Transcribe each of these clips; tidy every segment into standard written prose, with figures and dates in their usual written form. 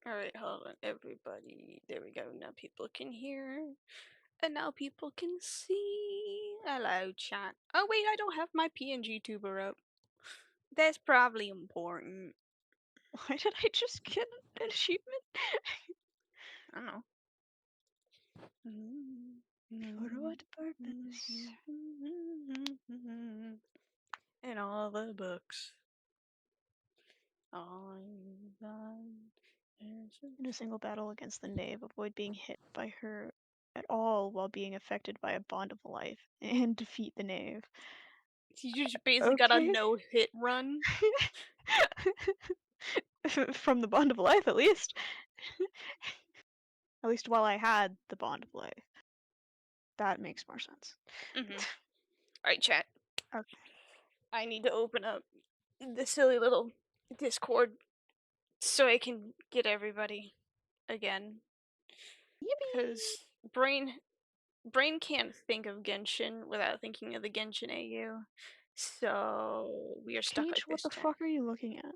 Alright, hold on, everybody. There we go. Now people can hear. And now people can see. Hello, chat. Oh, wait, I don't have my PNG tuber up. That's probably important. Why did I just get an achievement? I don't know. For what purpose? In all the books. In a single battle against the knave, avoid being hit by her at all while being affected by a bond of life, and defeat the knave. You just basically got a Okay. no-hit run. From the bond of life, at least. At least while I had the bond of life. That makes more sense. Alright, chat. Okay. I need to open up the silly little Discord so I can get everybody again. Because brain can't think of Genshin without thinking of the Genshin AU. So we are stuck like Paige, what this, the chat. fuck are you looking at?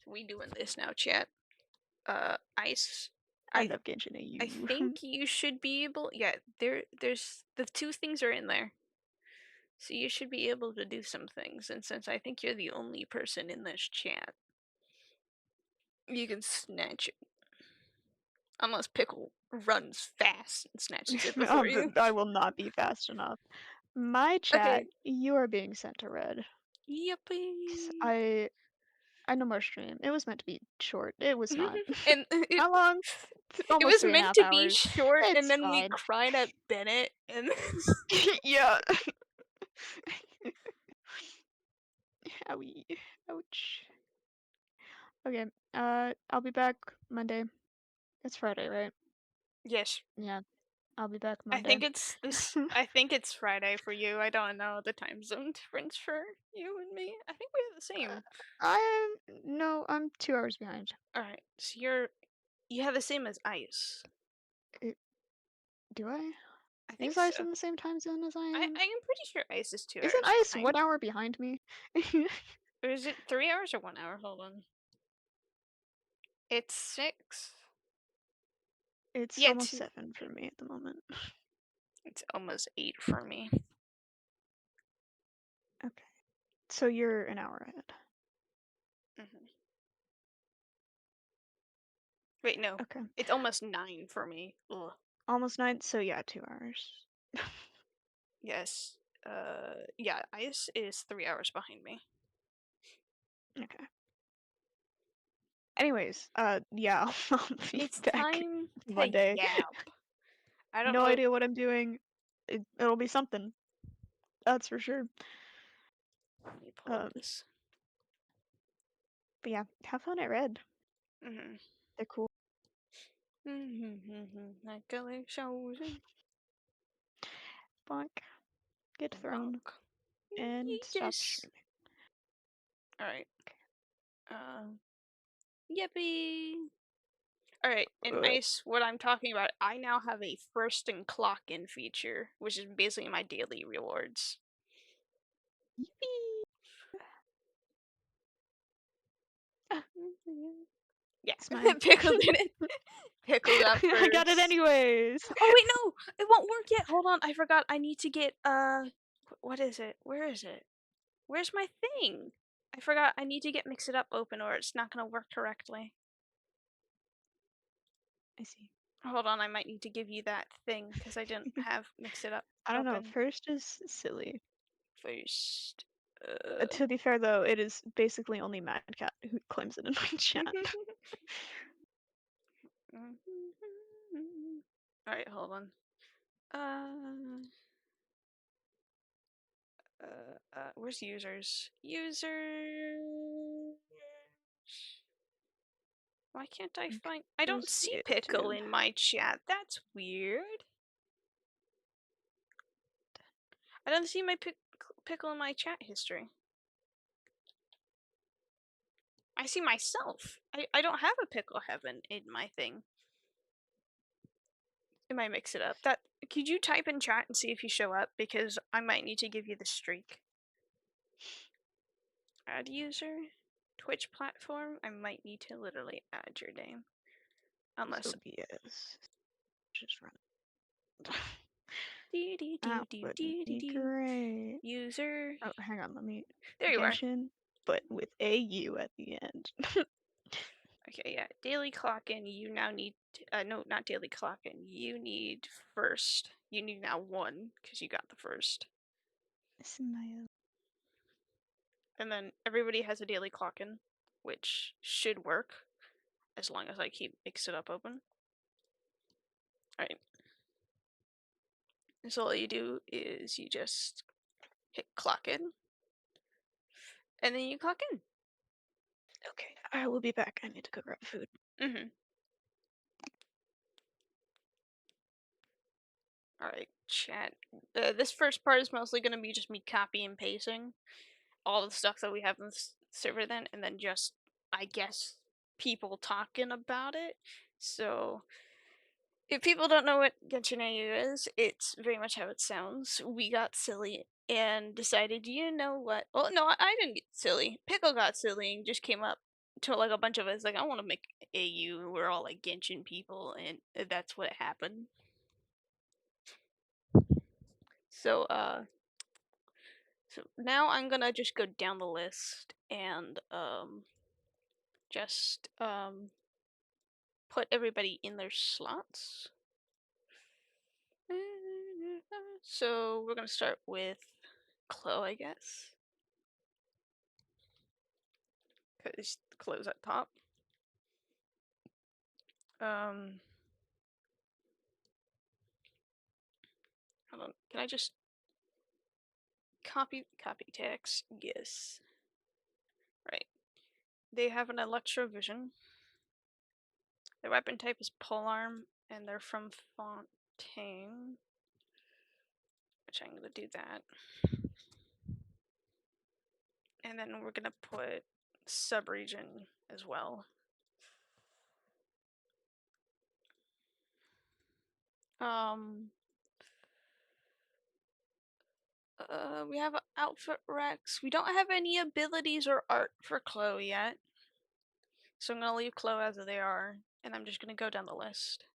So we doing this now, chat. Ice. I love Genshin AU. I think you should be able. Yeah, there's the two things are in there. So you should be able to do some things, and since I think you're the only person in this chat, you can snatch it. Unless Pickle runs fast and snatches it before you. I will not be fast enough. My chat, Okay. you are being sent to red. Yippee! I know more stream. It was meant to be short. It was not. And How long? it Almost was three and a meant half to be hours. short, and It's then we fine. cried at Bennett, and Yeah. Owie. Ouch. Okay. I'll be back Monday. It's Friday, right? yes, Yeah. I'll be back I Monday. think it's this. I think it's Friday for you. I don't know the time zone difference for you and me. I think we have the same. No, I'm 2 hours behind. All right, so you have the same as Ice. Do I? I think Is Ice so. in the same time zone as I I am? am pretty sure Ice is 2 hours Isn't Ice behind. 1 hour behind me? Or is it 3 hours or 1 hour? Hold on. It's 6. It's Yeah, almost 7 for me at the moment. it's almost 8 for me. Okay. So you're an hour ahead. Wait, no. Okay. It's almost 9 for me. Ugh. Almost 9, so yeah, 2 hours. Yes. Yeah, Ice is 3 hours behind me. Okay. Anyways, yeah, I'll be It's back time to Monday. yap. I don't No know. idea what I'm doing. It'll be something. That's for sure. Let me pull up Um, this. but yeah, have fun at Red. Mm-hmm. They're cool. Like color shows. Bonk. Get thrown. Thonk. And stop Yeetus. streaming. Alright. Yippee! Alright, in Ice, what I'm talking about, I now have a first and clock in feature, which is basically my daily rewards. Yippee! Yeah, Smile. Pickle did it. Pickle got first. I got it anyways. Oh wait, no, it won't work yet. Hold on, I forgot. I need to get what is it? Where is it? Where's my thing? I forgot. I need to get Mix It Up open, or it's not gonna work correctly. I see. Hold on, I might need to give you that thing because I didn't have Mix It Up. I don't know. Open. First is silly. First. To be fair, though, it is basically only Mad Cat who claims it in my chat. Alright, hold on. Where's users? Users. Why can't I find? I don't see Pickle in my chat. That's weird. I don't see my Pickle in my chat history. I see myself. I don't have a Pickle Heaven in my thing. It might mix it up. Could you type in chat and see if you show up? Because I might need to give you the streak. Add user. Twitch platform, I might need to literally add your name. Unless. So yes. Just run. Dee dee doo That doo would dee dee be doo. great. User. Oh, hang on, let me There you are. Genshin, but with a U at the end. Okay, yeah. Daily clock in. You now need. No, not daily clock in. You need first. You need now 1 because you got the first. Smile. And then everybody has a daily clock in, which should work as long as I keep Mix It Up open. Alright. So all you do is you just hit clock in, and then you clock in. Okay, I will be back. I need to go grab food. Mm-hmm. Alright, chat. This first part is mostly going to be just me copy and pasting all the stuff that we have in this server then, and then just, I guess, people talking about it. So, if people don't know what Genshin AU is, it's very much how it sounds. We got silly and decided, you know what? Well, no, I didn't get silly. Pickle got silly and just came up to like a bunch of us, like, I want to make AU. We're all like Genshin people, and that's what happened. So, so now I'm gonna just go down the list and just put everybody in their slots. So we're gonna start with Chloe, I guess, because Chloe's at top. Um, Hold on. Can I just copy text? Yes. Right. They have an Electrovision. Their weapon type is polearm, and they're from Fontaine, which I'm gonna do that. And then we're gonna put subregion as well. Um, we have outfit Rex. We don't have any abilities or art for Chloe yet. So I'm gonna leave Chloe as they are, and I'm just gonna go down the list.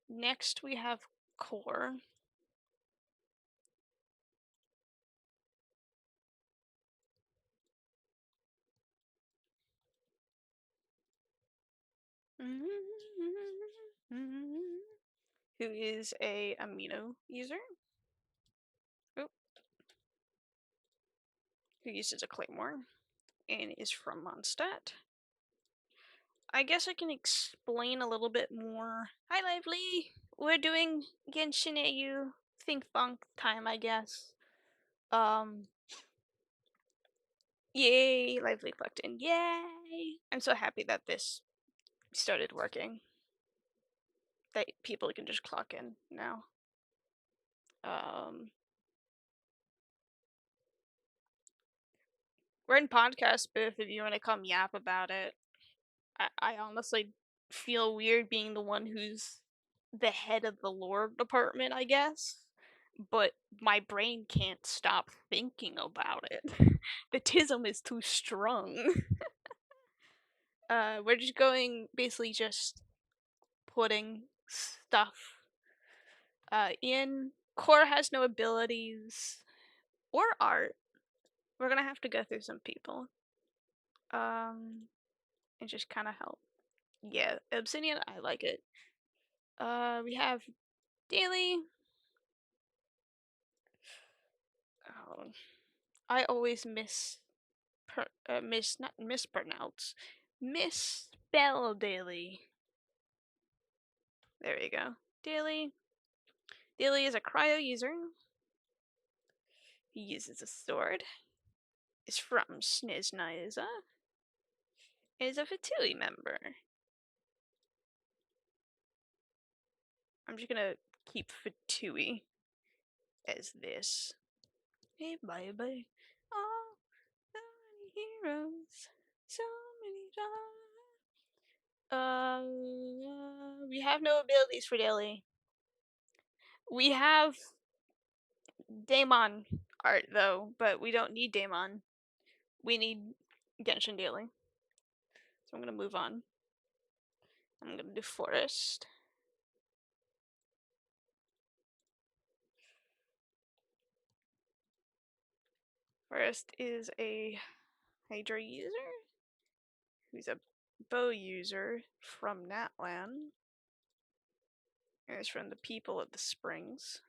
Next we have Core. Who is a amino user. Oh, who uses a claymore and is from Mondstadt. I guess I can explain a little bit more. Hi, Lively. We're doing Genshin AU Think Thonk time, I guess. Um, Yay, Lively plugged in. Yay! I'm so happy that this started working. That people can just clock in now. We're in podcast booth if you want to come yap about it. I honestly feel weird being the one who's the head of the lore department, I guess. But my brain can't stop thinking about it. The tism is too strong. We're just going, basically just putting stuff in. Core has no abilities or art. We're gonna have to go through some people. And just kind of help. Yeah, Obsidian, I like it. We have Daily. Oh, I always not mispronounce, misspell Daily. There we go. Daily. Daily is a cryo user. He uses a sword. Is from Snizniza. Is a Fatui member. I'm just gonna keep Fatui as this. Hey, bye bye. Oh, so many heroes. So many we have no abilities for Daily. We have Daemon art though, but we don't need Daemon. We need Genshin daily. So I'm gonna move on. I'm gonna do forest. Forest is a Hydra user who's a bow user from Natlan. And is from the people of the Springs.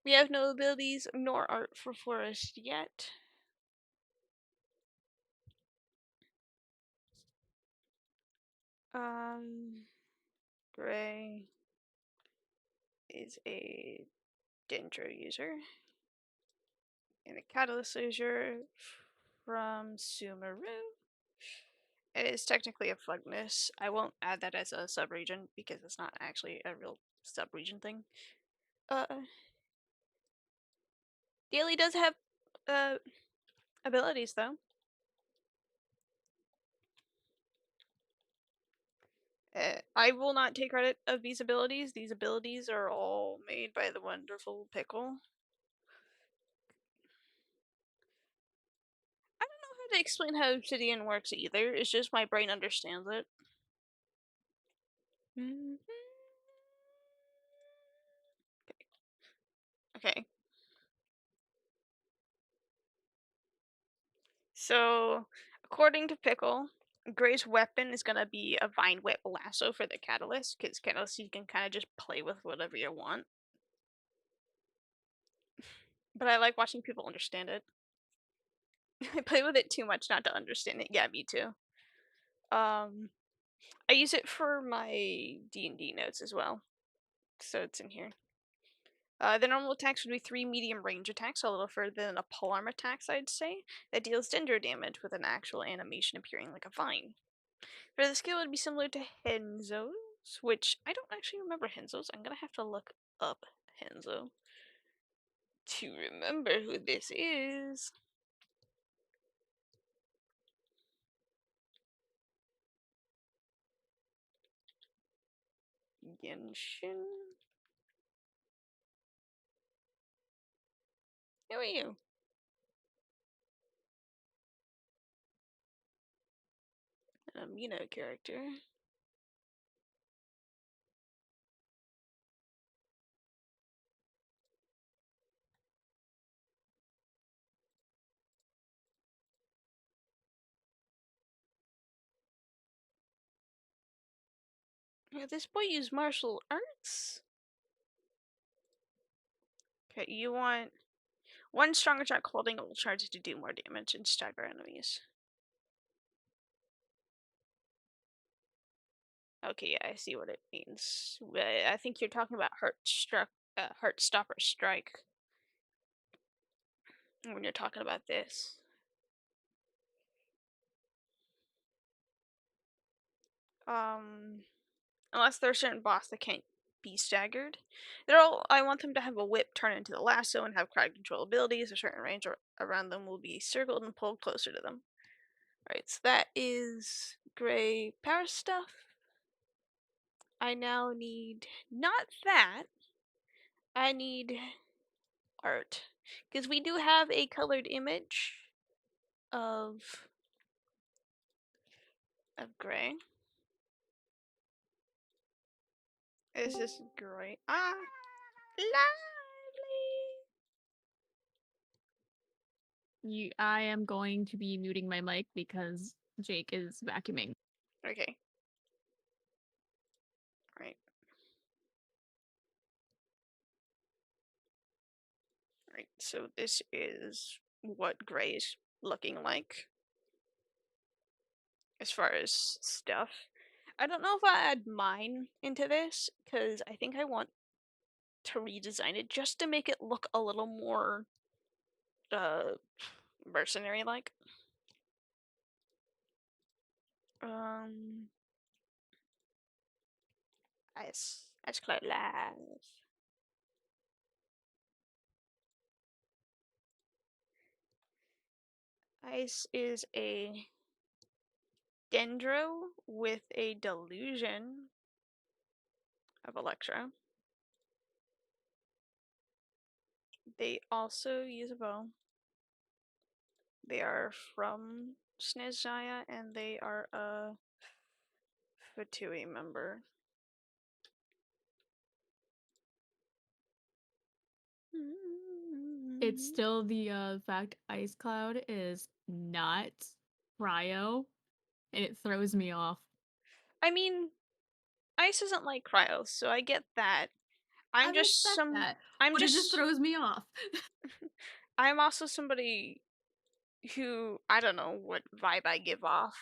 We have no abilities nor art for forest yet. Gray is a Dendro user and a Catalyst user from Sumeru. It is technically a Fugness. I won't add that as a subregion because it's not actually a real subregion thing. Uh, Daily does have abilities though. I will not take credit of these abilities. These abilities are all made by the wonderful Pickle. I don't know how to explain how obsidian works either. It's just my brain understands it. Okay. So, according to Pickle, Gray's weapon is gonna be a Vine Whip lasso for the Catalyst, because Catalyst you can kind of just play with whatever you want. But I like watching people understand it. I play with it too much not to understand it. Yeah, me too. I use it for my D&D notes as well, so it's in here. The normal attacks would be 3 medium range attacks, a little further than a polearm attacks, I'd say, that deals dendro damage with an actual animation appearing like a vine. For the skill, it would be similar to Henzo's, which I don't actually remember Henzo's. I'm gonna have to look up Henzo to remember who this is. Genshin. Who are you? An Amino character. Yeah, this boy used martial arts. Okay, you want one strong attack holding will charge to do more damage and stagger enemies. Okay, yeah, I see what it means. I think you're talking about Heart Stopper Strike when you're talking about this. Unless there's a certain boss that can't be staggered. I want them to have a whip turn into the lasso and have crowd control abilities. A certain range around them will be circled and pulled closer to them. Alright, so that is gray power stuff. I now need not that. I need art. Because we do have a colored image of gray. This is great. Ah, I am going to be muting my mic because Jake is vacuuming. lovely. Okay. Right. Right. So this is what gray is looking like as far as stuff. I don't know if I add mine into this because I think I want to redesign it just to make it look a little more mercenary like. Um that's quite live. Ice is a dendro with a delusion of Electro. They also use a bow. They are from Snezjaya and they are a Fatui member. It's still the fact Ice Cloud is not cryo, and it throws me off. I mean, ice isn't like cryo, so I get that. I I'm just respect some. that, I'm but it just just. throws me off. I'm also somebody who I don't know what vibe I give off.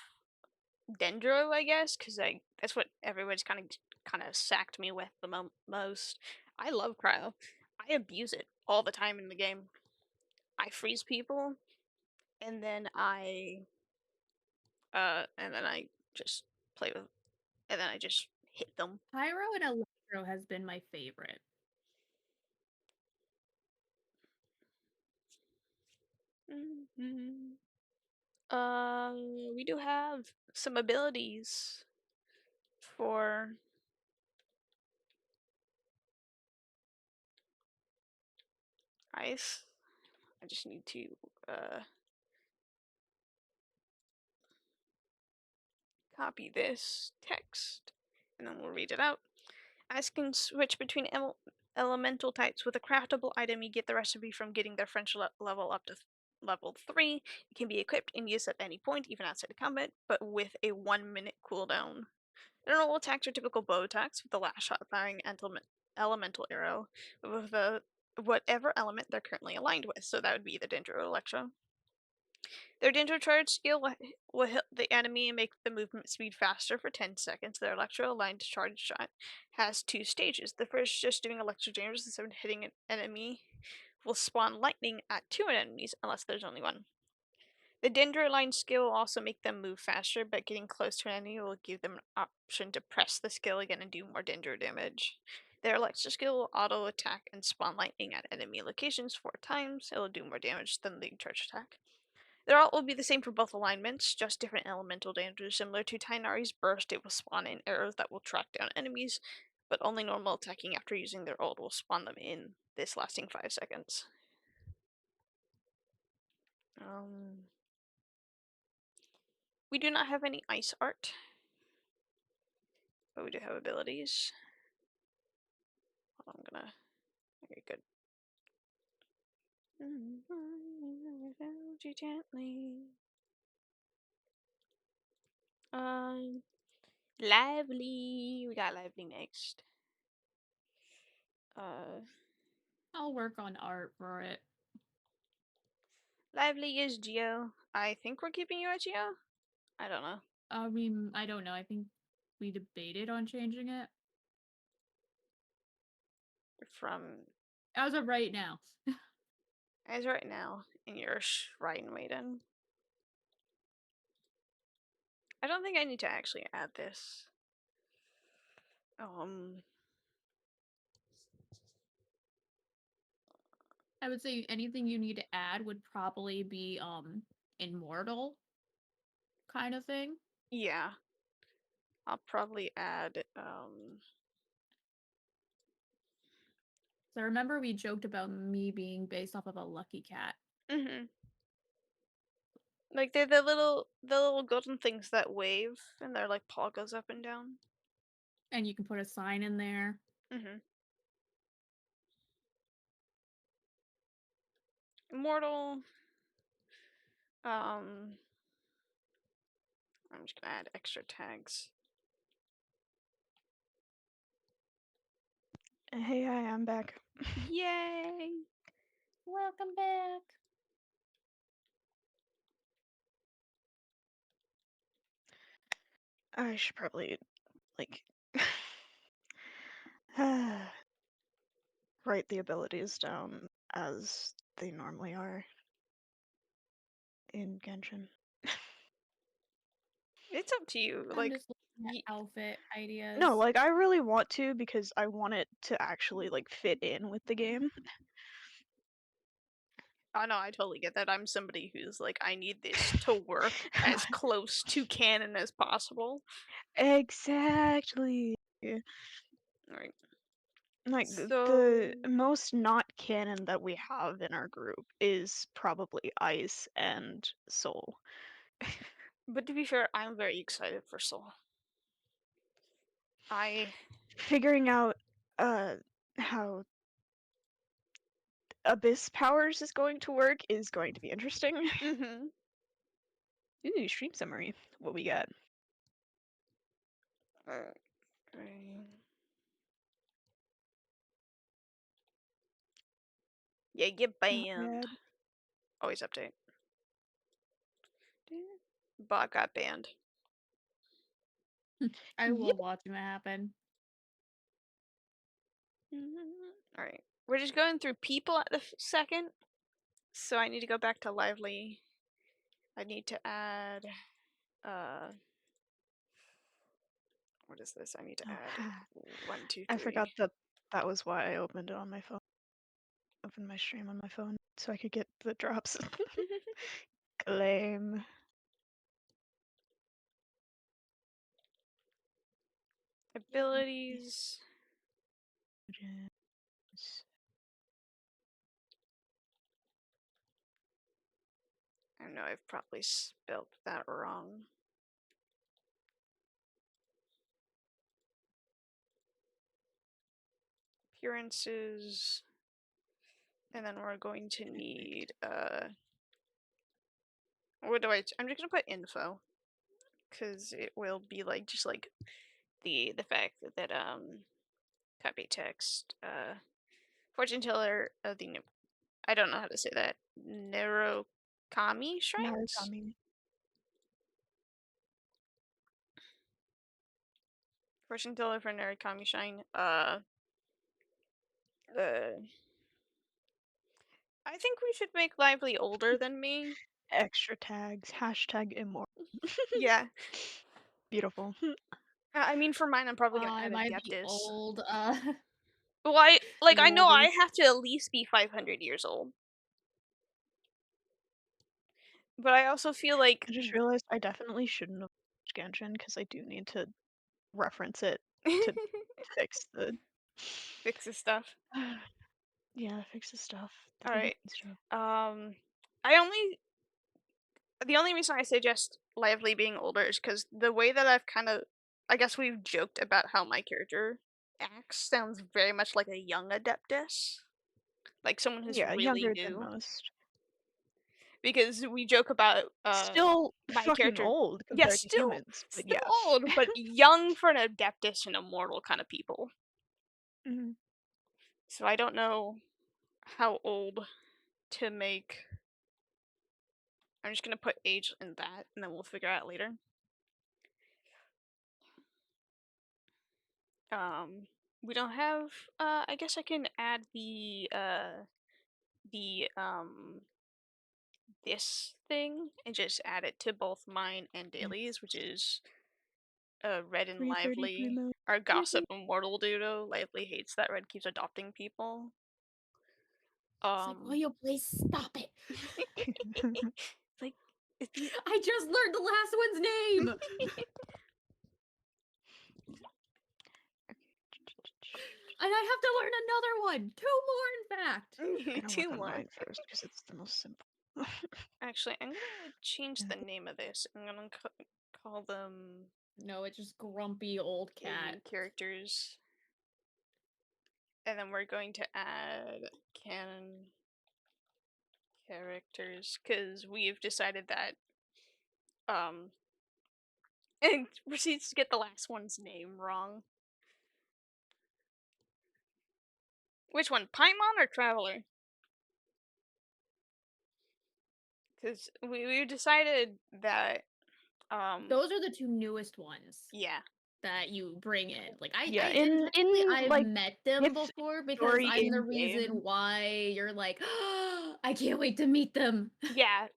Dendro, I guess, because I that's what everybody's kind of sacked me with the most. I love cryo. I abuse it all the time in the game. I freeze people, and then I just play with, and then I just hit them. Pyro and Electro has been my favorite. Mm-hmm. We do have some abilities for ice. I just need to uh copy this text, and then we'll read it out. Ice can switch between elemental types. With a craftable item, you get the recipe from getting their French level up to level 3. It can be equipped and used at any point, even outside of combat, but with a 1-minute cooldown. Their normal attacks are typical bow attacks, with the last shot firing elemental arrow with whatever element they're currently aligned with. So that would be the Dendro Electro. Their Dendro Charge skill will hit the enemy and make the movement speed faster for 10 seconds. Their Electro aligned charge shot has 2 stages. The first, just doing electro damage instead of hitting an enemy, will spawn lightning at 2 enemies unless there's only one. The Dendro line skill will also make them move faster, but getting close to an enemy will give them an option to press the skill again and do more Dendro damage. Their Electro skill will auto attack and spawn lightning at enemy locations 4 times. It will do more damage than the charge attack. Their ult will be the same for both alignments, just different elemental damage. Similar to Tighnari's burst, it will spawn in arrows that will track down enemies, but only normal attacking after using their ult will spawn them in, this lasting 5 seconds. We do not have any ice art, but we do have abilities. I'm gonna. Okay, good. Hold you gently. Um, Lively. We got Lively next. Uh, I'll work on art for it. Lively is Geo. I think we're keeping you at Geo. I don't know. I mean, I don't know. I think we debated on changing it. From As of right now. as right now in your Shrine Maiden. I don't think I need to actually add this. Um, I would say anything you need to add would probably be immortal kind of thing. yeah, I'll probably add So I remember we joked about me being based off of a lucky cat. mhm. Like they're the little golden things that wave and their like paw goes up and down. And you can put a sign in there. Mhm. Immortal. Um, I'm just gonna add extra tags. Hey, hi, I'm back. Yay! Welcome back. I should probably, like, write the abilities down as they normally are in Genshin. It's up to you. I'm Like, just looking at outfit No, ideas. like, I really want to because I want it to actually, like, fit in with the game. oh no, I totally get that. I'm somebody who's like, I need this to work as close to canon as possible. Exactly. All right. Like So, the most not canon that we have in our group is probably Ice and Soul. but to be fair, I'm very excited for Soul. I Figuring out how Abyss powers is going to work is going to be interesting. mm-hmm. Ooh, stream summary. What we got? Okay. Yeah, get Not banned. bad. Always update. Bot got banned. I Yep. love watching that happen. All right, we're just going through people at the second, so I need to go back to lively. I need to add. What is this? I need to add one, two, I forgot three. that that was why I opened it on my phone. Opened my stream on my phone so I could get the drops. Claim. Abilities. I know I've probably spelled that wrong. Appearances. And then we're going to need what do I'm just gonna put info. Cause it will be like just like the fact that copy text, fortune teller of the I don't know how to say that. Narukami shrines? Narukami. Fortune teller for Narukami shrine. I think we should make Lively older than me. Extra tags. Hashtag immortal. Yeah. Beautiful. I mean, for mine, I'm probably gonna I add might be Adeptus. old. Well, I know I Lordy. have to at least be 500 years old. But I also feel like I just realized I definitely shouldn't have watched Genshin because I do need to reference it to fix the fix this stuff. yeah, fix the stuff. The All annoying right. stuff. I only the only reason I suggest Lively being older is because the way that I've kind of, I guess we've joked about how my character acts sounds very much like a young Adeptus, like someone who's Yeah, really younger than new. most. Because we joke about Still my fucking character. old Yeah, compared to humans, but still yeah. old, but young for an Adeptus and immortal kind of people. Mhm. So I don't know how old to make. I'm just gonna put age in that, and then we'll figure out later. We don't have. I guess I can add the this thing and just add it to both mine and dailies, which is Red and 333 Lively. million. Our gossip immortal duo. Lively hates that Red keeps adopting people. It's like, will you please stop it? like these. I just learned the last one's name! And I have to learn another one! 2 more, in fact! I'm gonna work Two on more. mine first because it's the most simple. Actually, I'm gonna change the name of this. I'm gonna call them No, it's just grumpy old cat. characters, and then we're going to add canon characters because we've decided that and proceeds to get the last one's name wrong. Which one, Paimon or Traveler? Because we decided that Those are the 2 newest ones yeah. that you bring in. Like, Yeah, and technically in I've like met them with before because story I'm the in reason game. why you're like, I can't wait to meet them. Yeah,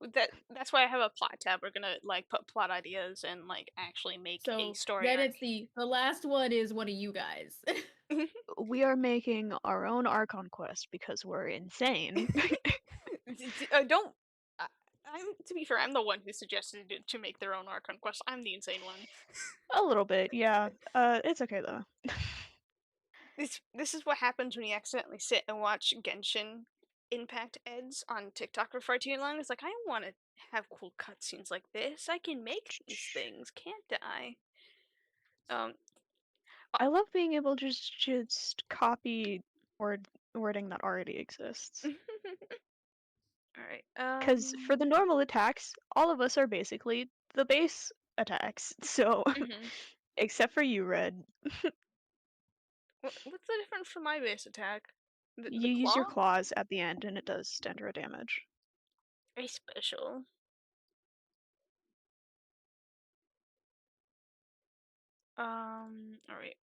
that's why I have a plot tab. We're gonna like put plot ideas and like actually make a So story then arc. it's the last one is one of you guys. We are making our own Archon quest because we're insane. Don't. I'm to be fair. I'm the one who suggested it to make their own Archon quest. I'm the insane one. A little bit, yeah. It's okay though. this is what happens when you accidentally sit and watch Genshin Impact eds on TikTok for far too long. It's like I want to have cool cutscenes like this. I can make these things, can't I? Um, I love being able to just copy wording that already exists. all right. Because for the normal attacks, all of us are basically the base attacks. So, Mhm. except for you, Red. What's the difference for my base attack? The You use your claw? claws at the end and it does standard damage. A special. All right.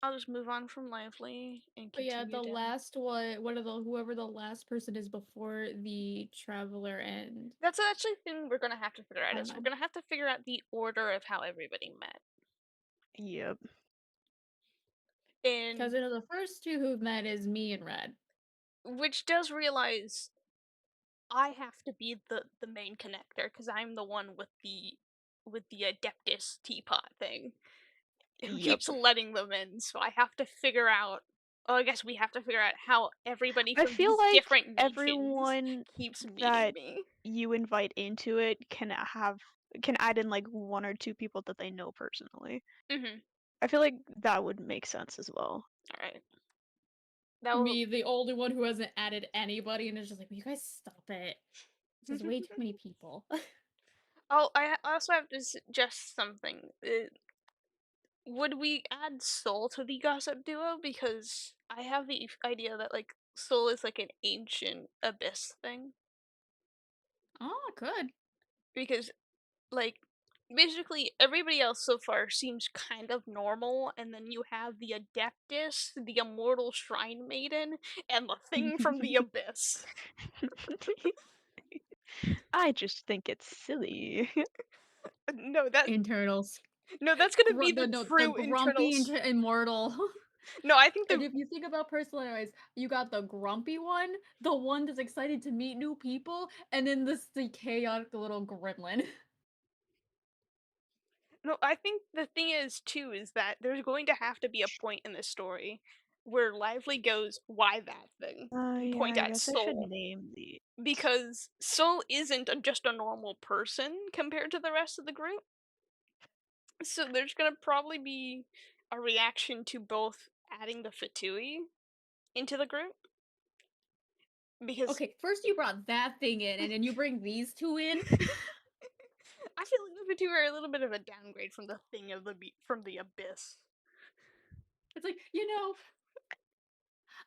I'll just move on from lively and But yeah, continue the down. last one, what are the whoever the last person is before the traveler and That's actually the thing we're gonna have to figure out. I don't Is we're know. gonna have to figure out the order of how everybody met, Yep. Because and you know the first two who've met is me and Red. which does realize I have to be the main connector because I'm the one with the Adeptus teapot thing who Yep. keeps letting them in. So I have to figure out. Oh, I guess we have to figure out how everybody I from feel these like different nations everyone keeps meeting that me. you invite into it can add in like one or two people that they know personally. Mhm. I feel like that would make sense as well. All right. That will. Me, the only one who hasn't added anybody, and it's just like, will you guys stop it? This is way too many people. Oh, I also have to suggest something. Would we add Soul to the gossip duo? Because I have the idea that like Soul is like an ancient abyss thing. Oh, good. Because like basically everybody else so far seems kind of normal, and then you have the Adeptus, the immortal shrine maiden, and the thing from the abyss. I just think it's silly. No, that Internals. no, that's gonna Gr- be the the no, the true grumpy internals. immortal. No, I think And the if you think about personalities, you got the grumpy one, the one that's excited to meet new people, and then the chaotic little gremlin. no, I think the thing is too is that there's going to have to be a point in this story where Lively goes, "Why that thing?" and Yeah, point I at guess I should Soul name the. because Soul isn't just a normal person compared to the rest of the group. So there's gonna probably be a reaction to both adding the Fatui into the group because Okay, first you brought that thing in, and then you bring these two in. I feel like the Fatui are a little bit of a downgrade from the thing of from the abyss. It's like,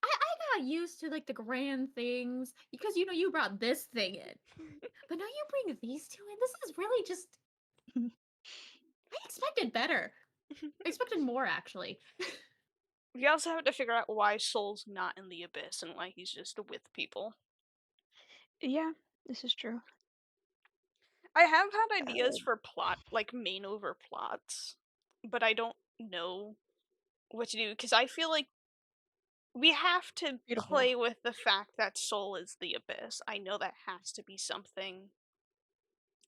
I got used to like the grand things because you brought this thing in. But now you bring these two in. This is really just I expected better. I expected more actually. We also have to figure out why Soul's not in the abyss and why he's just with people. Yeah, this is true. I have had Uh, ideas for plot, like main over plots, but I don't know what to do because I feel like we have to Beautiful. play with the fact that Soul is the abyss. I know that has to be something.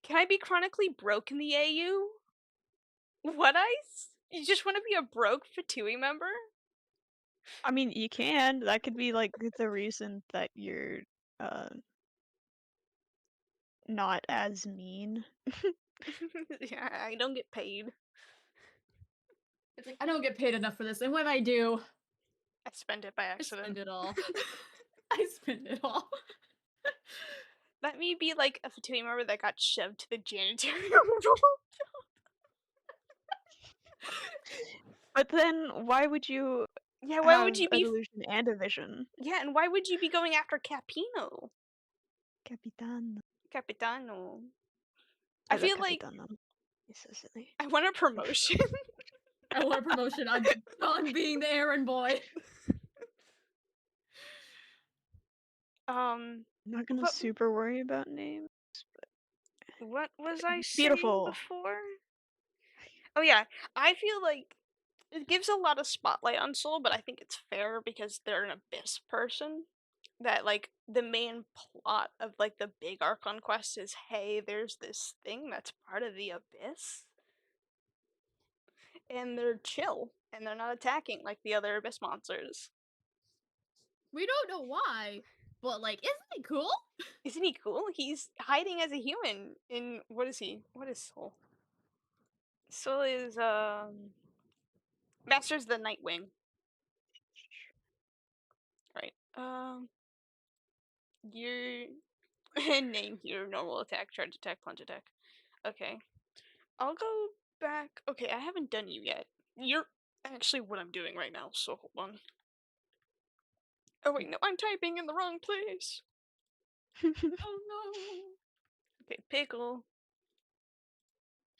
Can I be chronically broke in the AU? What You just want to be a broke Fatui member? I mean, you can. That could be like the reason that you're uh not as mean. Yeah, I don't get paid. It's like I don't get paid enough for this, and when I do, I spend it by I spend accident. it all. I spend it all. Let me be like a Fatui member that got shoved to the janitorial role. But then why would you Yeah, why would have you a be? delusion and a vision? Yeah, and why would you be going after Capino? Capitan. Capitano. I The feel like capitano. It's so silly. I want a promotion. I want a promotion on being the errand boy. um, I'm not gonna what super worry about names. what was I saying Beautiful. before? Oh yeah, I feel like it gives a lot of spotlight on Soul, but I think it's fair because they're an abyss person. That like the main plot of like the big Archon quest is, hey, there's this thing that's part of the abyss, and they're chill. And they're not attacking like the other abyss monsters. We don't know why, but like, isn't it cool? Isn't he cool? He's hiding as a human in what is he? What is Soul? Soul is Master's the Nightwing. Right. Your name here, normal attack, charge attack, plunge attack. Okay. I'll go back. Okay, I haven't done you yet. You're actually what I'm doing right now, so hold on. Oh wait, no, I'm typing in the wrong place. Oh no. Okay, pickle.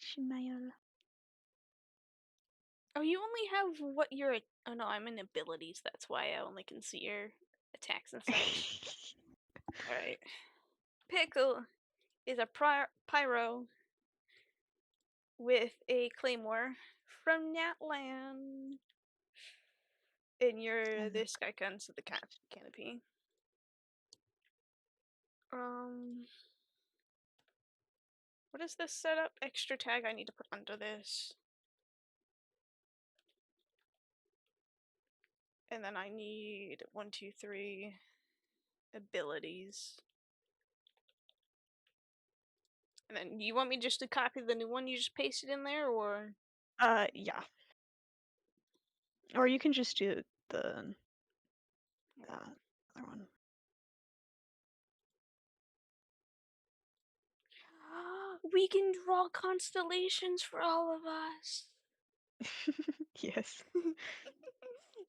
Shimayol. Oh, you only have what your. Oh no, I'm in abilities. That's why I only can see your attacks and such. Alright. Pickle is a pyro with a claymore from Natlan. And you're this guy comes with the canopy. What is this setup? Extra tag I need to put under this. And then I need 1, 2, 3 abilities. And then you want me just to copy the new one you just pasted in there, or? Yeah. Or you can just do the other one. We can draw constellations for all of us. Yes.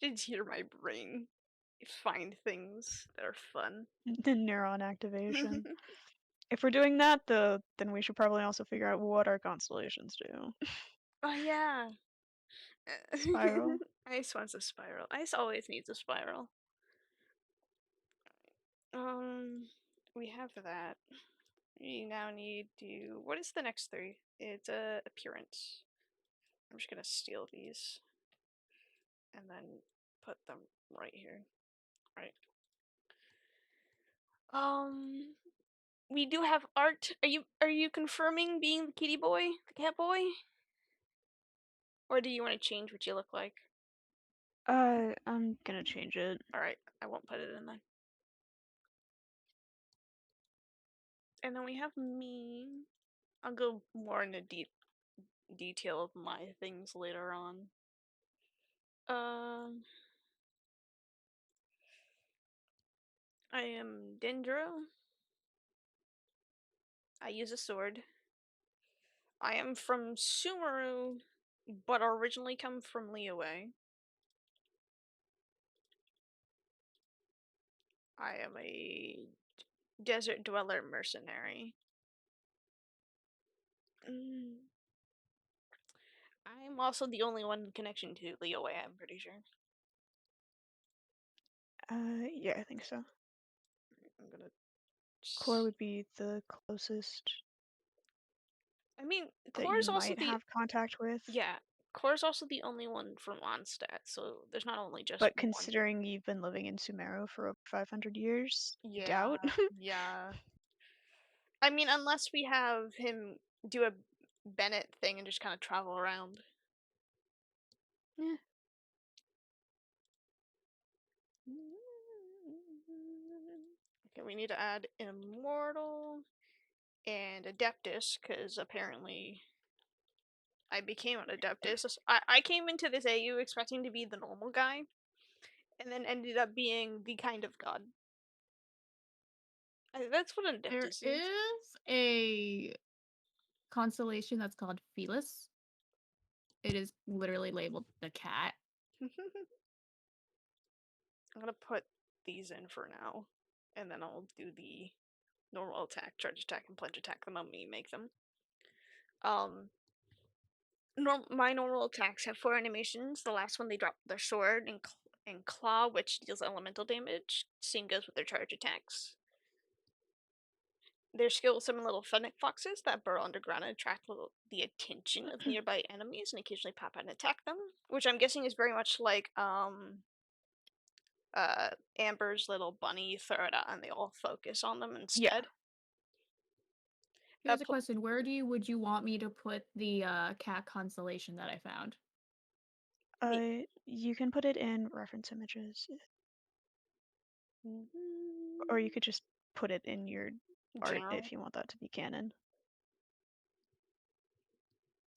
Did you hear my brain find things that are fun? The neuron activation. If we're doing that, though, then we should probably also figure out what our constellations do. Oh yeah. Spiral. Ice wants a spiral. Ice always needs a spiral. We have that. We now need to. What is the next 3? It's appearance. I'm just gonna steal these and then put them right here. Right. We do have art. Are you confirming being the kitty boy, the cat boy, or do you want to change what you look like? I'm gonna change it. All right, I won't put it in then. And then we have me. I'll go more into detail of my things later on. I am Dendro. I use a sword. I am from Sumeru, but originally come from Liyue. I am a desert dweller mercenary. I'm also the only one in connection to Liyue, I'm pretty sure. Yeah, I think so. I'm gonna. Core would be the closest I mean, that Core's you also might the. have contact with. Yeah, Core's also the only one from Mondstadt, so there's not only just But one. considering you've been living in Sumeru for over 500 years, I Yeah, doubt. yeah. I mean, unless we have him do a Bennett thing and just kind of travel around. Yeah. Okay, we need to add Immortal and Adeptus, because apparently I became an Adeptus. I came into this AU expecting to be the normal guy, and then ended up being the kind of god. That's what an There Adeptus is. is a constellation that's called Felis. It is literally labeled the cat. I'm gonna put these in for now, and then I'll do the normal attack, charge attack, and plunge attack the moment you make them. My normal attacks have 4 animations. The last one they drop their sword and claw, which deals elemental damage. Same goes with their charge attacks. Their skills summon little fennec foxes that burrow underground and attract the attention of nearby enemies and occasionally pop out and attack them, which I'm guessing is very much like Amber's little bunny. You throw it out and they all focus on them Yeah. instead. Here's a question: would you want me to put the cat constellation that I found? You can put it in reference images, or you could just put it in your art General. if you want that to be canon.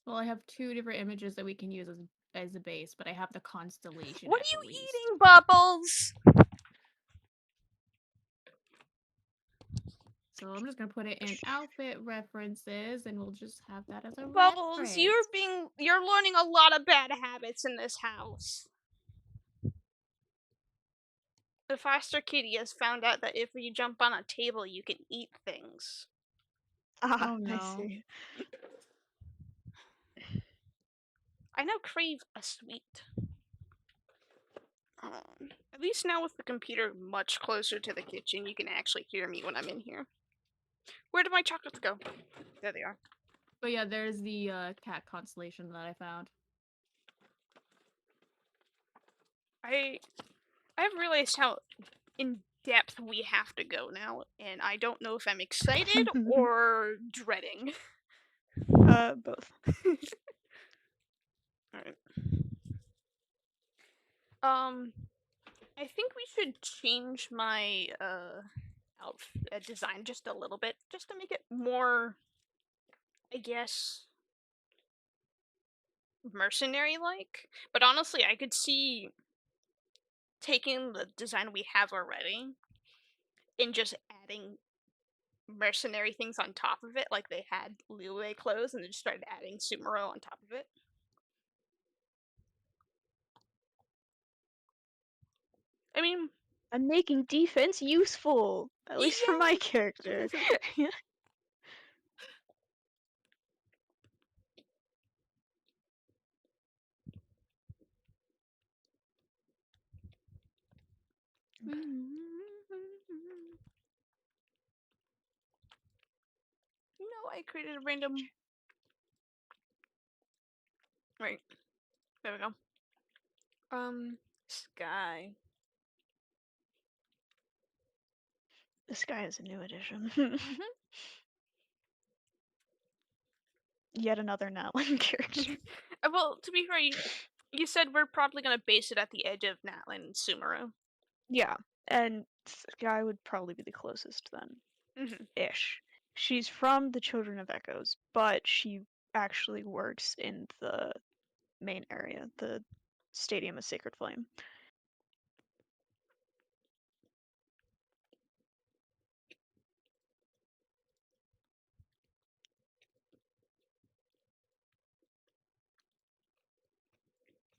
Well, I have two different images that we can use as a base, but I have the constellation What at are you least. eating, Bubbles? So I'm just gonna put it in outfit references, and we'll just have that as a Bubbles, reference. you're learning a lot of bad habits in this house. The foster kitty has found out that if you jump on a table, you can eat things. Ah, Oh I no. see. I now crave a sweet. At least now with the computer much closer to the kitchen, you can actually hear me when I'm in here. Where did my chocolates go? There they are. But yeah, there's the cat constellation that I found. I I've realized how in depth we have to go now, and I don't know if I'm excited or dreading. Both. Alright. I think we should change my outfit design just a little bit, just to make it more, I guess, mercenary like. But honestly, I could see taking the design we have already and just adding mercenary things on top of it, like they had Liyue clothes and they just started adding Sumero on top of it. I mean, I'm making defense useful, at least for my character. yeah. No, I created a random. Right, there we go. Sky. This guy is a new addition. Mhm. Yet another Natlan character. Well, to be fair, you said we're probably gonna base it at the edge of Natlan and Sumeru. Yeah, and Sky would probably be the closest then. Mhm. Ish. She's from the Children of Echoes, but she actually works in the main area, the Stadium of Sacred Flame.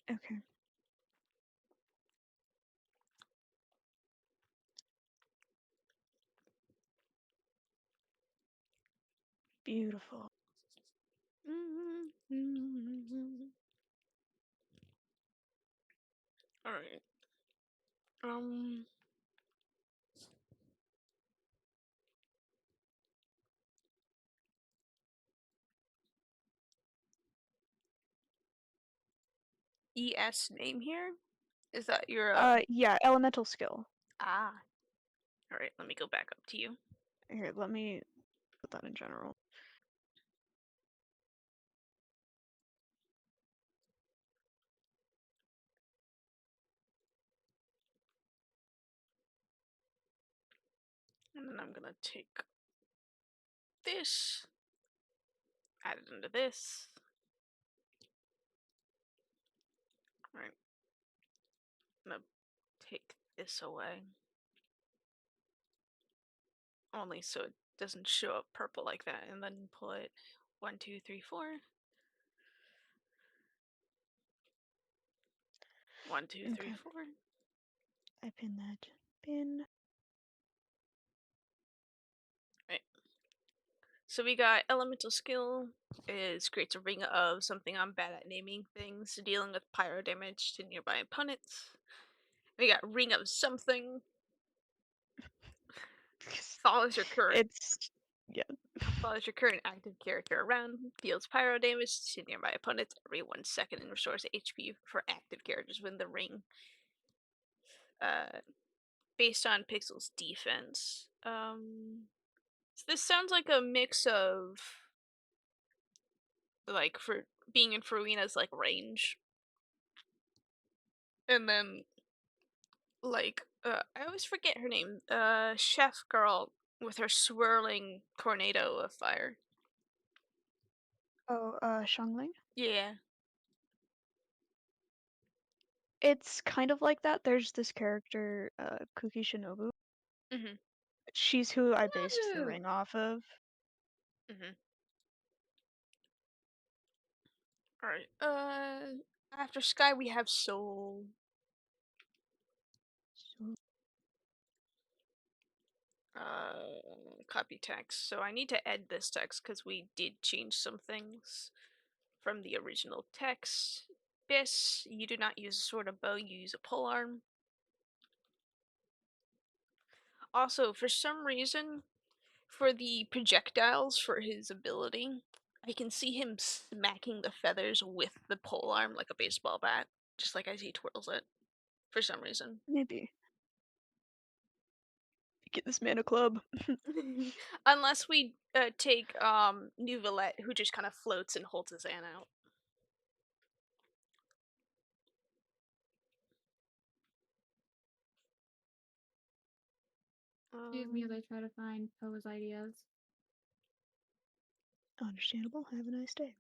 Okay. Beautiful. All right. Um. ES name here. Is that your Yeah, elemental skill. ah? All right. Let me go back up to you. Here, let me put that in general. And then I'm gonna take this, add it into this. All right. I'm gonna take this away. Only so it doesn't show up purple like that, and then put 1, 2, 3, 4. 1, 2, 3, Okay, 4. I pin that. Pin. Right. So we got elemental skill is creates a ring of something. I'm bad at naming things, dealing with pyro damage to nearby opponents. We got ring of something. Follows your current It's yeah. follows your current active character around, deals pyro damage to nearby opponents every 1 second, and restores HP for active characters within the ring. Based on Pixel's defense. So this sounds like a mix of like for being in Farina's like range. And then like I always forget her name. Chef girl with her swirling tornado of fire. Oh, Xiangling? Yeah. It's kind of like that. There's this character, Kuki Shinobu. Mhm. She's who I based the Ooh. ring off of. Mhm. All right. After Sky we have Soul. So, Copy text. So I need to add this text because we did change some things from the original text. Bis, you do not use a sword or bow, you use a polearm. Also, for some reason, for the projectiles for his ability, I can see him smacking the feathers with the polearm like a baseball bat, just like as he twirls it, for some reason. maybe. Get this man a club. Unless we take Nuvalette, who just kind of floats and holds his hand out. Excuse me as I try to find Poe's ideas. Understandable. Have a nice day.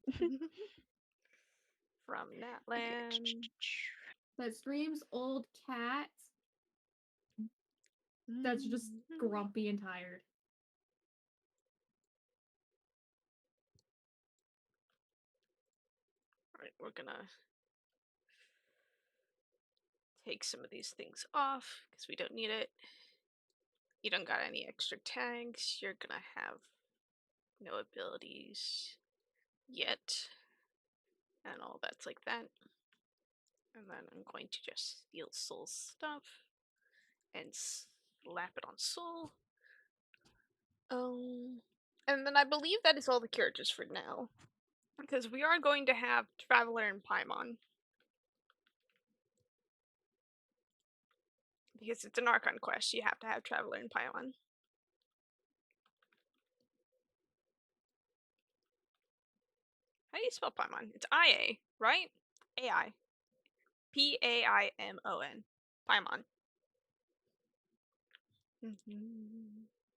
From Okay. Natland. That streams old cat that's just grumpy and tired. Alright, we're gonna take some of these things off because we don't need it. You don't got any extra tags. You're gonna have no abilities yet. And all that's like that. And then I'm going to just steal Soul's stuff and slap it on Soul. And then I believe that is all the characters for now. Because we are going to have Traveler and Paimon. Because it's an Archon quest, you have to have Traveler and Paimon. How do you spell Paimon? It's IA, right? AI. Paimon. Paimon.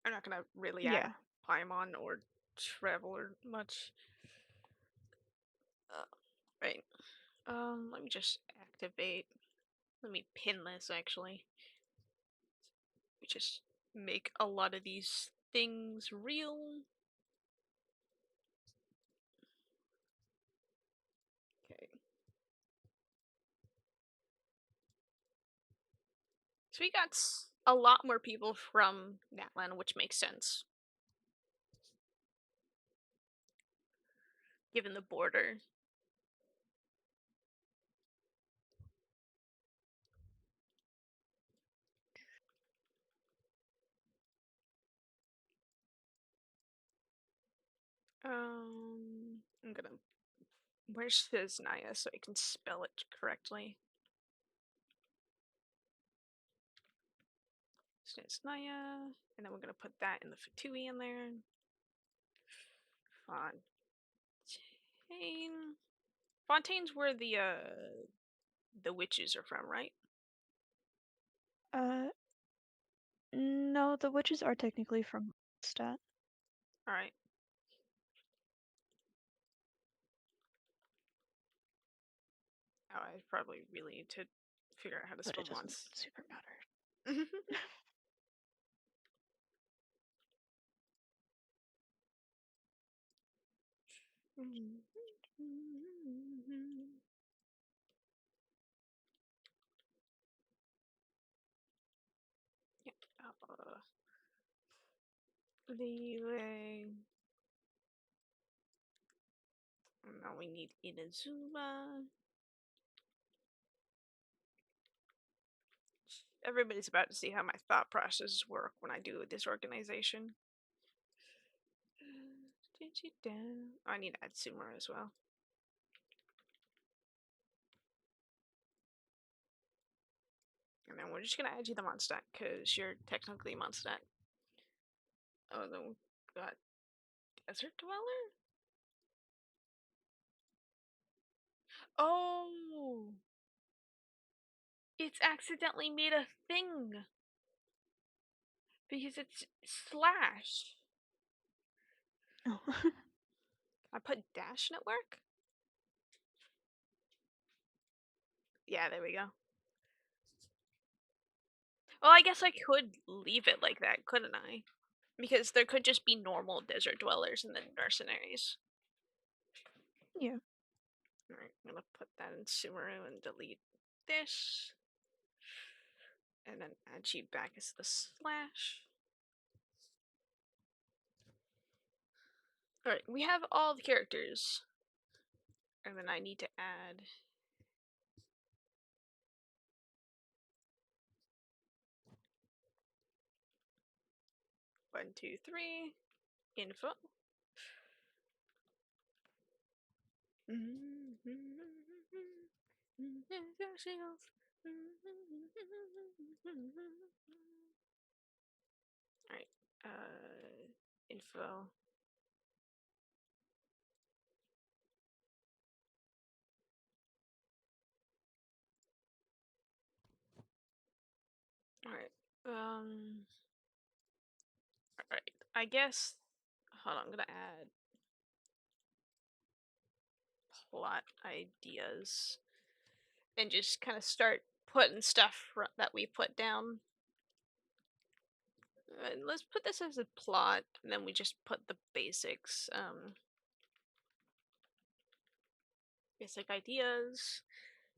I'm not gonna really add Yeah. Paimon or Traveler much. Right. Let me just activate. Let me pin this actually. We just make a lot of these things real. Okay. So we got a lot more people from Natlan, which makes sense given the border. I'm gonna. Where's Fiznaya so I can spell it correctly? Fiznaya, and then we're gonna put that in the Fatui in there. Fontaine. Fontaine's where the witches are from, right? Uh, no, the witches are technically from Stat. All right. Oh, I probably really need to figure out how to But spell it doesn't Mons. super matter. Yeah. Leeway. Now we need Inazuma. Everybody's about to see how my thought processes work when I do this organization. I need Atsuma as well. And then we're just gonna add you the Mondstadt because you're technically Mondstadt. Oh, then we got Desert Dweller? Oh! It's accidentally made a thing. Because it's slash. Oh. I put dash network? Yeah, there we go. Well, I guess I could leave it like that, couldn't I? Because there could just be normal desert dwellers and then mercenaries. Yeah. Alright, I'm gonna put that in Sumeru and delete this. And then add you back as the slash. Alright, we have all the characters. And then I need to add one, two, three, info. Alright, info. Alright, alright, I guess, hold on, I'm gonna add plot ideas and just kind of start putting stuff that we put down. Let's put this as a plot, and then we just put the basics, basic ideas.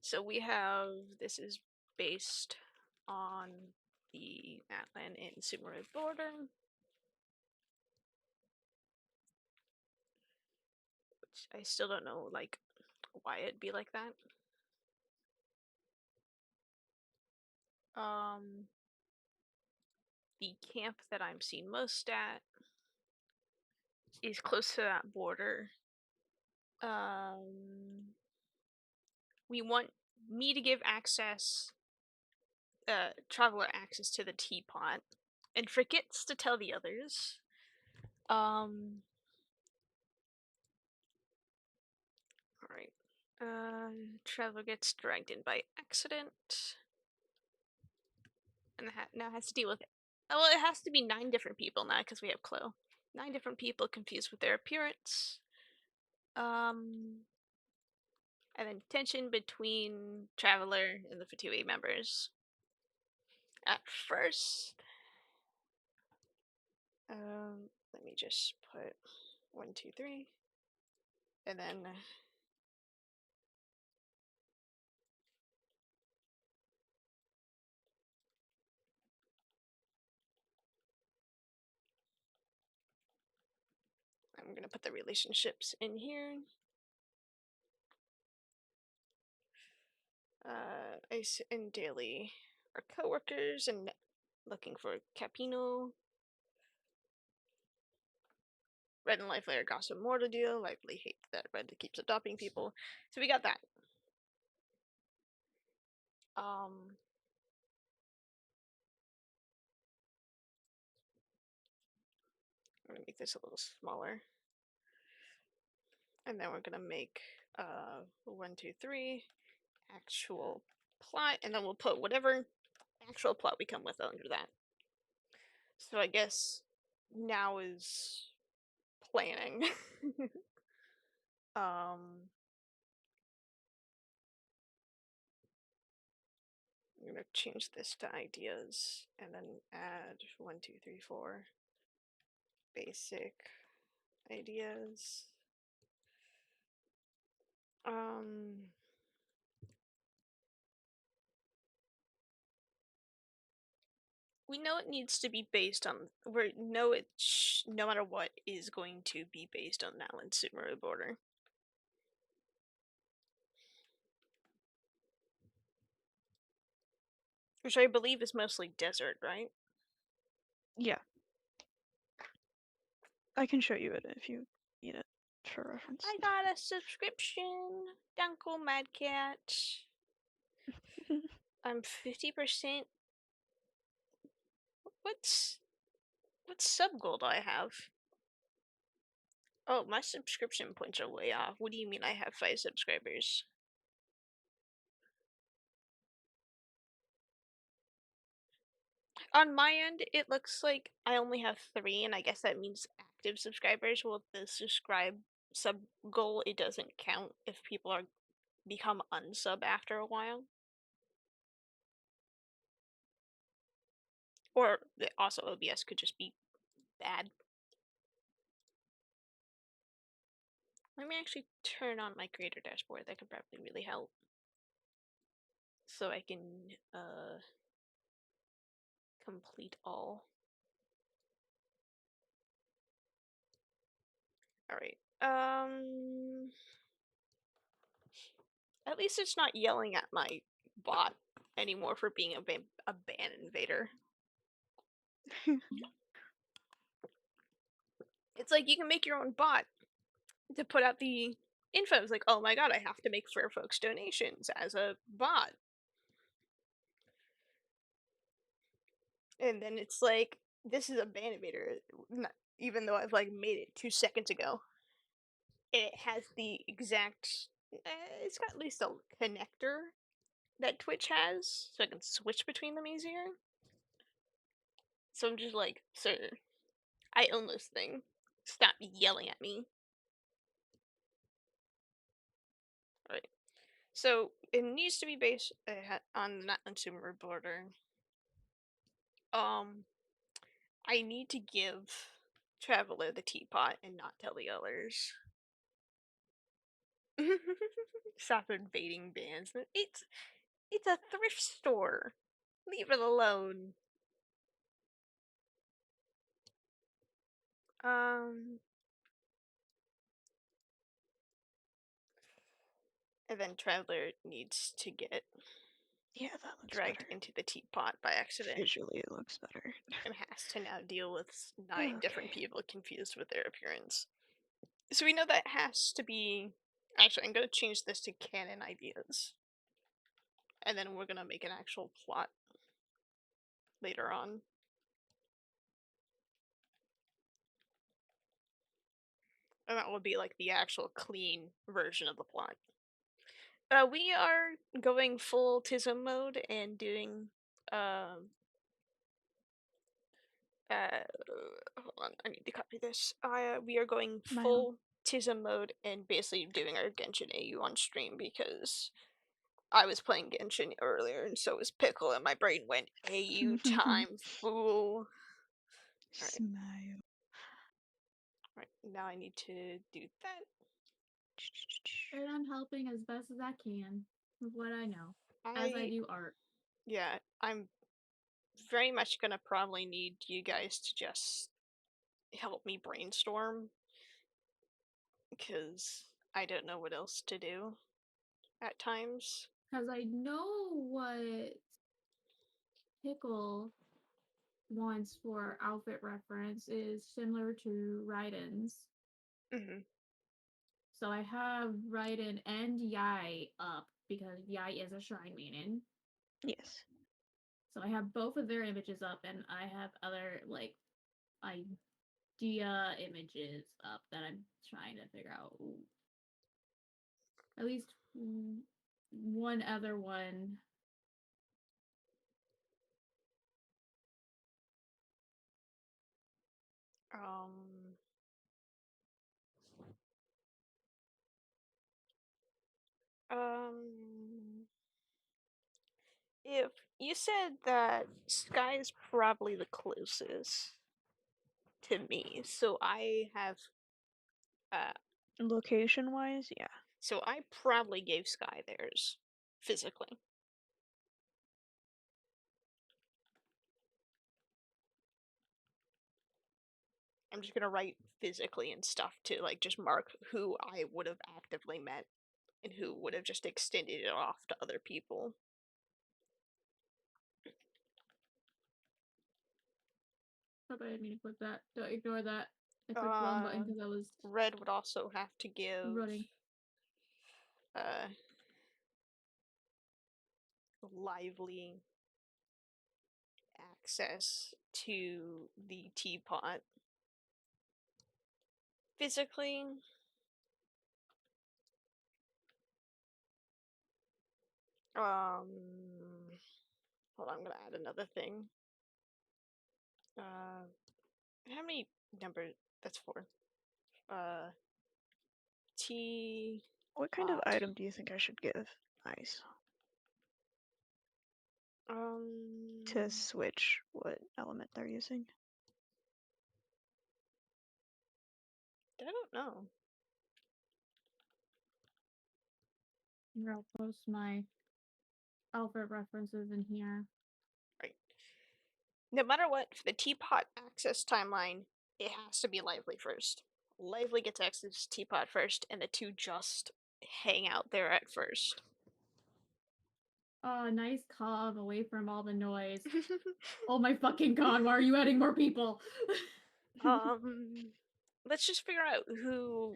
So we have, this is based on the Atlan and Sumeru border. Which I still don't know, like, why it'd be like that. The camp that I'm seen most at is close to that border. We want me to give access, traveler access to the teapot, and forgets to tell the others. Alright. Traveler gets dragged in by accident. And now has to deal with it. Oh, well, it has to be 9 different people now because we have Chloe. 9 different people confused with their appearance. And then tension between Traveler and the Fatui members. At first, let me just put 1, 2, 3, and then I'm gonna put the relationships in here. Ice and Daily are co-workers and looking for Capino. Red and Life Layer gossip more to deal. Lively hate that Red keeps adopting people. So we got that. I'm gonna make this a little smaller. And then we're gonna make 1, 2, 3 actual plot, and then we'll put whatever actual plot we come with under that. So I guess now is planning. I'm gonna change this to ideas and then add 1, 2, 3, 4 basic ideas. We know it needs to be based on. We know it. No matter what, is going to be based on the Atlan Sumeru border. Which I believe is mostly desert, right? Yeah. I can show you it if you need it for reference. I got a subscription. Dunkel Mad Cat. I'm 50%. What sub goal do I have? Oh, my subscription points are way off. What do you mean I have 5 subscribers? On my end, it looks like I only have 3, and I guess that means active subscribers. Well, the subscribe sub goal, it doesn't count if people are become unsub after a while. Or also OBS could just be bad. Let me actually turn on my creator dashboard. That could probably really help. So I can complete all. Alright. At least it's not yelling at my bot anymore for being a ban invader. It's like you can make your own bot to put out the info. It's like, oh my god, I have to make Fair Folks donations as a bot. And then it's like, this is a ban invader, even though I've like made it 2 seconds ago. It has the exact, it's got at least a connector that Twitch has, so I can switch between them easier. So I'm just like, sir, I own this thing. Stop yelling at me. Alright. So it needs to be based on the not consumer border. I need to give Traveler the teapot and not tell the others. Stop invading bans. It's a thrift store. Leave it alone. And then Traveler needs to get Yeah, that looks dragged better. into the teapot by accident Visually, it looks better. and has to now deal with 9 different Okay. people confused with their appearance. So we know that has to be. Actually, I'm gonna change this to canon ideas. And then we're gonna make an actual plot later on. And that will be like the actual clean version of the plot. We are going full Tism mode and doing hold on, I need to copy this. We are going My own. full Tism mode and basically doing our Genshin AU on stream because I was playing Genshin earlier and so was Pickle and my brain went AU time, fool. Alright. Smile. Alright, now I need to do that. And I'm helping as best as I can with what I know, as I do art. Yeah, I'm very much gonna probably need you guys to just help me brainstorm because I don't know what else to do at times. Because I know what Pickle wants for outfit reference is similar to Raiden's. Mm-hmm. So I have Raiden and Yai up because Yai is a shrine maiden. Yes. So I have both of their images up, and I have other like idea images up that I'm trying to figure out. Ooh. At least one other one. Um, if you said that Sky is probably the closest to me, so I have, Location wise, yeah. so I probably gave Sky theirs physically. I'm just gonna write physically and stuff to like just mark who I would have actively met and who would have just extended it off to other people. Probably I didn't mean to click that. Don't ignore that. I clicked the wrong button because I was Red would also have to give running. uh lively access to the teapot physically. Hold on, I'm gonna add another thing. How many numbers? That's 4. Uh, T What kind of pot. item do you think I should give Ice to Um, switch what element they're using? I don't know. Here, I'll post my outfit references in here. Right. No matter what, for the teapot access timeline, it has to be Lively first. Lively gets access to teapot first, and the two just hang out there at first. Oh, nice calm away from all the noise. Oh my fucking god, why are you adding more people? Let's just figure out who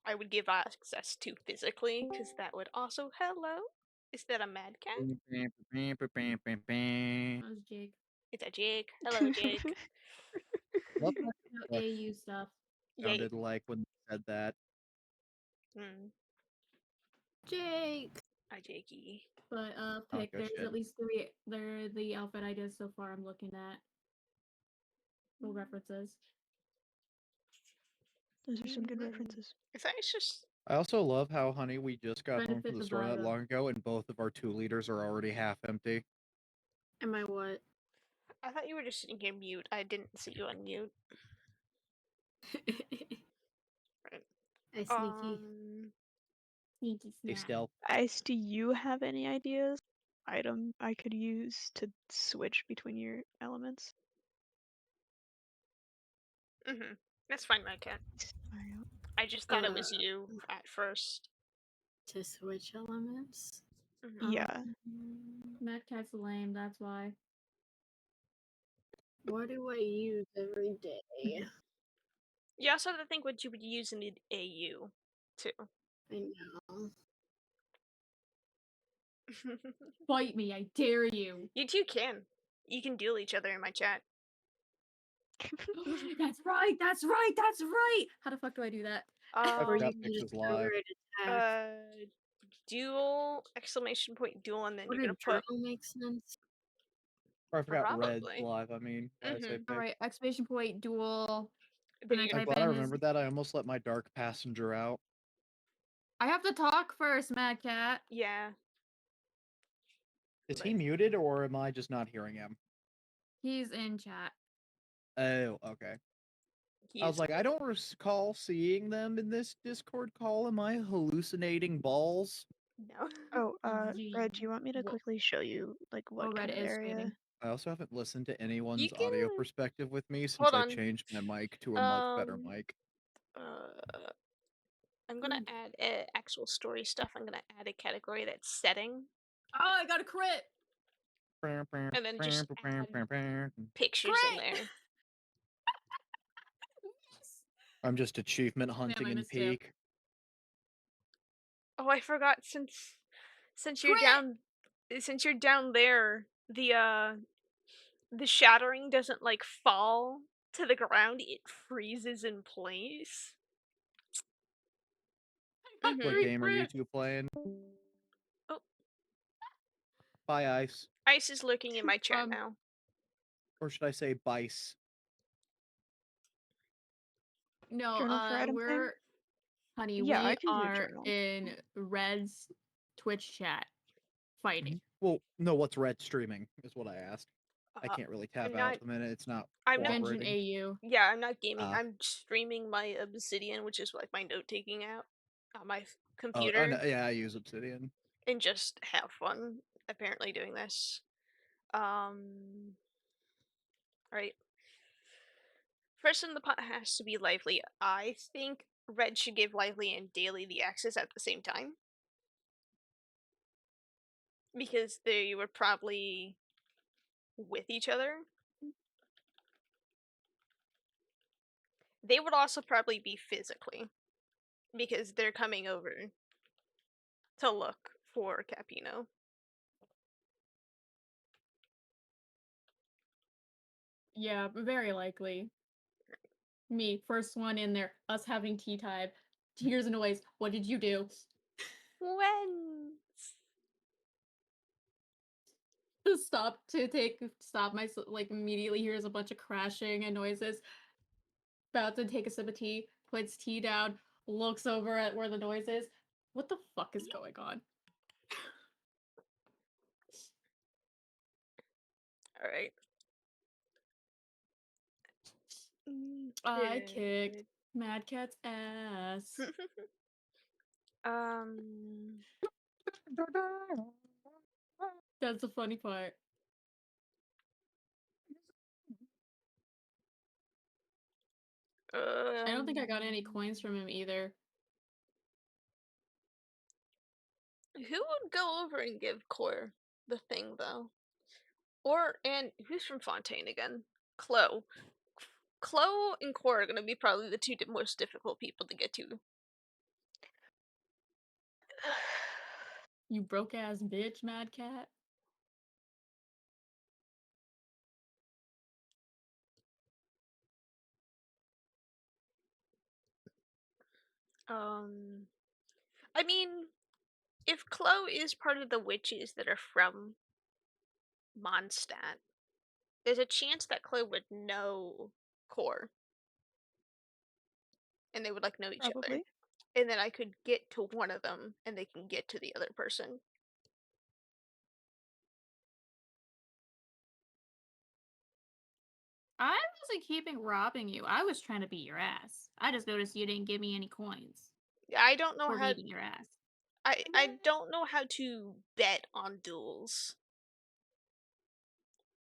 I would give access to physically, because that would also. Hello? Is that a mad cat? That was Jake. It's a Jake. Hello, Jake. We What can the do heck AU stuff. Yay. sounded like when they said that? Hmm. Jake! Hi, Jakey. But Oh, pick, good there's shit. at least 3. They're the outfit ideas so far I'm looking at. Full references. Those are some good references. Is that just. I also love how, honey, we just got Trying to home from fit the the store vibe not up. long ago, and both of our 2 liters are already half empty. Am I what? I thought you were just sitting here mute. I didn't see you on mute. Right. I sneaky. Sneaky Hey, snack. Stealth. Ice, do you have any ideas? Item I could use to switch between your elements? Mm-hmm. That's fine, my cat. Mario. I just thought it was you at first. To switch elements? Mm-hmm. Yeah. Mad Cat's lame, that's why. What do I use every day? You also have to think what you would use in an AU, too. I know. Fight me, I dare you! You two can. You can duel each other in my chat. That's right, that's right, that's right! How the fuck do I do that? I Or you forgot can Pix just was live. outright attack. Duel, exclamation point, duel, and then you're Wouldn't gonna put. journal make sense? Or I forgot Red's Probably. live, I mean. Why I say Pix. Alright, exclamation point, duel. Then And I you're I'm gonna type glad I in his. remembered that. I almost let my dark passenger out. I have to talk first, Mad Cat. Yeah. Is But he muted, or am I just not hearing him? He's in chat. Oh, okay. he I was is. like, I don't recall seeing them in this Discord call. Am I hallucinating balls? No. Oh, Red, do you want me to quickly show you like what Red kind of is area? streaming. I also haven't listened to You anyone's can. audio perspective with me since Hold I on. changed my mic to a much better mic. I'm gonna add actual story stuff. I'm gonna add a category that's setting, Oh, I got a crit! and then just add pictures in Crit! there. I'm just achievement hunting I in missed too. peak. Oh, I forgot. Since you're Crit! down there, the shattering doesn't like fall to the ground. It freezes in place. I got Mm-hmm. What 3 game are you crits! two playing? Oh, Bye, Ice. Ice is looking in my chat now. Or should I say Bice? No, Journal for item thing? we're honey, Yeah, I we can do are journal. in Red's Twitch chat fighting. Well, no, what's Red streaming is what I asked. I Uh, can't really tab I'm out not. at the minute. It's not I'm not. Genshin cooperating. AU. Yeah, I'm not gaming. Ah. I'm streaming my Obsidian, which is like my note-taking app, on my Oh, computer, no, yeah, I use Obsidian. and just have fun. Apparently, doing this. Right. First in the pot has to be Lively. I think Red should give Lively and Daily the access at the same time. Because they were probably with each other. They would also probably be physically. Because they're coming over to look for Capino. Yeah, very likely. Me, first one in there, us having tea time. Tears and noise. What did you do? When? stop my like immediately hears a bunch of crashing and noises. About to take a sip of tea, puts tea down, looks over at where the noise is. What the fuck is going on? All right. I kicked Good. Mad Cat's ass. um. That's the funny part. I don't think I got any coins from him either. Who would go over and give Core the thing though? And who's from Fontaine again? Chloe. Chloe and Core are gonna be probably the two most difficult people to get to. You broke ass bitch, Mad Cat. I mean, if Chloe is part of the witches that are from Mondstadt, there's a chance that Chloe would know Core, and they would like know each other. Probably. And then I could get to one of them, and they can get to the other person. I wasn't keeping robbing you. I was trying to beat your ass. I just noticed you didn't give me any coins I don't know for how. beating your ass. I don't know how to bet on duels.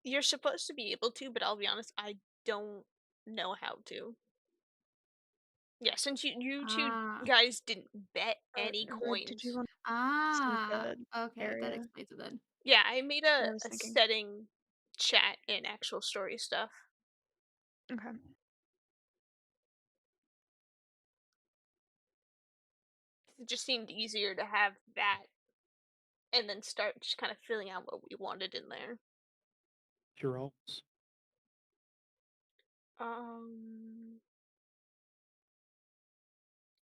You're supposed to be able to, but I'll be honest, I don't know how to. Yeah, since you two Ah. guys didn't bet any Red, did you coins. want Ah. a Okay, that area? explains it then. Yeah, I made I a, was a thinking. setting chat in actual story stuff. Okay. It just seemed easier to have that and then start just kind of filling out what we wanted in there. Heroes.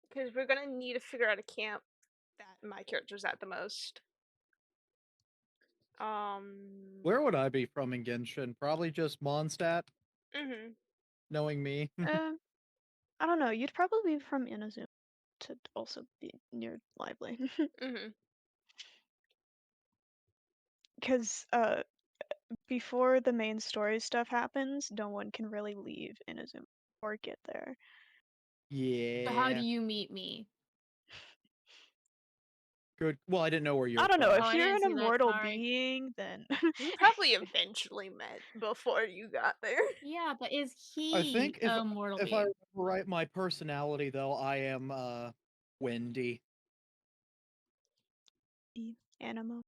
Because we're gonna need to figure out a camp that my character's at the most. Where would I be from in Genshin? Probably just Mondstadt, Mm-hmm. knowing me. I don't know. You'd probably be from Inazuma to also be near Lively. Mm-hmm. Because before the main story stuff happens, no one can really leave Inazuma or get there. Yeah. So how do you meet me? Good. Well, I didn't know where you were I don't know. from. Oh, If I you're didn't an see that. immortal Sorry. being, then We probably eventually met before you got there. Yeah, but is I he think a mortal if I being? remember right, my personality though, I am Wendy. the Animo.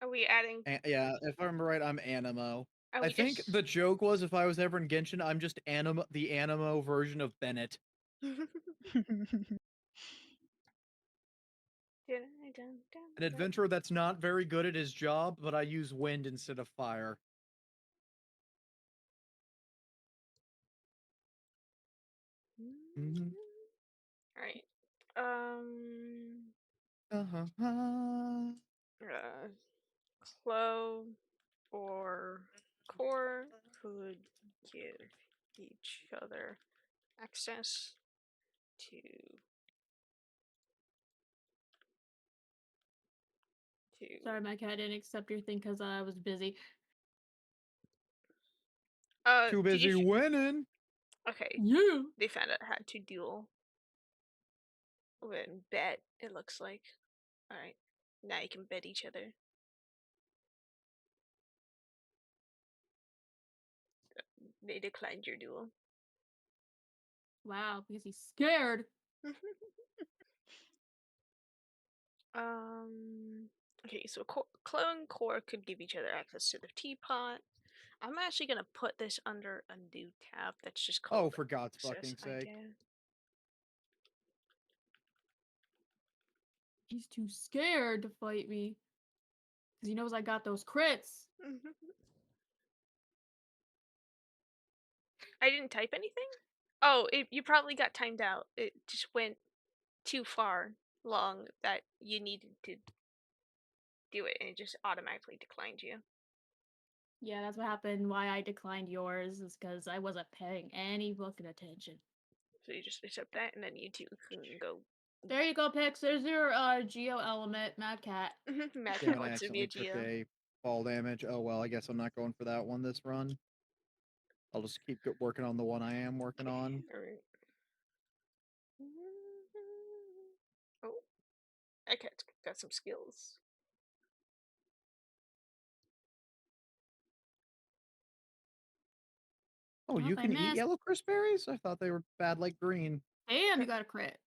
Are we adding? Yeah, if I remember right, I'm Animo. Are I we think just? the joke was if I was ever in Genshin, I'm just the Animo version of Bennett. An adventurer that's not very good at his job, but I use wind instead of fire. Mhm. All right. Uh-huh. Clo or Core could give each other access to Sorry, Mike, I didn't accept your thing because I was busy. Too did you busy winning. okay, Yeah. they found out how to duel and bet, it looks like. Alright. Now you can bet each other. They declined your duel. Wow, because he's scared. Okay, so Chloe and Core could give each other access to the teapot. I'm actually gonna put this under a new tab that's just called Oh, for God's access fucking sake. idea. He's too scared to fight me. Because he knows I got those crits. I didn't type anything? Oh, you probably got timed out. It just went too far long that you needed to do it and it just automatically declined you. Yeah, that's what happened. Why I declined yours is because I wasn't paying any fucking attention. So you just accept that, and then you two can go. There you go, Pix. There's your Geo element, Mad Cat. Mad Damn Cat it, I wants to be a accidentally took Geo. a fall damage. Oh well, I guess I'm not going for that one this run. I'll just keep working on the one I am working on. Alright. Oh, Mad Cat's got some skills. Oh, you Nope, I can eat missed. yellow berries? I thought they were bad like green. Damn, you got a crit.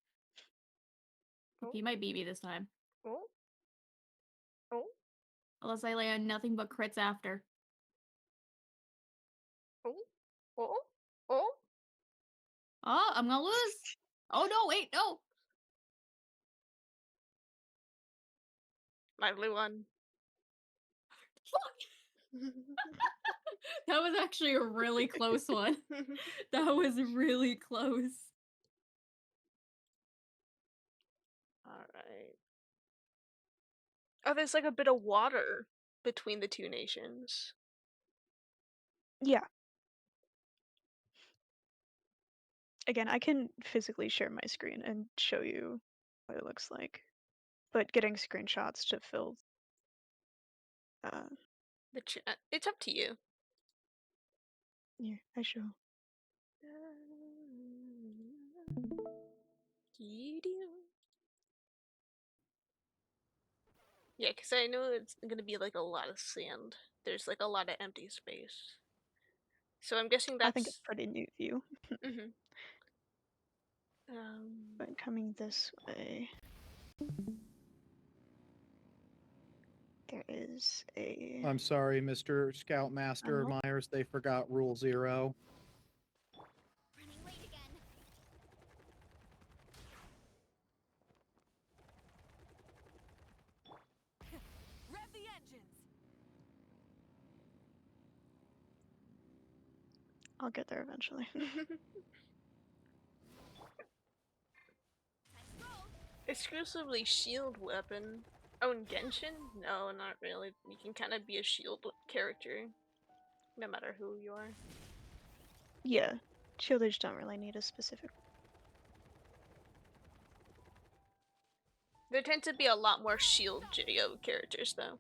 Oh, He might beat me this time. oh, oh, Unless I land nothing but crits after. oh, oh, oh. Oh, I'm gonna lose. Oh no, wait, no. My blue one. That was actually a really close one. That was really close. Alright. Oh, there's like a bit of water between the two nations. Yeah. Again, I can physically share my screen and show you what it looks like. But getting screenshots to fill The it's up to you. yeah, I show. Yeah, because I know it's gonna be like a lot of sand. There's like a lot of empty space. So I'm guessing I think it's that's. a pretty neat view. Mhm. But coming this way, there is a. I'm sorry, Mr. Scoutmaster Oh. Myers. They forgot Rule 0. Running late again. Rev the engines. I'll get there eventually. Exclusively shield weapon. Oh, in Genshin? No, not really. You can kind of be a shield character, no matter who you are. Yeah, shielders don't really need a specific. There tend to be a lot more shield Geo characters, though.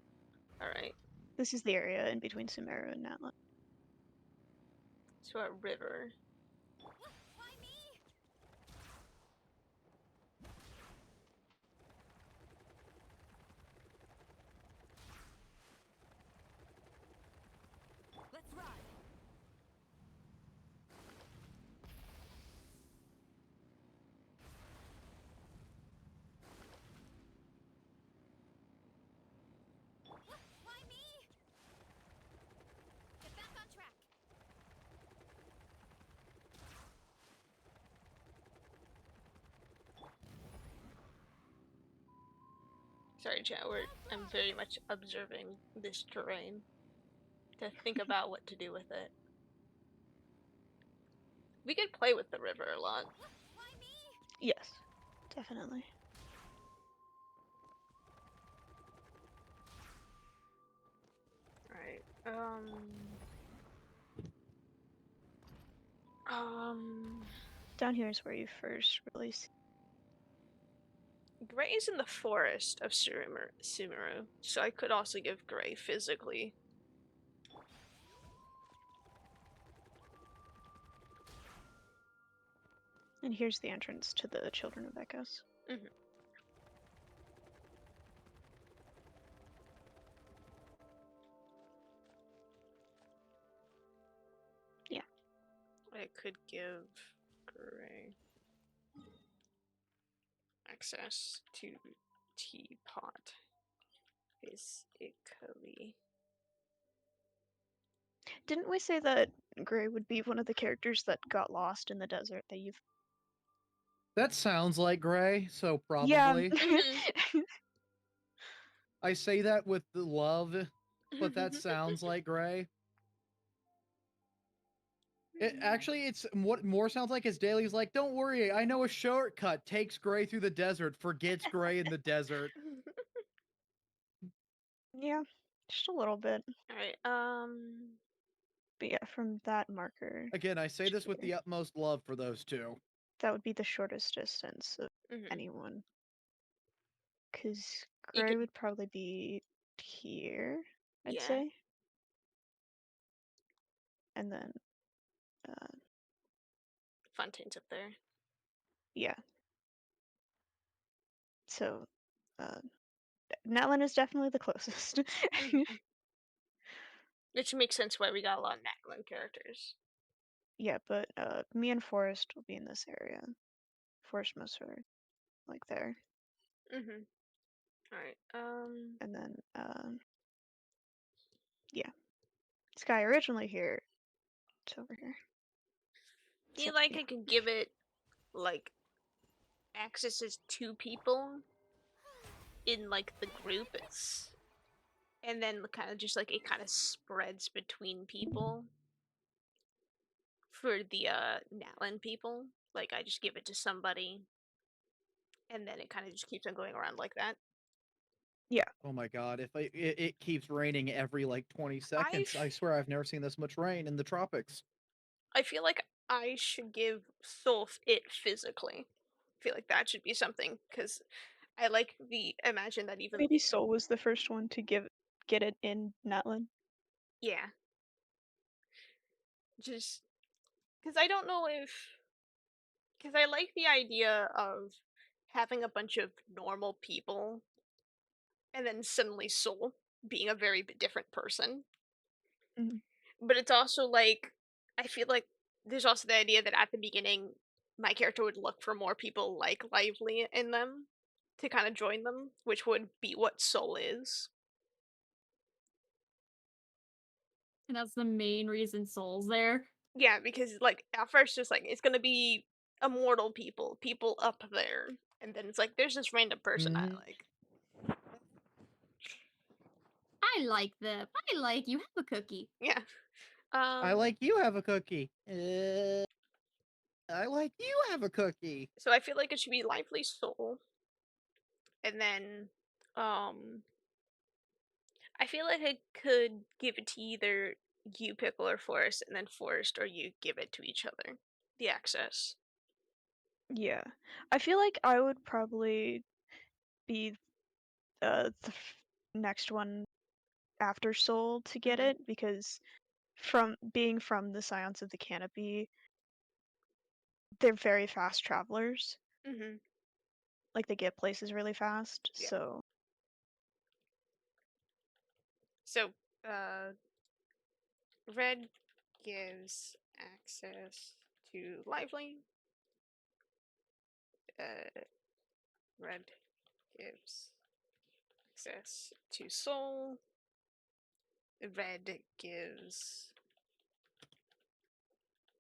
Alright, This is the area in between Sumeru and Natlan. so a river. Why me? Let's ride. Why me? Get back on track. Sorry, chat, I'm very much observing this terrain to think about what to do with it. We could play with the river a lot. Why me? Yes, definitely. Right. Down here is where you first really see. Gray is in the forest of Sumeru, so I could also give Gray physically. And here's the entrance to the Children of Echoes. Mhm. Yeah. I could give Gray access to Teapot physically. Didn't we say that Gray would be one of the characters that got lost in the desert that you've. That sounds like Gray, so Yeah. probably. I say that with the love, but that sounds like Gray. It's what more sounds like is Daly's like, don't worry, I know a shortcut, takes Gray through the desert, forgets Gray in the desert. Yeah. Just a little bit. All right. But yeah, from that marker, Again, I say to this with here, the utmost love for those two. that would be the shortest distance of mhm. anyone. Because You Gray could, would probably be here, I'd yeah. say. And then, uh, Fontaine's up there. yeah. So, Natlan is definitely the closest. Mhm. Which makes sense why we got a lot of Natlin characters. Yeah, but me and Forrest will be in this area. Forrest most are like there. Mhm. All right. And then, yeah. Sky originally here. It's over here. Feel So, like yeah. I could give it like access as two people in like the groups, and then kind of just like it kind of spreads between people for the Natlin people. Like I just give it to somebody, and then it kind of just keeps on going around like that. Yeah. Oh my god, if it keeps raining every like 20 seconds, I I swear I've never seen this much rain in the tropics. I feel like I should give Thulf it physically. I feel like that should be something because I like the imagine that even Maybe Soul was the first one to get it in Natlan. yeah, just because I don't know if because I like the idea of having a bunch of normal people and then suddenly Soul being a very different person. Mhm. But it's also like I feel like there's also the idea that at the beginning my character would look for more people like Lively in them to kind of join them, which would be what Soul is. And that's the main reason Soul's there. Yeah, because like at first just like it's gonna be immortal people, people up there, and then it's like there's this random person I Mhm. like. I like them. I like you. Have a cookie. Yeah. I like you have a cookie. I like you have a cookie. So I feel like it should be Lively Soul, and then um I feel like I could give it to either you, Pickle, or Forest, and then Forest or you give it to each other. The access. Yeah. I feel like I would probably be next one after Soul to get Mhm. it because from being from the Scions of the Canopy, they're very fast travelers. Mhm. Like they get places really fast. Yeah. So So, red gives access to Lively. Uh, red gives access to Soul. Red gives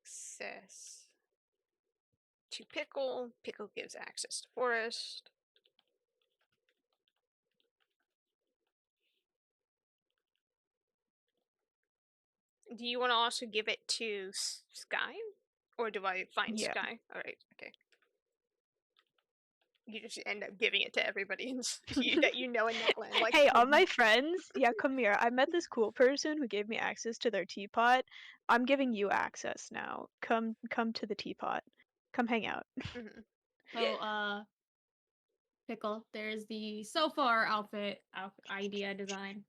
access to Pickle. Pickle gives access to Forest. Do you want to also give it to Sky? Or do I find yeah. Sky? Alright, okay. You just end up giving it to everybody you, that you know in that land. Like, Hey, all my friends, yeah, come here. I met this cool person who gave me access to their teapot. I'm giving you access now. Come to the teapot. Come hang out. mhm. So, Pickle, there's the so far outfit idea design.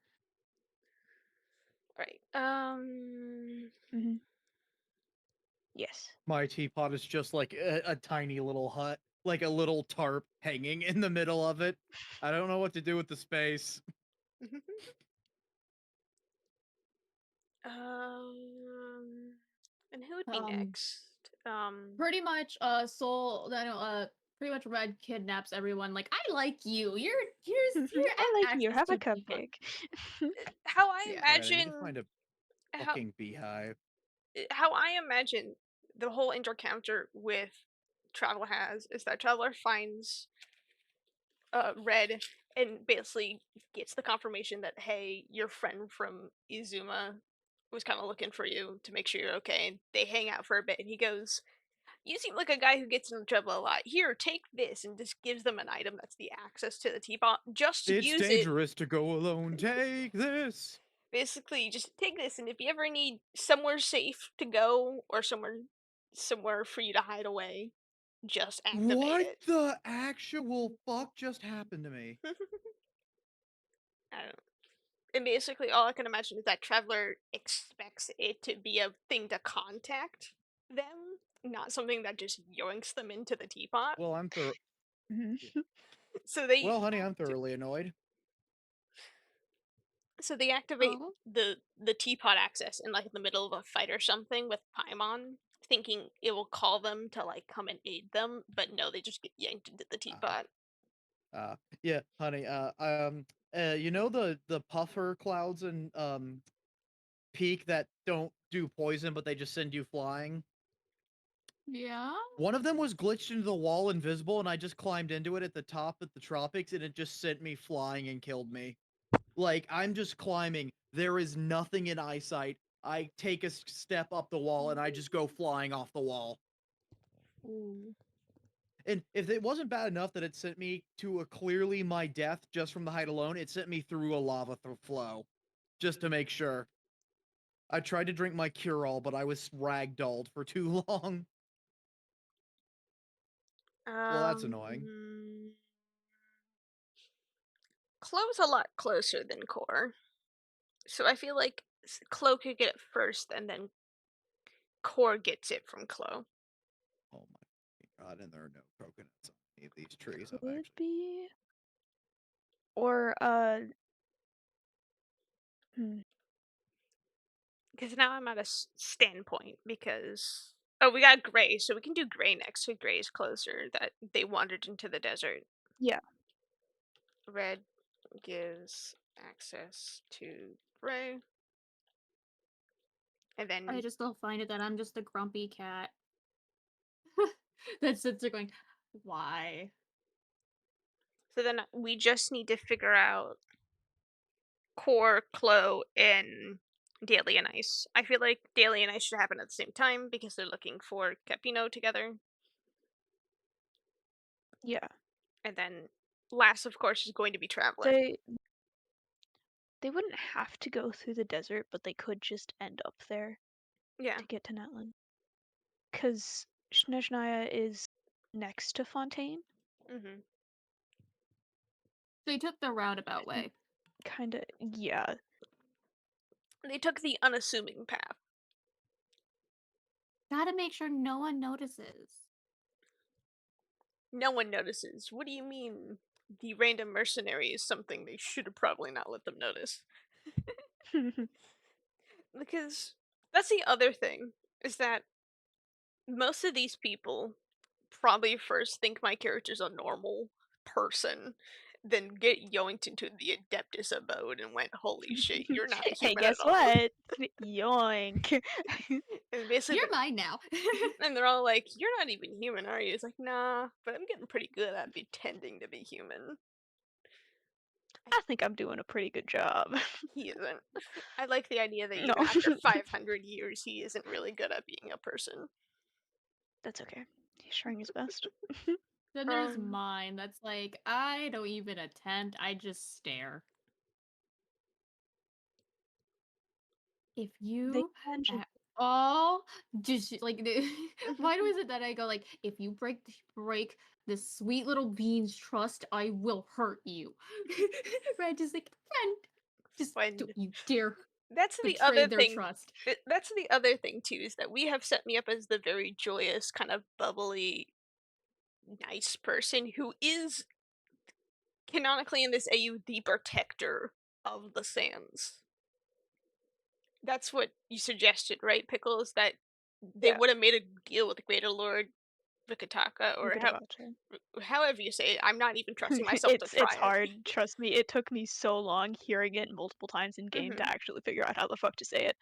Right. Hmm. Yes. My teapot is just like a tiny little hut, like a little tarp hanging in the middle of it. I don't know what to do with the space. And who would be Um, next? Pretty much, Soul, I know, pretty much Red kidnaps everyone. Like, I like you. You're I like you. access Have a to people. cupcake. How I Yeah. Alright, I need to find imagine a how fucking beehive. how I imagine the whole encounter with Traveler has is that Traveler finds Red and basically gets the confirmation that hey, your friend from Izuma was kind of looking for you to make sure you're okay. And they hang out for a bit, and he goes, You seem like a guy who gets into trouble a lot. Here, take this, and just gives them an item that's the access to the teapot, just to It's use it. dangerous to go alone. Take this. Basically, just take this, and if you ever need somewhere safe to go or somewhere for you to hide away, just activate What it. the actual fuck just happened to me? I don't know. And basically, all I can imagine is that Traveler expects it to be a thing to contact them, not something that just yoinks them into the teapot. Well, Mhm. So they well, honey, I'm thoroughly annoyed. so they activate Oh. the teapot access in like the middle of a fight or something with Paimon, thinking it will call them to like come and aid them, but no, they just get yanked into the teapot. Yeah, honey. You know the puffer clouds and peak that don't do poison, but they just send you flying. Yeah. One of them was glitched into the wall invisible, and I just climbed into it at the top of the tropics, and it just sent me flying and killed me. Like, I'm just climbing. There is nothing in eyesight. I take a step up the wall, and I just go flying off the wall. Ooh. And if it wasn't bad enough that it sent me to a clearly my death just from the height alone, it sent me through a lava flow. Just to make sure. I tried to drink my cure-all, but I was ragdolled for too long. Well, that's annoying. Chloe's a lot closer than Core, so I feel like Chloe could get it first, and then Core gets it from Chloe. Oh my god, and there are no coconuts on any of these trees. I'm Could actually... be. Or, hmm. Because now I'm at a standpoint because we got Gray, so we can do Gray next. So Gray is closer. That they wandered into the desert. Yeah. Red gives access to Gray, and then I just don't find it that I'm just a grumpy cat that sits there going, why? so then we just need to figure out Core, Chloe, and Daily and Ice. I feel like Daily and Ice should happen at the same time because they're looking for Capino together. Yeah. And then last, of course, is going to be Traveler. They wouldn't have to go through the desert, but they could just end up there Yeah. to get to Netland. Because Snezhnaya is next to Fontaine. Mm-hmm. They took the roundabout way. Kinda, yeah. They took the unassuming path. Gotta make sure no one notices. No one notices. What do you mean? The random mercenary is something they should have probably not let them notice. Because that's the other thing, is that most of these people probably first think my character's a normal person, then get yoinked into the Adeptus abode and went, holy shit, you're not a Hey, human at guess all. what? Yoink. And basically, You're mine now. and they're all like, you're not even human, are you? It's like, nah, but I'm getting pretty good at pretending to be human. I think I'm doing a pretty good job. He isn't. I like the idea that No. even after 500 years, he isn't really good at being a person. That's okay. He's trying his best. Then there's Um, mine that's like, I don't even attempt, I just stare. If They you can just at all just like why is it that I go like, if you break this sweet little bean's trust, I will hurt you. Right, just like, friend, just when don't you dare that's the betray other their thing. trust. That's the other thing too, is that we have set me up as the very joyous, kind of bubbly, nice person who is canonically in this AU the protector of the sands. That's what you suggested, right, Pickles? That they Yeah. would have made a deal with the Greater Lord Vikataka, or Vikatavacha. however you say it. I'm not even trusting myself to It's try it. hard. Trust me. It took me so long hearing it multiple times in game Mhm. to actually figure out how the fuck to say it.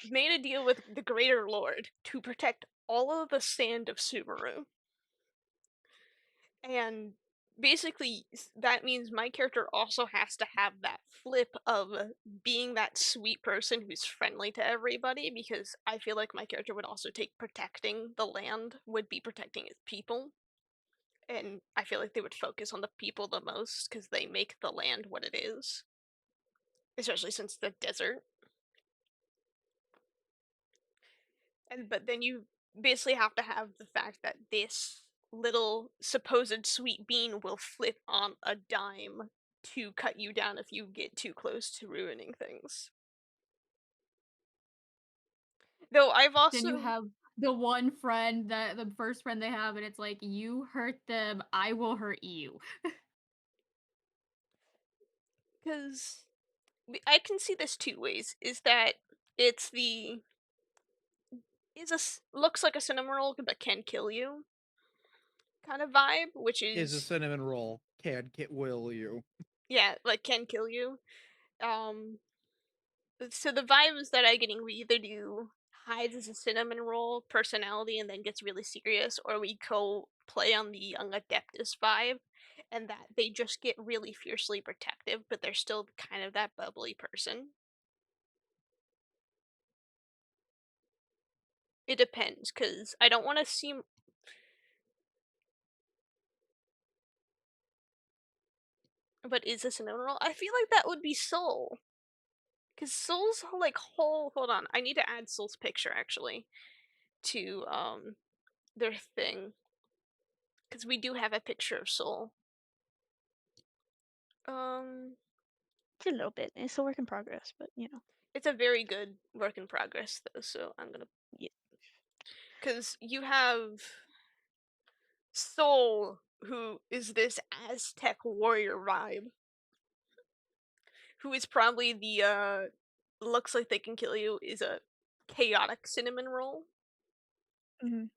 Made a deal with the Greater Lord to protect all of the sand of Subaru. And basically that means my character also has to have that flip of being that sweet person who's friendly to everybody, because I feel like my character would also take protecting the land would be protecting its people, and I feel like they would focus on the people the most because they make the land what it is, especially since the desert. And but then you basically have to have the fact that this little supposed sweet bean will flip on a dime to cut you down if you get too close to ruining things. Though I've Then you also, have the one friend that the first friend they have, and it's like, you hurt them, I will hurt you. because I can see this two ways, is that it's the looks like a cinnamon roll but can kill you kind of vibe, which Is a is, cinnamon roll. Will you? yeah, like can kill you. Um so the vibes that I'm getting, we either do hides as a cinnamon roll personality and then gets really serious, or we go play on the young adeptus vibe, and that they just get really fiercely protective, but they're still kind of that bubbly person. It depends, because I don't want to seem. But is a cinnamon roll? I feel like that would be Soul, because Soul's like whole. Hold on, I need to add Soul's picture actually to their thing, because we do have a picture of Soul. Um, It's a little bit. It's a work in progress, but it's a very good work in progress though, so I'm gonna, yeah. because you have Soul, who is this Aztec warrior vibe, who is probably the looks like they can kill you, is a chaotic cinnamon roll. Mhm.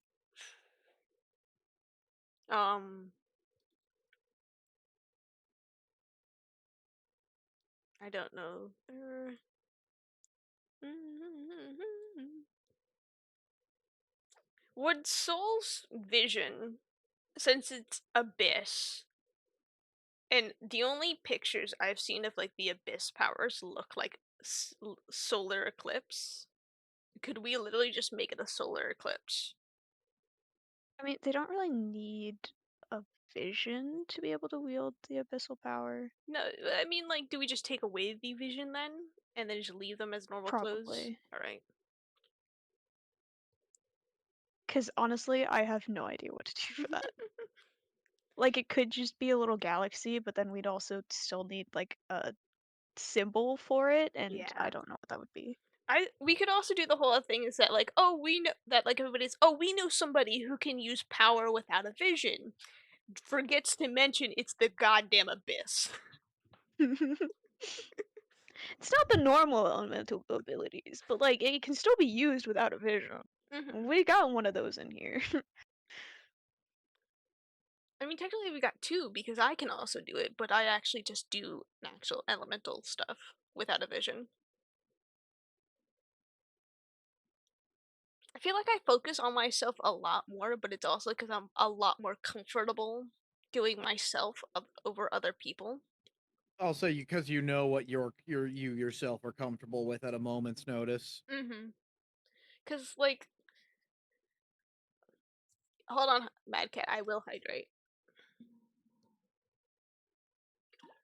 Um, I don't know. Would Soul's vision, since it's abyss, and the only pictures I've seen of like the abyss powers look like solar eclipse. Could we literally just make it a solar eclipse? I mean, they don't really need a vision to be able to wield the abyssal power. No, I mean, like, do we just take away the vision then, and then just leave them as normal clothes? Probably. All right. Because honestly, I have no idea what to do for that. Like, it could just be a little galaxy, but then we'd also still need, like, a symbol for it, and I Yeah. don't know what that would be. We could also do the whole thing is that like, oh, we know that, like, everybody's, oh, we know somebody who can use power without a vision. Forgets to mention it's the goddamn abyss. It's not the normal elemental abilities, but, like, it can still be used without a vision. Hmm. We got one of those in here. I mean, technically we got two because I can also do it, but I actually just do actual elemental stuff without a vision. I feel like I focus on myself a lot more, but it's also because I'm a lot more comfortable doing myself over other people. Also, because you know what you yourself are comfortable with at a moment's notice. Mm-hmm. Because, like, hold on, Mad Cat, I will hydrate.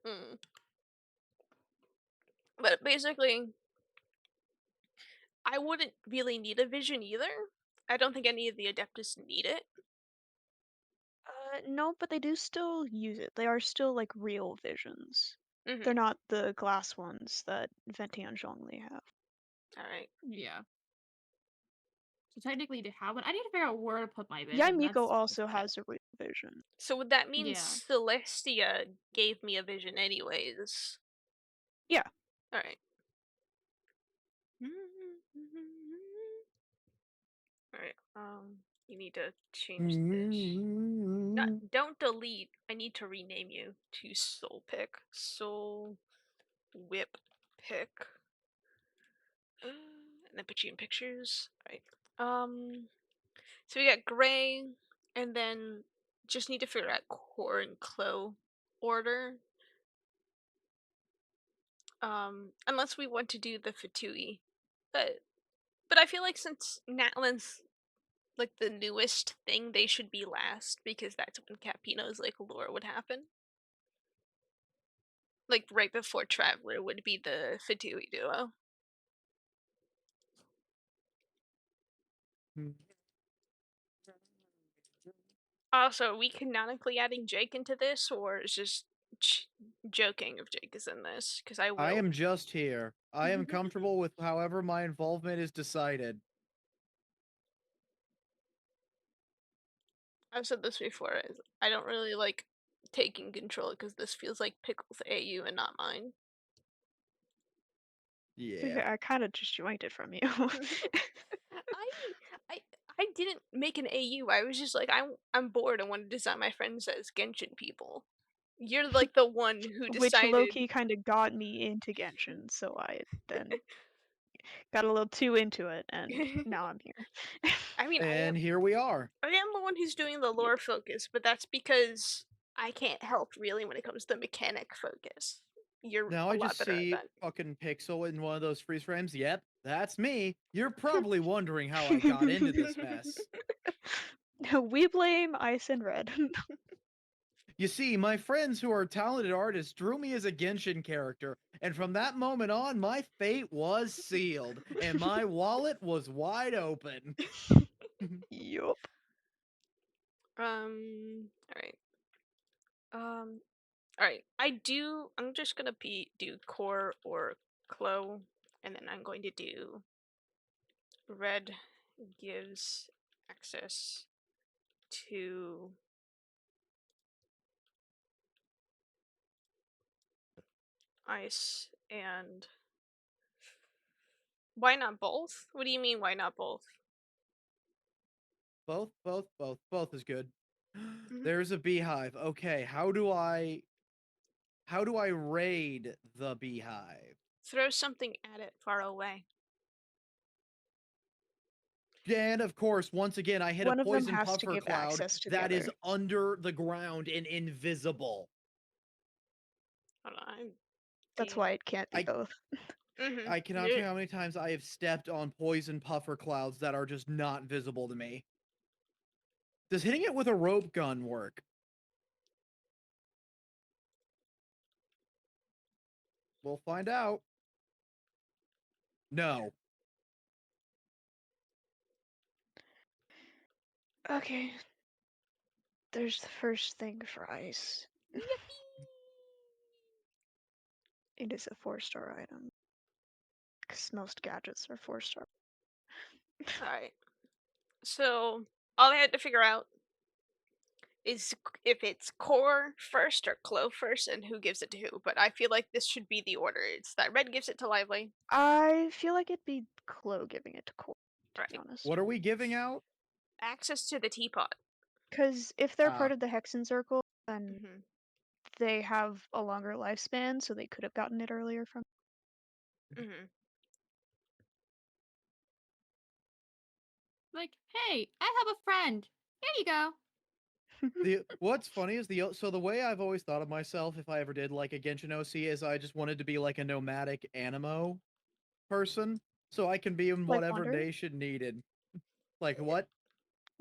Mm. But basically, I wouldn't really need a vision either. I don't think any of the Adeptus need it. No, but they do still use it. They are still, like, real visions. They're Mm-hmm. not the glass ones that Venti and Zhongli have. Alright. Yeah. So technically to have one, I need to figure out where to put my Yai vision. Miko That's also bad. has a real vision. So would that mean Yeah. Celestia gave me a vision anyways? Yeah. Alright. Alright, you need to change this. Not, don't delete. I need to rename you to Soul Pick. Soul Whip Pick. And then put you in pictures. Alright. So we got gray, and then just need to figure out core and Clo order. Unless we want to do the Fatui. But I feel like since Natlan's like the newest thing, they should be last because that's when Capino's like lore would happen. Like right before Traveler would be the Fatui duo. Also, are we canonically adding Jake into this, or is just joking if Jake is in this? Because I I will. am just here. I am comfortable with however my involvement is decided. I've said this before. I don't really like taking control because this feels like Pickle's AU and not mine. Yeah. I kind of just joined it from you. I I I didn't make an AU. I was just like I'm bored and want to design my friends as Genshin people. You're like the one who Which decided. low-key kind of got me into Genshin, so I then got a little too into it, and now I'm here. I mean, And here we are. I am the one who's doing the Yeah. lore focus, but that's because I can't help really when it comes to mechanic focus. You're Now a I lot just better at see that. fucking Pixel in one of those freeze frames. Yep, that's me. You're probably wondering how I got into this mess. We blame Ice and Red. You see, my friends who are talented artists drew me as a Genshin character, and from that moment on, my fate was sealed, and my wallet was wide open. Yup. All right. All right. I'm just gonna do core or Clo, and then I'm going to do red gives access to ice and why not both? What do you mean why not both? Both is good. Mhm. There's a beehive. Okay, how do I raid the beehive? Throw something at it far away. And of course, once again, I hit a One of them poison has to puffer give cloud access to the that is other. under the ground and invisible. Hold on. I'm That's why it can't be I both. I cannot tell you how many times I have stepped on poison puffer clouds that are just not visible to me. Does hitting it with a rope gun work? We'll find out. No. Okay. There's the first thing for ice. It is a 4-star item. Because most gadgets are 4-star. All right. So all I had to figure out is if it's core first or Clo first, and who gives it to who. But I feel like this should be the order. It's that red gives it to Lively, I feel like it'd be Chloe giving it to Cole, to be right? honest. What are we giving out? Access to the teapot. Because if they're part Ah, of the Hexen Circle, then Hmm. they have a longer lifespan, so they could have gotten it earlier from. Hmm. Like, hey, I have a friend. Here you go. what's funny is the way I've always thought of myself if I ever did like a Genshin OC is I just wanted to be like a nomadic animo person, so I can be in Like whatever Wander? nation needed. Like what? Like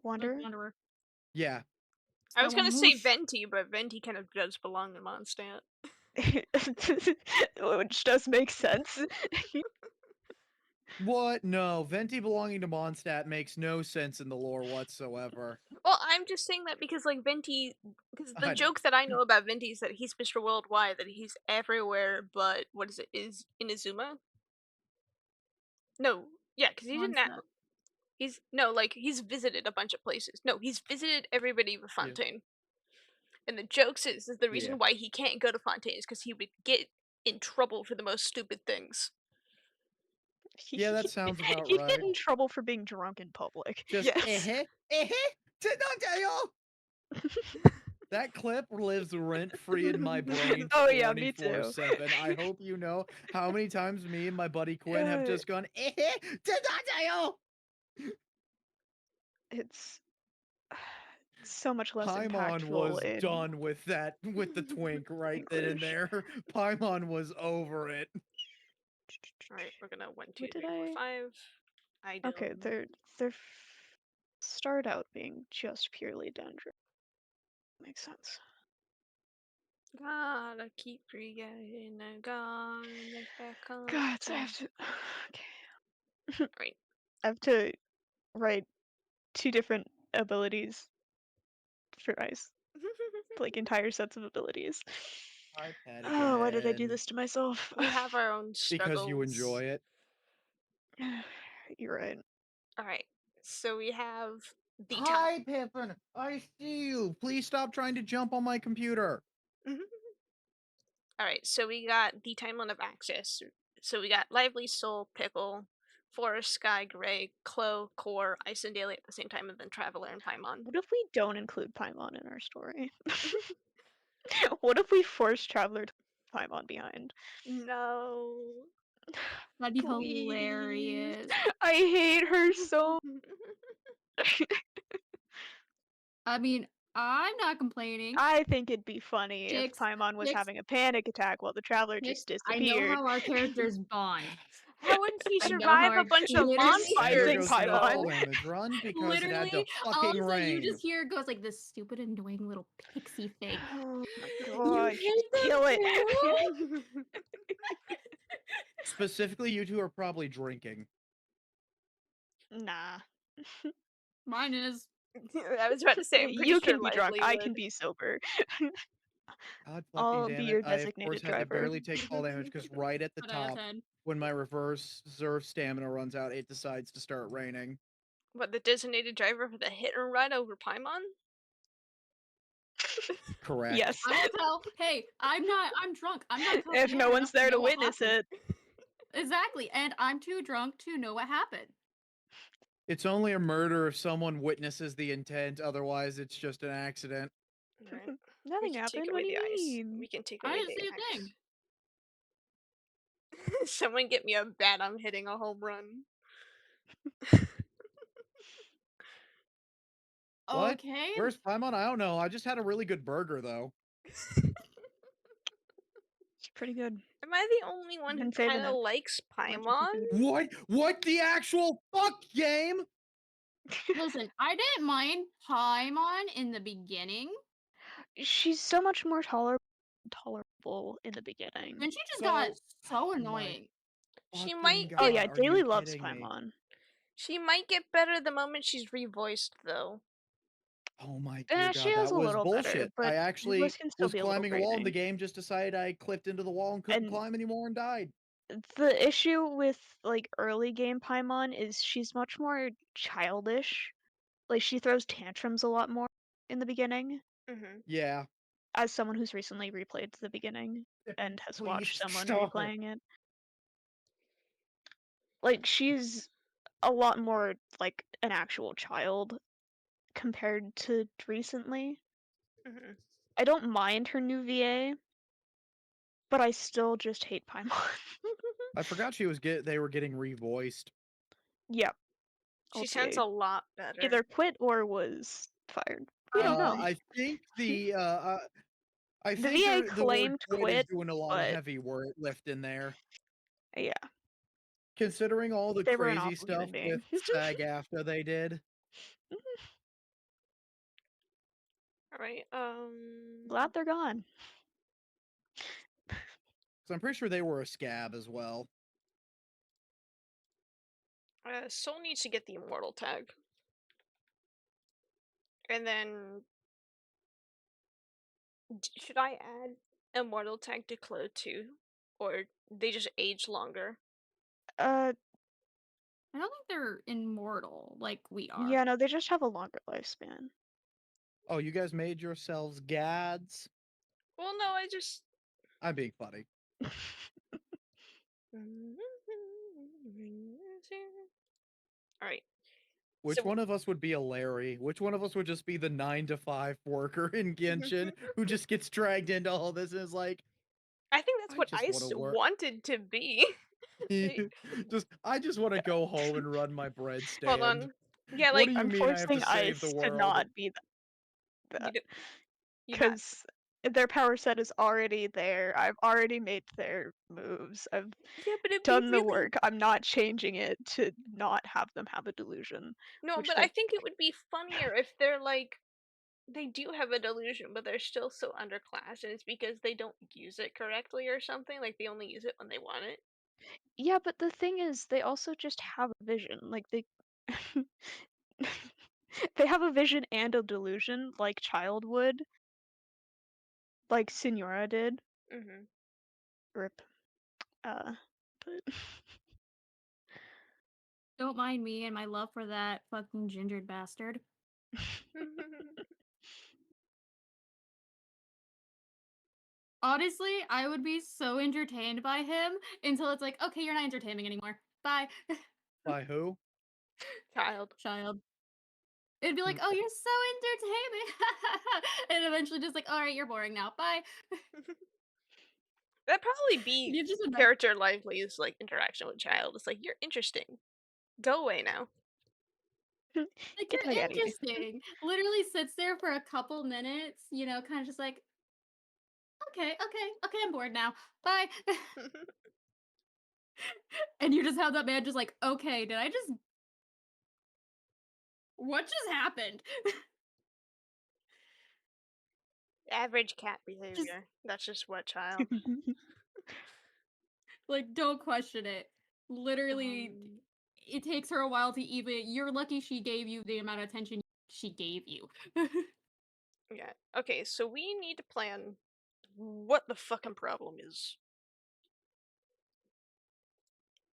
Wander? Wanderer. Yeah. I was Sour gonna say moose. Venti, but Venti kind of does belong in Mondstadt. Which does make sense. What? No, Venti belonging to Mondstadt makes no sense in the lore whatsoever. Well, I'm just saying that because like Venti, because the I know. joke that I know about Venti is that he's Mr. Worldwide, that he's everywhere. But what is it? Is Inazuma? No, yeah, because he's in that. Mondstadt. He's no, like he's visited a bunch of places. No, he's visited everybody but Yeah. Fontaine. And the jokes is the Yeah. reason why he can't go to Fontaine is because he would get in trouble for the most stupid things. Yeah, that sounds about He'd get right. in trouble for being drunk in public. Just Yes. Tadadeo! That clip lives rent free in my brain Oh yeah, me too. 24/7. I hope you know how many times me and my buddy Quinn have Uh, just gone Tadadeo! it's so much less Paimon impactful was in done with that with the twink right then and English. there. Paimon was over it. All right, we're gonna one, two, What did three, four, I? five. I Okay, don't. they're start out being just purely dendron. Makes sense. Gotta keep forgetting. I gotta back up. God, I have to. Okay, Right. I have to write 2 different abilities for ice, like entire sets of abilities. iPad Oh, why did I do again. this to myself? We have our own Because you struggles. enjoy it. You're right. All right. So we have the time. Hi, Pippin. I see you. Please stop trying to jump on my computer. All right. So we got the timeline of access. So we got Lively, Soul, Pickle, Forest, Sky, Gray, Clo, Core, Ice, and Daily at the same time, and then Traveler and Paimon. What if we don't include Paimon in our story? What if we force Traveler to leave Paimon behind? No. That'd be Please. hilarious. I hate her so. I mean, I'm not complaining. I think it'd be funny if Chicks, Paimon was chicks, having a panic attack while the Traveler chicks, just I know disappeared. how our characters bond. How would he I know how survive a our bunch of literally, And there Despising monsters, goes the Paimon. medical though? damage. Run because it had to literally, all fucking of a sudden you rain. just hear it goes like this stupid, annoying little pixie thing. Oh my You god, just hate them kill it. too? Specifically, you two are probably drinking. Nah. Mine is. I was about to say, I'm pretty You sure can be drunk, Lively I can would. be sober. God fucking I'll be damn it. your I, of course, designated had to driver. barely take fall damage because right at the 10 out of top, 10. when my reserve stamina runs out, it decides to start raining. What, the designated driver for the hit and run over Paimon? Correct. Yes. I will tell. Hey, I'm drunk. I'm not If no coherent one's enough there to know what witness happened. it. Exactly, and I'm too drunk to know what happened. It's only a murder if someone witnesses the intent, otherwise, it's just an accident. Right. We Nothing can take happened, what away do the you ice. mean? We can take I away didn't the see a thing. ice. Someone get me a bet I'm hitting a home run. What? Okay. Where's Paimon? I don't know. I just had a really good burger, though. It's pretty good. Am I the only one who Been saving kind of that likes much of Paimon? food. What? What the actual fuck game? Listen, I didn't mind Paimon in the beginning. She's so much more tolerable in the beginning. Then she just got So, so my annoying. She fucking might Oh get yeah, God, are Daily you loves kidding me? Paimon. she might get better the moment she's revoiced, though. Oh my dear She God, is that a was little better, bullshit. but I her voice actually can still was be a little climbing a wall and the grating. game just decided I clipped into the wall and couldn't And climb anymore and died. the issue with like early game Paimon is she's much more childish. Like she throws tantrums a lot more in the beginning. Mm-hmm. Yeah. As someone who's recently replayed the beginning and has Please watched someone stop it. replaying it, like she's a lot more like an actual child compared to recently. Mm-hmm. I don't mind her new VA, but I still just hate Paimon. I forgot they were getting revoiced. Yep. She sounds a lot better. Either quit or was fired. We don't know. I think I The think VA the word claimed quit is quit, doing a lot of but heavy word lift in there. yeah, Considering all the they were an crazy awful stuff human with being. SAG-AFTRA they did. All right. Glad they're gone. So I'm pretty sure they were a scab as well. Soul needs to get the immortal tag, and then should I add immortal tag to Clo too, or they just age longer? Uh, I don't think they're immortal like we are. yeah, no, they just have a longer lifespan. Oh, you guys made yourselves gads? Well, no, I just. I'm being funny. All right. Which So one of us would be a Larry? Which one of us would just be the 9 to 5 worker in Genshin who just gets dragged into all this and is like, I think that's I what just want Ice to work. wanted to be. I just want to go home and run my bread Hold stand. on. Yeah, What like do you I'm mean I have to forcing save the Ice to world? not be that. that. You do, you got Because their power set is already there. I've already made their moves. I've yeah, but it'd be done the really work. I'm not changing it to not have them have a delusion, no, which but I they think it would be funnier if they're like they do have a delusion, but they're still so underclassed, and it's because they don't use it correctly or something. Like they only use it when they want it. Yeah, but the thing is, they also just have a vision. Like they they have a vision and a delusion, like Child would, like Signora did. Mhm. Rip. But Don't mind me and my love for that fucking gingered bastard. Honestly, I would be so entertained by him until it's like, okay, you're not entertaining anymore. Bye. By who? Child. Child. It'd be like, Hmm. oh, you're so entertaining. And eventually just like, all right, you're boring now. Bye. That'd probably be You just imagine, character lively's like interaction with Child. It's like you're interesting. Go away now. like, get the heck you're out of here. interesting. Literally sits there for a couple minutes, kind of just like, okay, I'm bored now. Bye. And you just have that man just like, okay, what just happened? Average cat Just behavior. That's just what Child. like, don't question it. Literally, Um, it takes her a while to even. You're lucky she gave you the amount of attention she gave you. yeah. Okay, so we need to plan what the fucking problem is.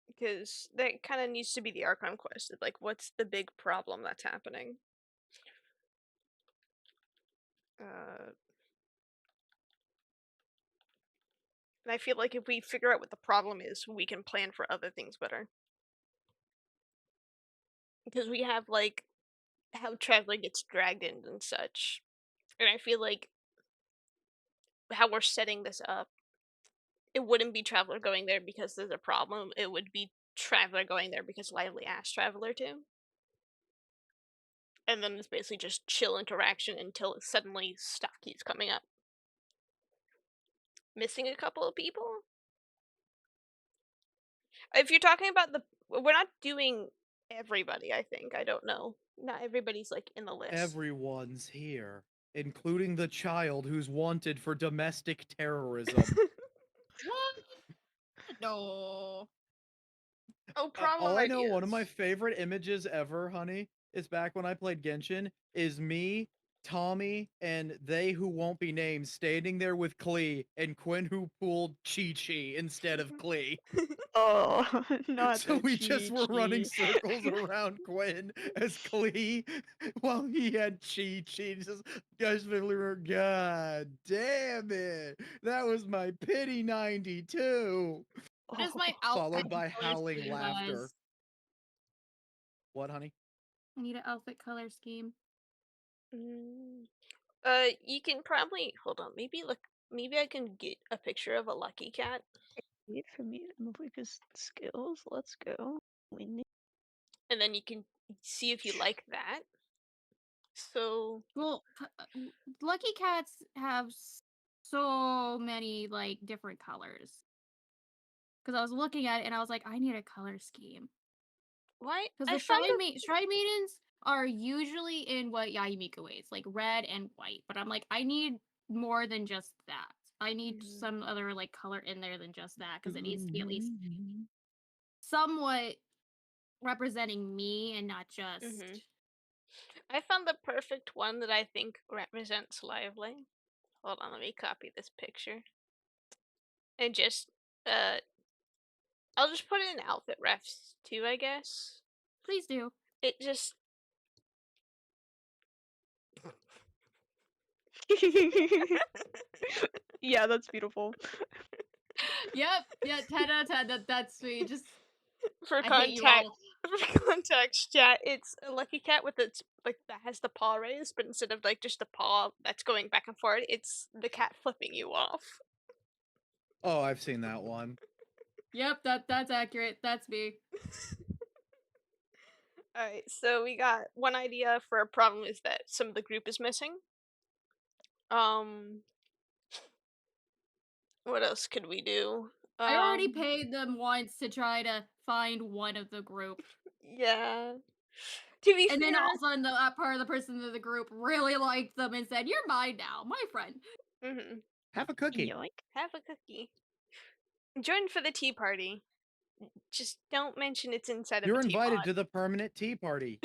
Because that kind of needs to be the Archon quest. Like, what's the big problem that's happening? Uh, and I feel like if we figure out what the problem is, we can plan for other things better. Because we have, like, how Traveler gets dragged in and such. And I feel like how we're setting this up, it wouldn't be Traveler going there because there's a problem. It would be Traveler going there because Lively asked Traveler to. And then it's basically just chill interaction until suddenly stuff keeps coming up. Missing a couple of people? If you're talking about we're not doing everybody, I think. I don't know. Not everybody's like in the list. Everyone's here, including the child who's wanted for domestic terrorism. What? No. Oh, problem All I know, one of my ideas. favorite images ever, honey, is back when I played Genshin, is me, Tommy, and they who won't be named standing there with Klee, and Quinn who pulled Chi-Chi instead of Klee. Oh, not So the we just were running Chi-Chi. circles around Quinn as Klee while he had Chi-Chi. Just, guys, really were, God damn it. That was my pity 92. What is Oh, my outfit Followed by color howling scheme, laughter. guys? What, honey? I need an outfit color scheme. Mm, you can probably hold on. Maybe look. Maybe I can get a picture of a lucky cat, wait for me to move like his skills. Let's go. We need and then you can see if you like that. So Well, Lucky Cats have so many like different colors. Because I was looking at it and I was like, I need a color scheme. why? Because I the found the Shrine Maidens are usually in what Yayimika ways, like red and white. But I'm like, I need more than just that. I need Mhm. some other like color in there than just that because it needs to be at least somewhat representing me and not Mhm. just. I found the perfect one that I think represents Lively. Hold on, let me copy this picture and just uh I'll just put it in outfit refs too, I guess. Please do. It just Yeah, that's beautiful. Yep. Yeah. 10 out of 10. That's sweet. Just for I hate you contact all. for context chat, it's a lucky cat with its like that has the paw raised, but instead of like just the paw that's going back and forth, it's the cat flipping you off. Oh, I've seen that one. Yep. That's accurate. That's me. Alright, so we got one idea for a problem is that some of the group is missing. Um, what else could we do? I already Um, paid them once to try to find one of the group. yeah. To be And then all fair, of a sudden, that part of the person in the group really liked them and said, "You're mine now, my friend." hmm Have a cookie. Yoink. have a cookie. Join for the tea party. Just don't mention it's inside of a You're invited teapot. to the permanent tea party.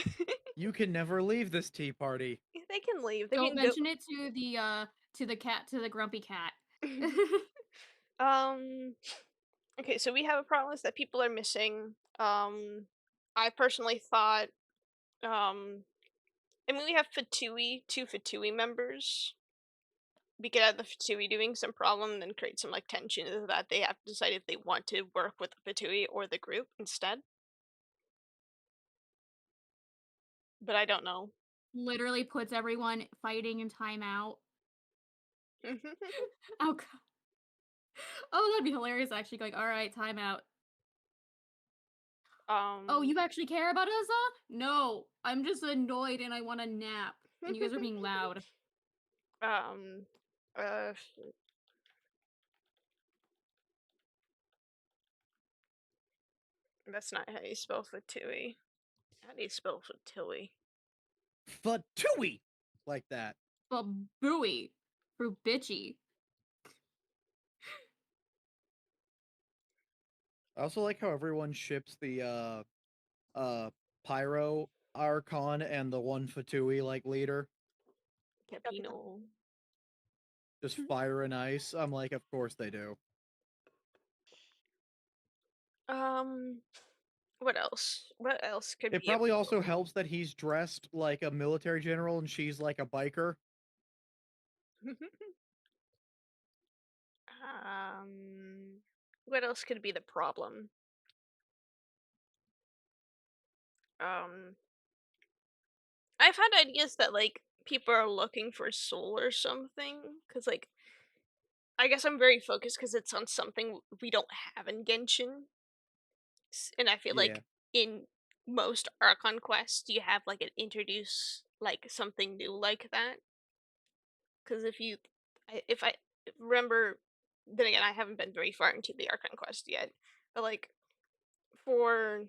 You can never leave this tea party. They can leave. They Don't can go. mention it to the cat, to the grumpy cat. um. Okay, so we have a problem is that people are missing. I personally thought. I mean, we have Fatui, two Fatui members. We could have the Fatui doing some problem, then create some like tension so that they have to decide if they want to work with the Fatui or the group instead. But I don't know. Literally puts everyone fighting in timeout. Oh god. Oh, that'd be hilarious actually going, "Alright, timeout." "Oh, um. you actually care about us all?" "No, I'm just annoyed and I want a nap, and you guys are being loud." um. Uh. That's not how you spell Fatui. How do you spell Fatui? Fatui! Like that. But booey for bitchy. I also like how everyone ships the Pyro Archon and the one Fatui like leader. Capino. Just fire and ice. I'm like, of course they do. Um. What else? What else could It be a probably also problem? helps that he's dressed like a military general and she's like a biker. What else could be the problem? Um, I've had ideas that like people are looking for soul or something. Cause like I guess I'm very focused because it's on something we don't have in Genshin, and I feel Yeah. like in most Archon quests you have like an introduce like something new like that. Cause if I remember, then again I haven't been very far into the Archon quest yet, but like for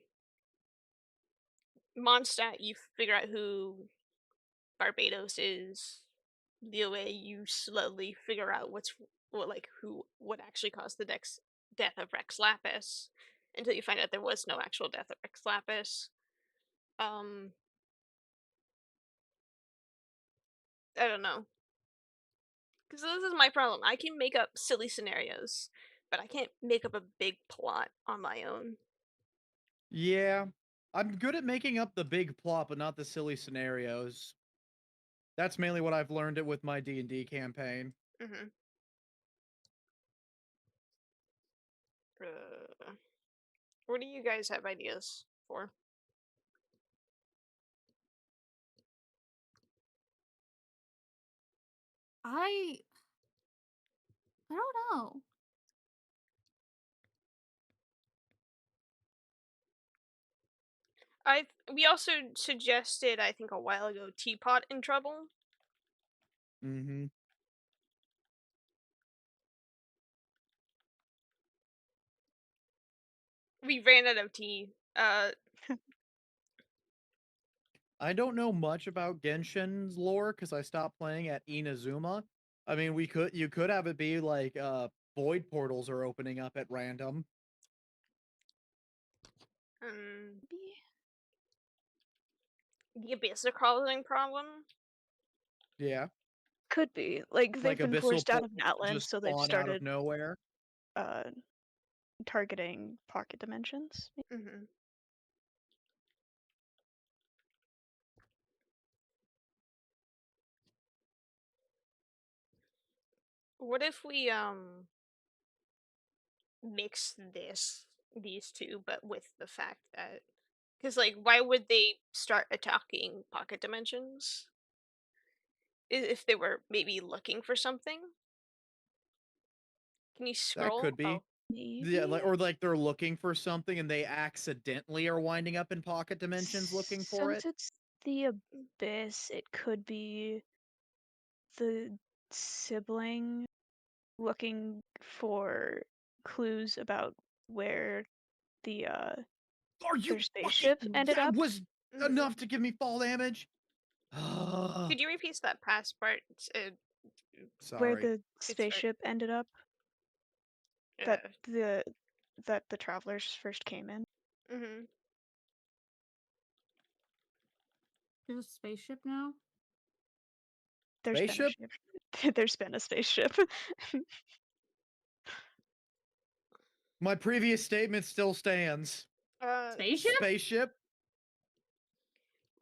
Mondstadt, you figure out who Barbados is. The way you slowly figure out what actually caused the death of Rex Lapis, until you find out there was no actual death of Rex Lapis. Um, I don't know, because this is my problem. I can make up silly scenarios, but I can't make up a big plot on my own. Yeah. I'm good at making up the big plot, but not the silly scenarios. That's mainly what I've learned it with my D&D campaign. hmm Uh, what do you guys have ideas for? I I don't know. I we also suggested I think a while ago Teapot in Trouble. Mhm. We ran out of tea. I don't know much about Genshin's lore cuz I stopped playing at Inazuma. I mean, you could have it be like void portals are opening up at random. Um, the abyss are causing problem. Yeah. Could be. Like, they've Like been abyssal forced out of portals that Natlan, just so they've spawn out of started, nowhere. uh, targeting pocket dimensions. hmm What if we mix these two, but with the fact that because like why would they start attacking pocket dimensions if they were maybe looking for something? Can you That scroll? could be. Oh, Yeah, Maybe? like, or like they're looking for something and they accidentally are winding up in pocket dimensions looking for it. Since it's the abyss, it could be the sibling looking for clues about where the Are you their fucking? spaceship ended That up. was Mhm. enough to give me fall damage. Could you repeat that past part? Where Sorry. the It's very spaceship ended up that uh. the travelers first came in. Mhm. There's a spaceship now. There's been a Spaceship? ship. There's been a spaceship. My previous statement still stands. Spaceship? Spaceship?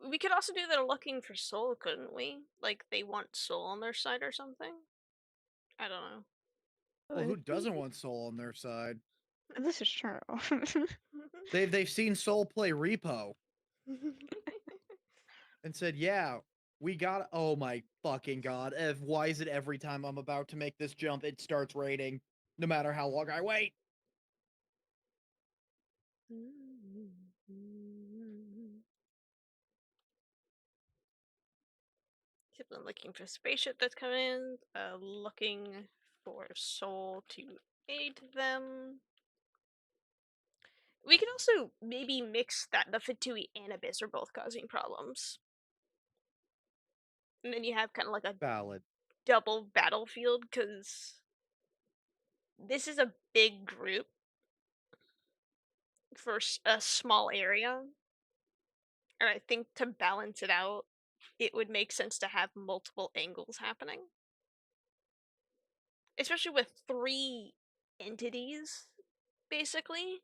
We could also do they're looking for soul, couldn't we? Like they want soul on their side or something. I don't know. Well, who doesn't want Soul on their side? This is true. They've seen Soul play Repo and said, "Yeah, we got." Oh my fucking god! Why is it every time I'm about to make this jump, it starts raining, no matter how long I wait? Keep them looking for spaceship that's coming in. Looking for soul to aid them. We could also maybe mix that the Fatui and Abyss are both causing problems. And then you have kind of like a Valid. double battlefield because this is a big group for a small area. And I think to balance it out, it would make sense to have multiple angles happening. Especially with three entities, basically,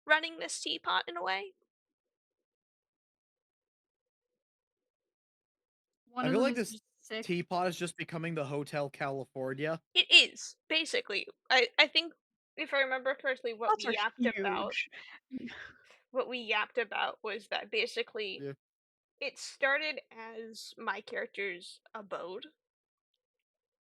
running this teapot in a way. One I of feel them like is this just sick. teapot is just becoming the Hotel California. It is, basically. I think, if I remember correctly, Pots are huge. what we yapped about was that basically Yeah. it started as my character's abode,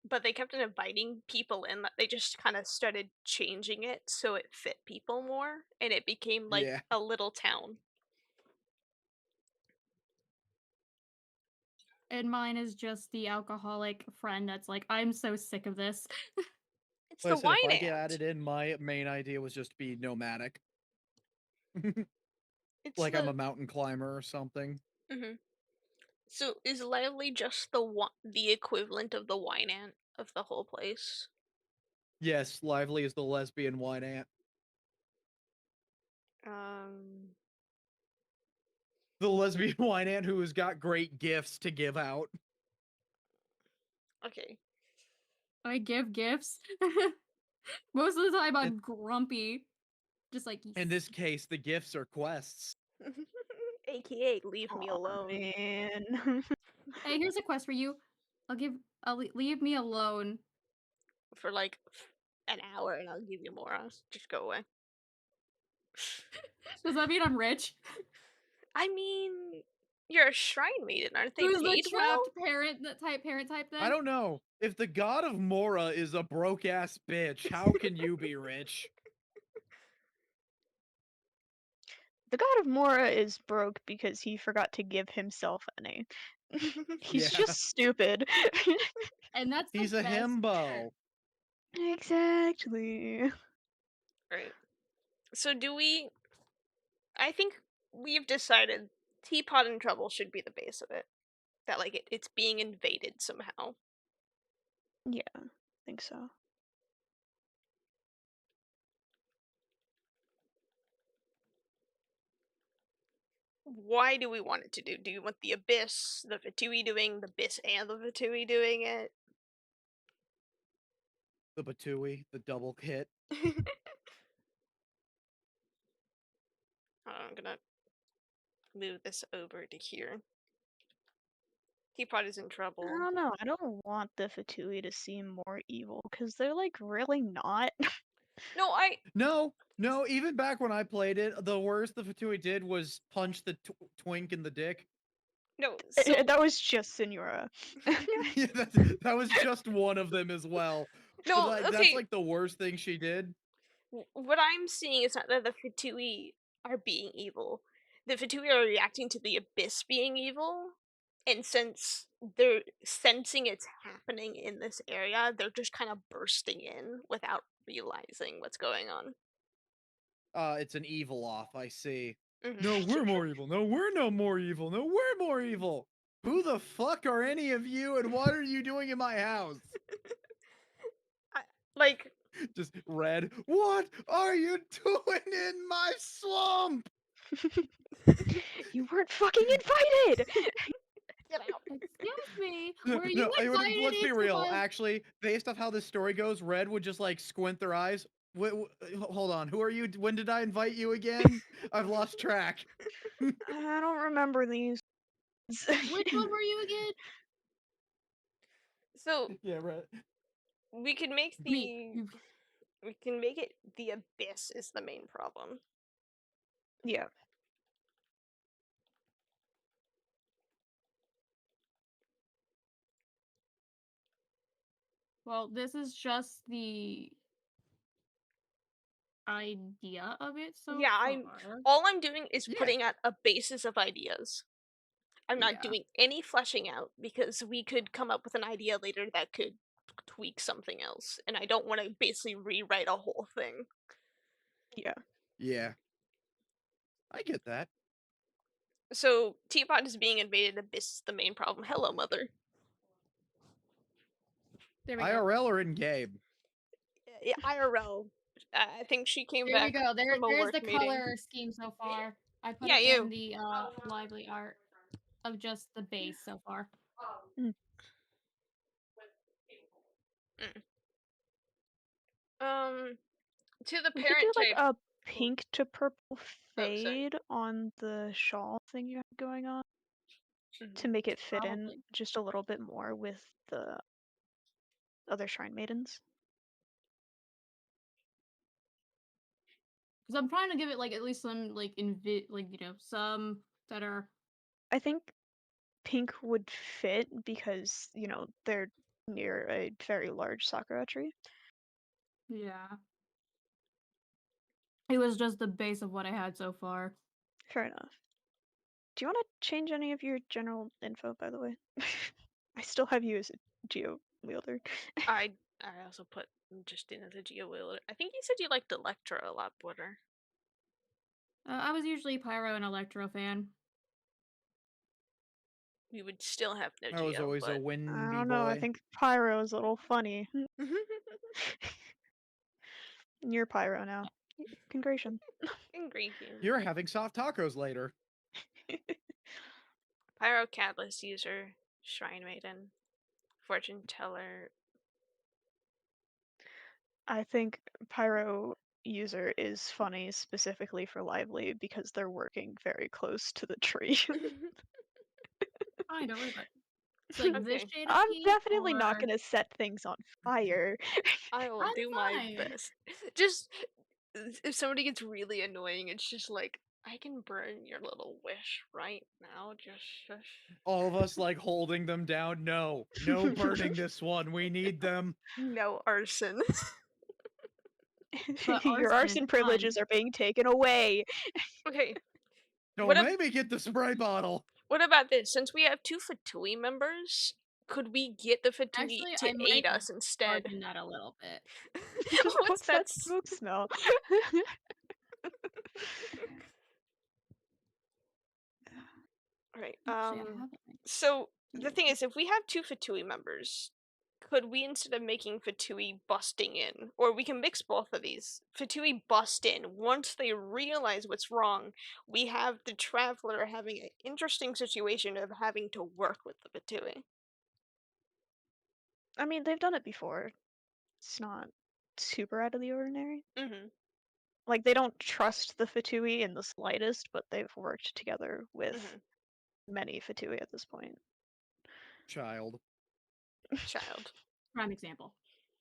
but they kept on inviting people in that they just kind of started changing it so it fit people more and it became like Yeah. a little town. And mine is just the alcoholic friend that's like, I'm so sick of this. It's Like I the said, if wine I get ant. added in, my main idea was just to be nomadic. It's Like I'm the a mountain climber or something. mhm. So is Lively just the equivalent of the wine ant of the whole place? Yes, Lively is the lesbian wine ant. Um The lesbian wine ant who has got great gifts to give out. okay. I give gifts. Most of the time In, I'm grumpy. Just like, in this case, the gifts are quests. AKA leave me Aw, alone man. hey, here's a quest for you. Leave me alone. for like an hour and I'll give you more. Just go away. Does that mean I'm rich? I mean, you're a shrine maiden, aren't they Who's the paid well? trapped parent type I then? don't know. If the god of Mora is a broke ass bitch, how can you be rich? The god of Mora is broke because he forgot to give himself any. He's Yeah. just stupid. And that's the He's a best part. himbo. Exactly. Right. So do we I think we've decided Teapot in Trouble should be the base of it. That like it's being invaded somehow. Yeah, I think so. Why do we want it to do? Do you want the Abyss, the Fatui doing the Abyss and the Fatui doing it? The Batui, the double hit. I'm gonna move this over to here. Teapot is in I trouble. don't know. I don't want the Fatui to seem more evil because they're like really not. No, No, even back when I played it, the worst the Fatui did was punch the twink in the dick. no. So That was just Senora. Yeah, that was just one of them as well. But no. like that's Okay. like the worst thing she did. What I'm seeing is not that the Fatui are being evil. The Fatui are reacting to the Abyss being evil, and since they're sensing it's happening in this area. They're just kind of bursting in without realizing what's going on. It's an evil off, I see. Mhm. No, we're more evil. No, we're no more evil. No, we're more evil. Who the fuck are any of you and what are you doing in my house? I, like, Just Red. What are you doing in my swamp? You weren't fucking invited! get out. Excuse me, were you No, invited let's be into real. my? Actually, based off how this story goes, Red would just like squint their eyes. Hold on. Who are you? When did I invite you again? I've lost track. I don't remember these. Which one were you again? So Yeah, Red. we can make Me. we can make it the abyss is the main problem. Yeah. Well, this is just the idea of it so Yeah, far. all I'm doing is Yeah. putting out a basis of ideas. I'm not Yeah. doing any fleshing out because we could come up with an idea later that could tweak something else, and I don't want to basically rewrite a whole thing. Yeah. Yeah. I get that. So Teapot is being invaded. Abyss is the main problem. Hello, mother. There we go. IRL or in game? IRL. I think she came There we back go. from a There's work the meeting. color scheme so far. I put Yeah, it in you. the lively art of just the base so far. Mm. To the We could do parent like type. a pink to purple Oh, sorry. fade on the shawl thing you have going on to Mhm. make it fit in Probably. just a little bit more with the other shrine maidens. Because I'm trying to give it like at least some like some that are I think pink would fit because, they're near a very large sakura tree. yeah. It was just the base of what I had so far. Fair enough. Do you want to change any of your general info, by the way? I still have you as a geo wielder. I also put just in as a geo wheeler. I think you said you liked Electra a lot better. I was usually Pyro and Electro fan. We would still have no I was geo, always a but I windy don't know. I boy. think Pyro is a little funny. You're Pyro now. Congratulations. ingredient. You're having soft tacos later. Pyro Catalyst user, Shrine Maiden, Fortune Teller. I think Pyro user is funny specifically for Lively because they're working very close to the tree. Kind of, but it's like this Okay, shade of I'm pink definitely not or gonna set things on fire. I will I'm do my fine. best. Just if somebody gets really annoying, it's just like I can burn your little wish right now. Just shush. All of us like holding them down. No, no burning this one. We need them. No arson. But Your arson is arson fun. privileges are being taken away. Okay, what Don't make me get the spray bottle. what about this? Since we have two Fatui members, could we get the Fatui Actually, to I aid might us instead? bargain that a little bit. What's What's that that? smoke smell? Right. Actually, I have an So the thing idea. is, if we have two Fatui members, could we instead of making Fatui busting in, or we can mix both of these, Fatui bust in. Once they realize what's wrong, we have the traveler having an interesting situation of having to work with the Fatui. I mean, they've done it before. It's not super out of the ordinary. Mm-hmm. Like, they don't trust the Fatui in the slightest, but they've worked together with Mm-hmm. many Fatui at this point. Child. Child. Prime example.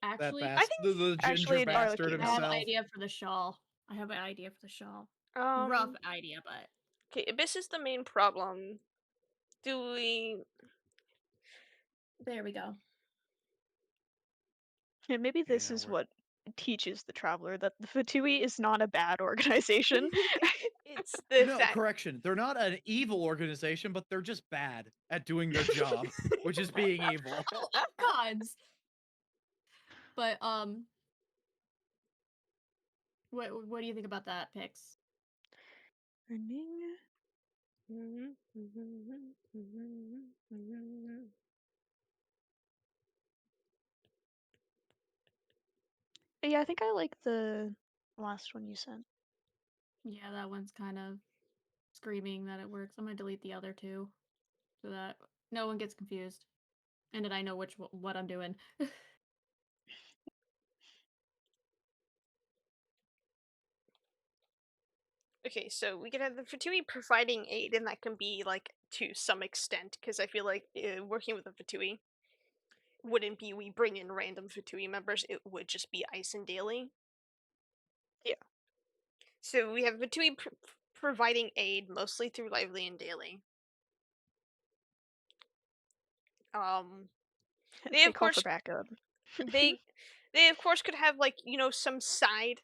That Actually, I bastard. The ginger Actually, bastard Arlecchino. I have an himself. idea for the shawl. I have an idea for the shawl. think. Rough idea, but Okay. Abyss is the main problem. Do we? there we go. Yeah, maybe Okay, this now is we're what teaches the traveler that the Fatui is not a bad organization. It's the No, fact. correction. They're not an evil organization, but they're just bad at doing their job, which is being evil. Gods. But what do you think about that, Pix? Running. Yeah, I think I like the last one you sent. Yeah, that one's kind of screaming that it works. I'm gonna delete the other two so that no one gets confused, and that I know what I'm doing. Okay, so we can have the Fatui providing aid, and that can be like to some extent, because I feel like working with the Fatui wouldn't be we bring in random Fatui members; it would just be Ice and Daily. Yeah. So we have Fatui providing aid mostly through Lively and Daily. Um, they They of call for course backup. they they of course could have like some side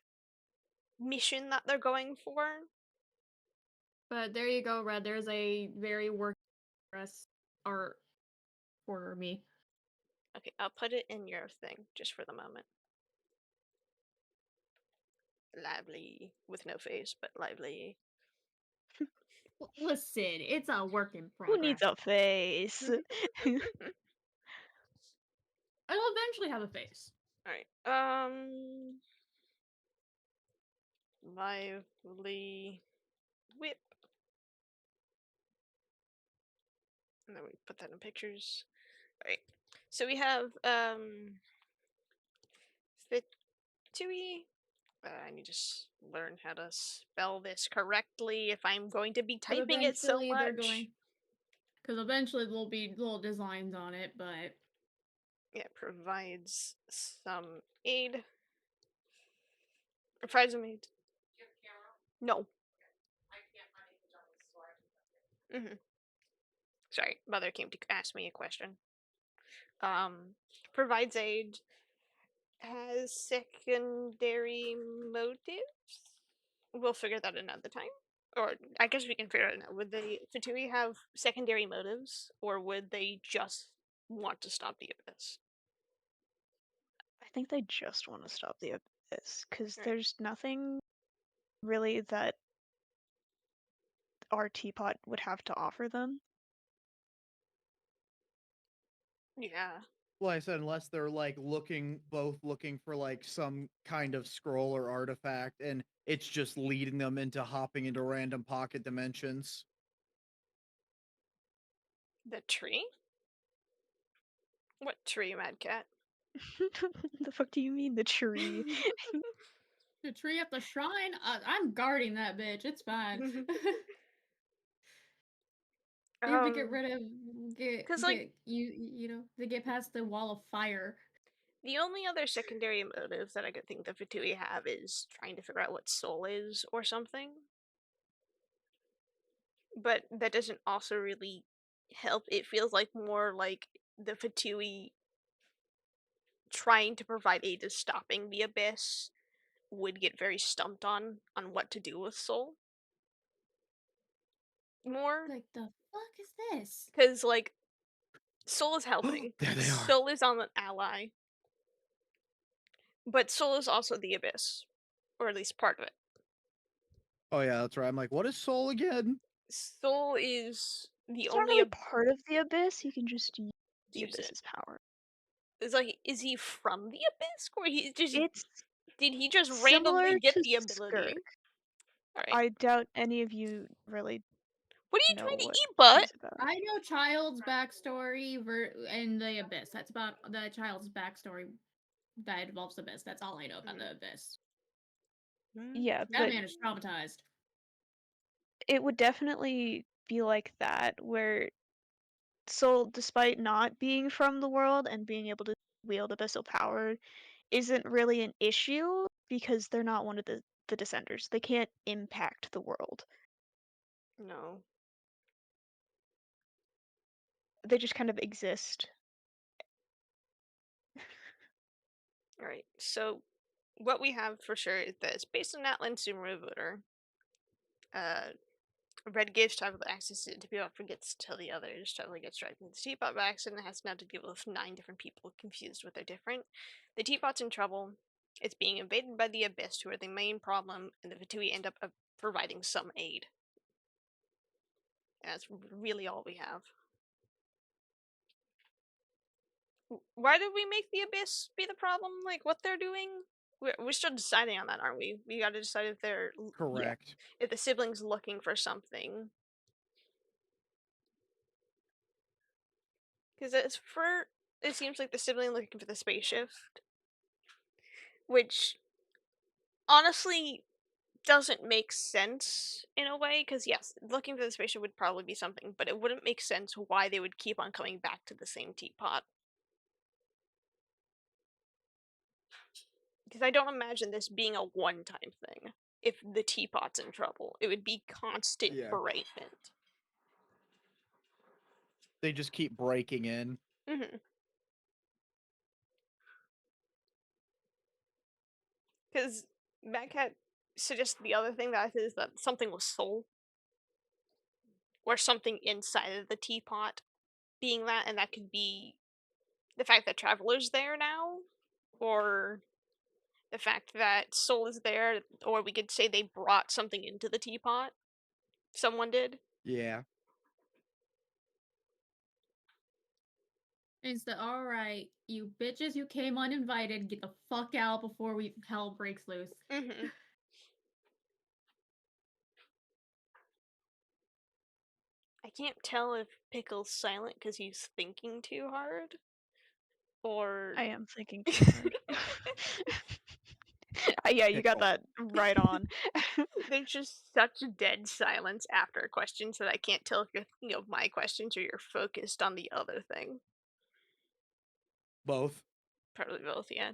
mission that they're going for. But there you go, Red. There's a very work progress art for me. Okay, I'll put it in your thing just for the moment. Lively with no face, but lively. Listen, it's a work in Who needs progress. a face? It'll eventually have a face. All right. Lively whip. And then we put that in pictures. All right. So we have Fitui. I need to learn how to spell this correctly if I'm going to be But typing it so eventually they're much. going. Because eventually there'll be little designs on it, but Yeah, provides some aid. Provides some aid. No. Mm-hmm. Sorry, mother came to ask me a question. Provides aid, has secondary motives. We'll figure that another time. Or I guess we can figure it out. Would the Fatui have secondary motives, or would they just want to stop the abyss? I think they just want to stop the abyss because Right. there's nothing really that our teapot would have to offer them. Yeah. Like I said, unless they're like both looking for like some kind of scroll or artifact, and it's just leading them into hopping into random pocket dimensions. The tree? What tree, Mad Cat? The fuck do you mean the tree? the tree at the shrine, I'm guarding that bitch. It's fine. They have to get rid of Because like get you know they get past the wall of fire. the only other secondary motive that I could think the Fatui have is trying to figure out what soul is or something. But that doesn't also really help. It feels like more like the Fatui trying to provide aid to stopping the abyss would get very stumped on what to do with soul more, Like the fuck is this? because like soul is helping, There they are. soul is on an ally, but soul is also the abyss, or at least part of it. Oh yeah, that's right. I'm like, what is soul again? Soul is the It's not only really part of the abyss. You can just use the use it. abyss's power. It's like, is he from the abyss, or he just It's did he just randomly similar get to the ability? Skirk. All right, I doubt any of you really what are you know trying to what eat, butt? he's about. I know Child's backstory in the Abyss. That's about the Child's backstory that involves the Abyss. That's all I know about the Abyss. Yeah, That but man is traumatized. it would definitely be like that, where Soul, despite not being from the world and being able to wield abyssal power, isn't really an issue because they're not one of the descenders. They can't impact the world. No. They just kind of exist. All right, so what we have for sure is that it's based on Atlan Sumeru voter. Red gives travel access to people forgets to tell the others. Traveler gets dragged into the teapot by accident and has now to deal with 9 different people confused with their different. The teapot's in trouble. It's being invaded by the Abyss, who are the main problem, and the Fatui end up providing some aid. And that's really all we have. Why did we make the Abyss be the problem? Like, what they're doing? We're still deciding on that, aren't we? We gotta decide if they're... Yeah. Correct. If the siblings looking for something. Because it seems like the sibling looking for the space shift, which honestly doesn't make sense in a way. Because yes, looking for the spaceship would probably be something, but it wouldn't make sense why they would keep on coming back to the same teapot. Because I don't imagine this being a one-time thing. If the teapot's in trouble, it would be constant Yeah. beratement. They just keep breaking in. Mm-hmm. Because Magcat suggested the other thing that I said is that something was soul, or something inside of the teapot being that, and that could be the fact that Traveler's there now, or the fact that Soul is there, or we could say they brought something into the teapot. Someone did. Yeah. It's the alright, you bitches who came uninvited, get the fuck out before hell breaks loose. Mm-hmm. I can't tell if Pickle's silent because he's thinking too hard, or... I am thinking too hard. Yeah, you got Pickle. that right on. There's just such dead silence after questions that I can't tell if you're thinking of my questions or you're focused on the other thing. Both. Probably both, yeah.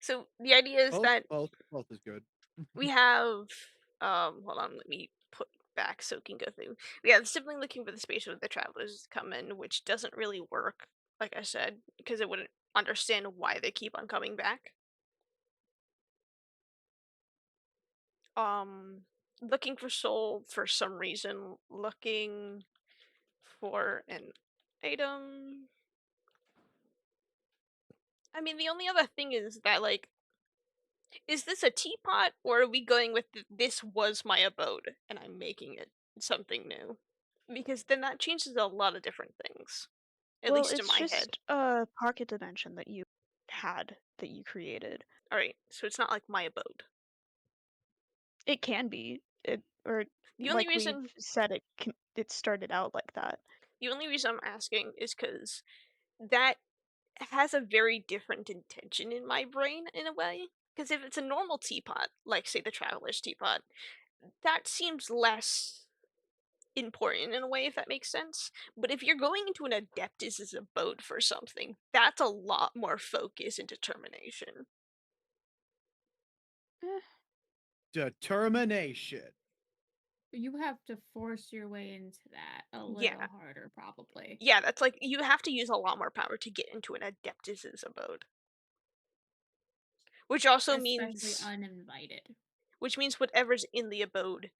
So the idea is that Both is good. we have hold on, let me put back so we can go through. We have the sibling looking for the spaceship with the travelers come in, which doesn't really work, like I said, because it wouldn't understand why they keep on coming back. Looking for soul for some reason, looking for an item. I mean, the only other thing is that, like, is this a teapot, or are we going with this was my abode and I'm making it something new? Because then that changes a lot of different things, at Well, least in it's my head. just a pocket dimension that you had, that you created. Alright, so it's not like my abode. It can be. Or The only like we've reason said, it started out like that. I'm asking is because that has a very different intention in my brain in a way. Because if it's a normal teapot, like say the Traveler's teapot, that seems less important in a way, if that makes sense. But if you're going into an Adeptus's abode for something, that's a lot more focus and determination. Eh, Determination. You have to force your way into that a little Yeah. harder, probably. Yeah, that's like, you have to use a lot more power to get into an Adeptus's abode. Which also Especially means, uninvited. whatever's in the abode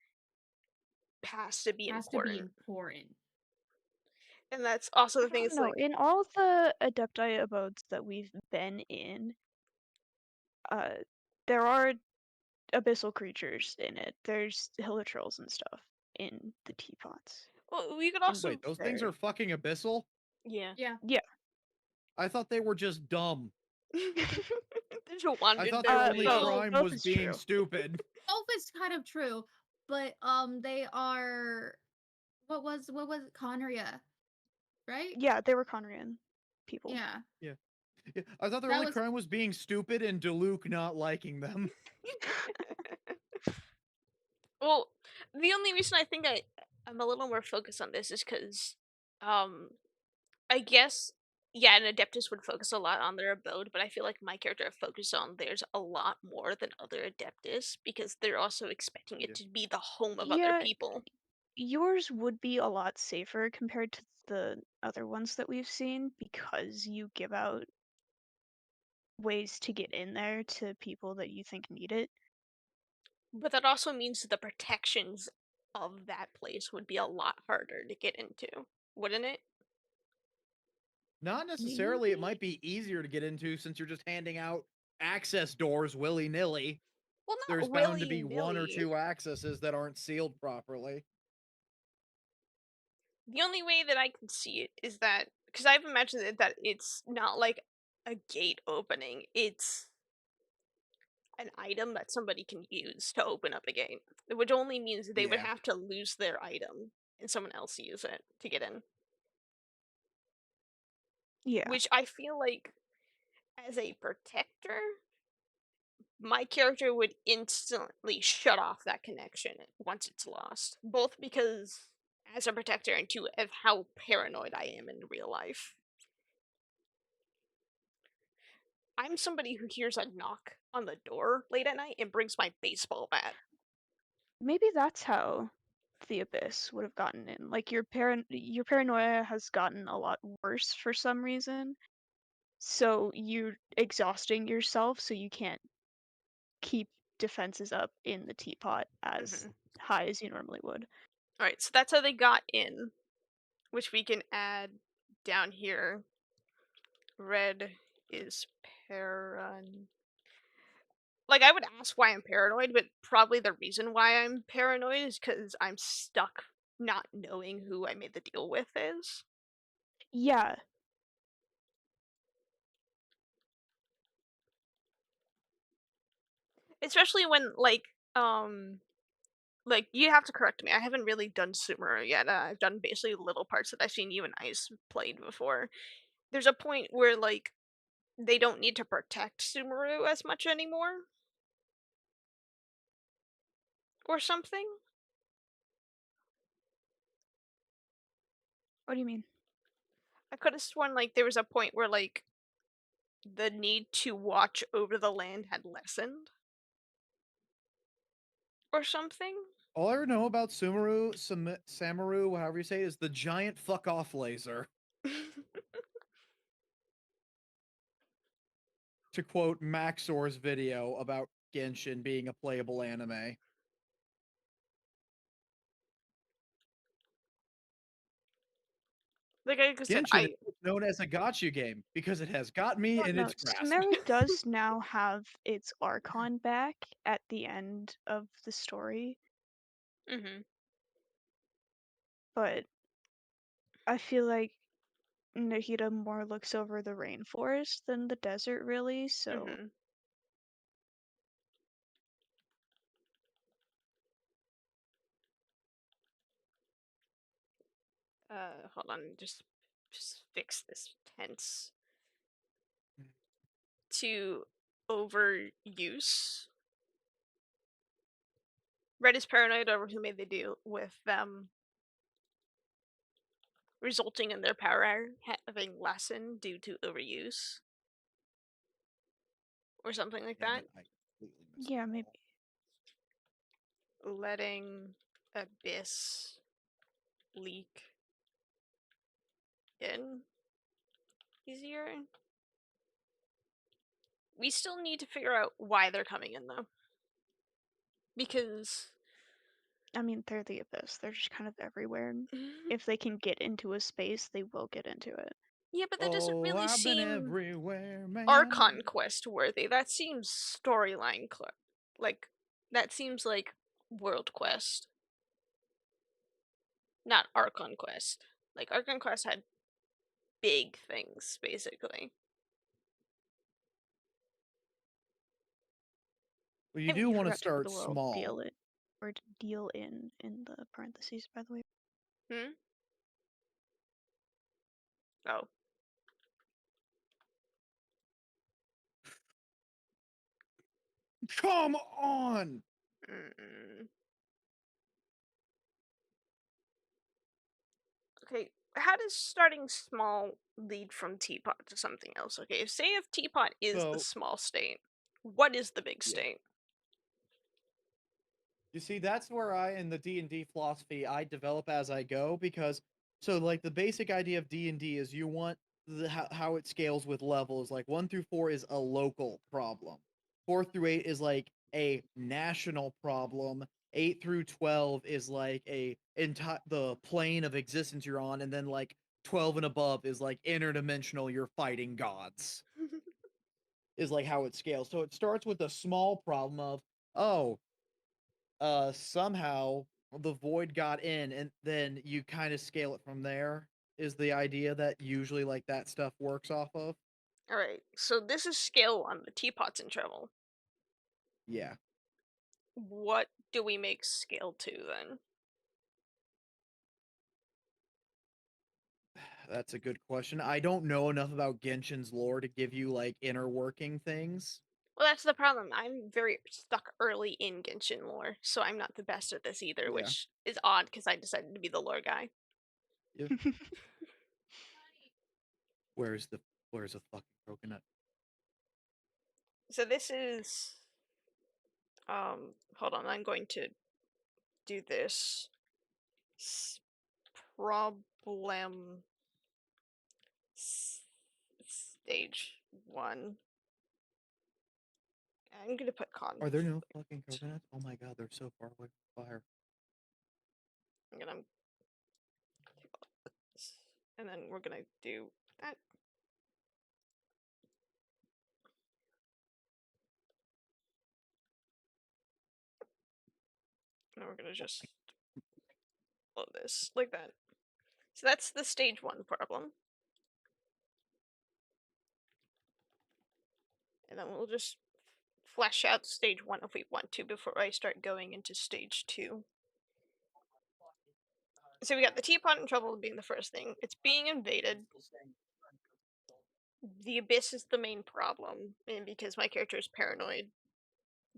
has to be Has to be important. important. And that's also I the thing, don't it's know. like, In all the Adepti abodes that we've been in, uh, there are abyssal creatures in it. There's hilichurls and stuff in the teapots. well, you could And also, Wait, those things they're are fucking abyssal? yeah. Yeah. yeah. I thought they were just dumb. They just I wandered thought their their only way in. So crime Both was is being true. stupid. both is kind of true, but they are what was it? Conria, right? Yeah, they were Conrian people. Yeah. Yeah. Yeah, I thought their That only was crime was being stupid and Diluc not liking them. Well, the only reason I think I'm a little more focused on this is because, um, I guess, yeah, an Adeptus would focus a lot on their abode, but I feel like my character focused on theirs a lot more than other Adeptus because they're also expecting it Yeah. to be the home of other Yeah, people. yours would be a lot safer compared to the other ones that we've seen because you give out ways to get in there to people that you think need it. But that also means the protections of that place would be a lot harder to get into, wouldn't it? Not necessarily. It Maybe? might be easier to get into since you're just handing out access doors willy nilly. Well, There's not bound to willy be one or nilly. two accesses that aren't sealed properly. The only way that I can see it is that because I've imagined that it's not like a gate opening; it's an item that somebody can use to open up a gate, which only means they would Yeah. have to lose their item and someone else use it to get in. Yeah. Which I feel like, as a protector, my character would instantly shut off that connection once it's lost. Both because, as a protector, and two, of how paranoid I am in real life. I'm somebody who hears a knock on the door late at night and brings my baseball bat. Maybe that's how the abyss would have gotten in. Like your paranoia has gotten a lot worse for some reason. So you're exhausting yourself so you can't keep defenses up in the teapot as Hmm. high as you normally would. Alright, so that's how they got in, which we can add down here. Red is paran. Like, I would ask why I'm paranoid, but probably the reason why I'm paranoid is because I'm stuck not knowing who I made the deal with is. Yeah, Especially when, like, you have to correct me. I haven't really done Sumeru yet. I've done basically little parts that I've seen you and Ice played before. There's a point where, like, they don't need to protect Sumeru as much anymore, or something. what do you mean? I could have sworn, like, there was a point where, like, the need to watch over the land had lessened, or something. All I know about Samaru, however you say it, is the giant fuck off laser. To quote Maxor's video about Genshin being a playable anime. Like I said, Genshin is known as a gotcha game because it has got me Well, in no, its grasp. Sumeru does now have its Archon back at the end of the story, Mhm, but I feel like Nahida more looks over the rainforest than the desert, really, so mhm. Hold on, just fix this tense to overuse. Red is paranoid over who made the deal with them, resulting in their power having lessened due to overuse, or something like Damn that. it, I completely missed yeah, the maybe. ball. Letting Abyss leak in easier. We still need to figure out why they're coming in though, because I mean, they're the abyss. They're just kind of everywhere. And if they can get into a space, they will get into it. yeah, but that doesn't Oh, really I've been seem everywhere, man. Archon quest worthy. That seems storyline like that seems like world quest, not Archon quest. Like Archon quest had big things basically. Well, you Oh, do you want to forgot to put start the world small. deal it or to deal in the parentheses, by the way. Hmm. Oh. Come on! Mm. Okay. How does starting small lead from teapot to something else? Okay, say if teapot is the So, small state, what is the big yeah. state? You see, that's where in the D&D philosophy, I develop as I go because, so like the basic idea of D&D is you want how it scales with levels. Like 1 through 4 is a local problem. 4 through 8 is like a national problem. 8 through 12 is like the plane of existence you're on, and then like 12 and above is like interdimensional. You're fighting gods. Is like how it scales. So it starts with a small problem of, oh, somehow the void got in, and then you kind of scale it from there. Is the idea that usually like that stuff works off of? Alright, so this is scale 1, the teapot's in trouble. Yeah, What do we make scale 2 then? that's a good question. I don't know enough about Genshin's lore to give you like inner working things. Well, that's the problem. I'm very stuck early in Genshin lore, so I'm not the best at this either, Yeah. which is odd because I decided to be the lore guy. Where's the where's a fucking coconut? So this is hold on, I'm going to do this problem stage 1. I'm gonna put Are there no conflict. fucking coconuts? Oh my god, they're so far away from fire. I'm gonna and then we're gonna do that. And we're gonna just load this like that. So that's the stage 1 problem. And then we'll just flesh out stage 1 if we want to before I start going into stage 2. So we got the teapot in trouble being the first thing. It's being invaded. The abyss is the main problem, and because my character is paranoid,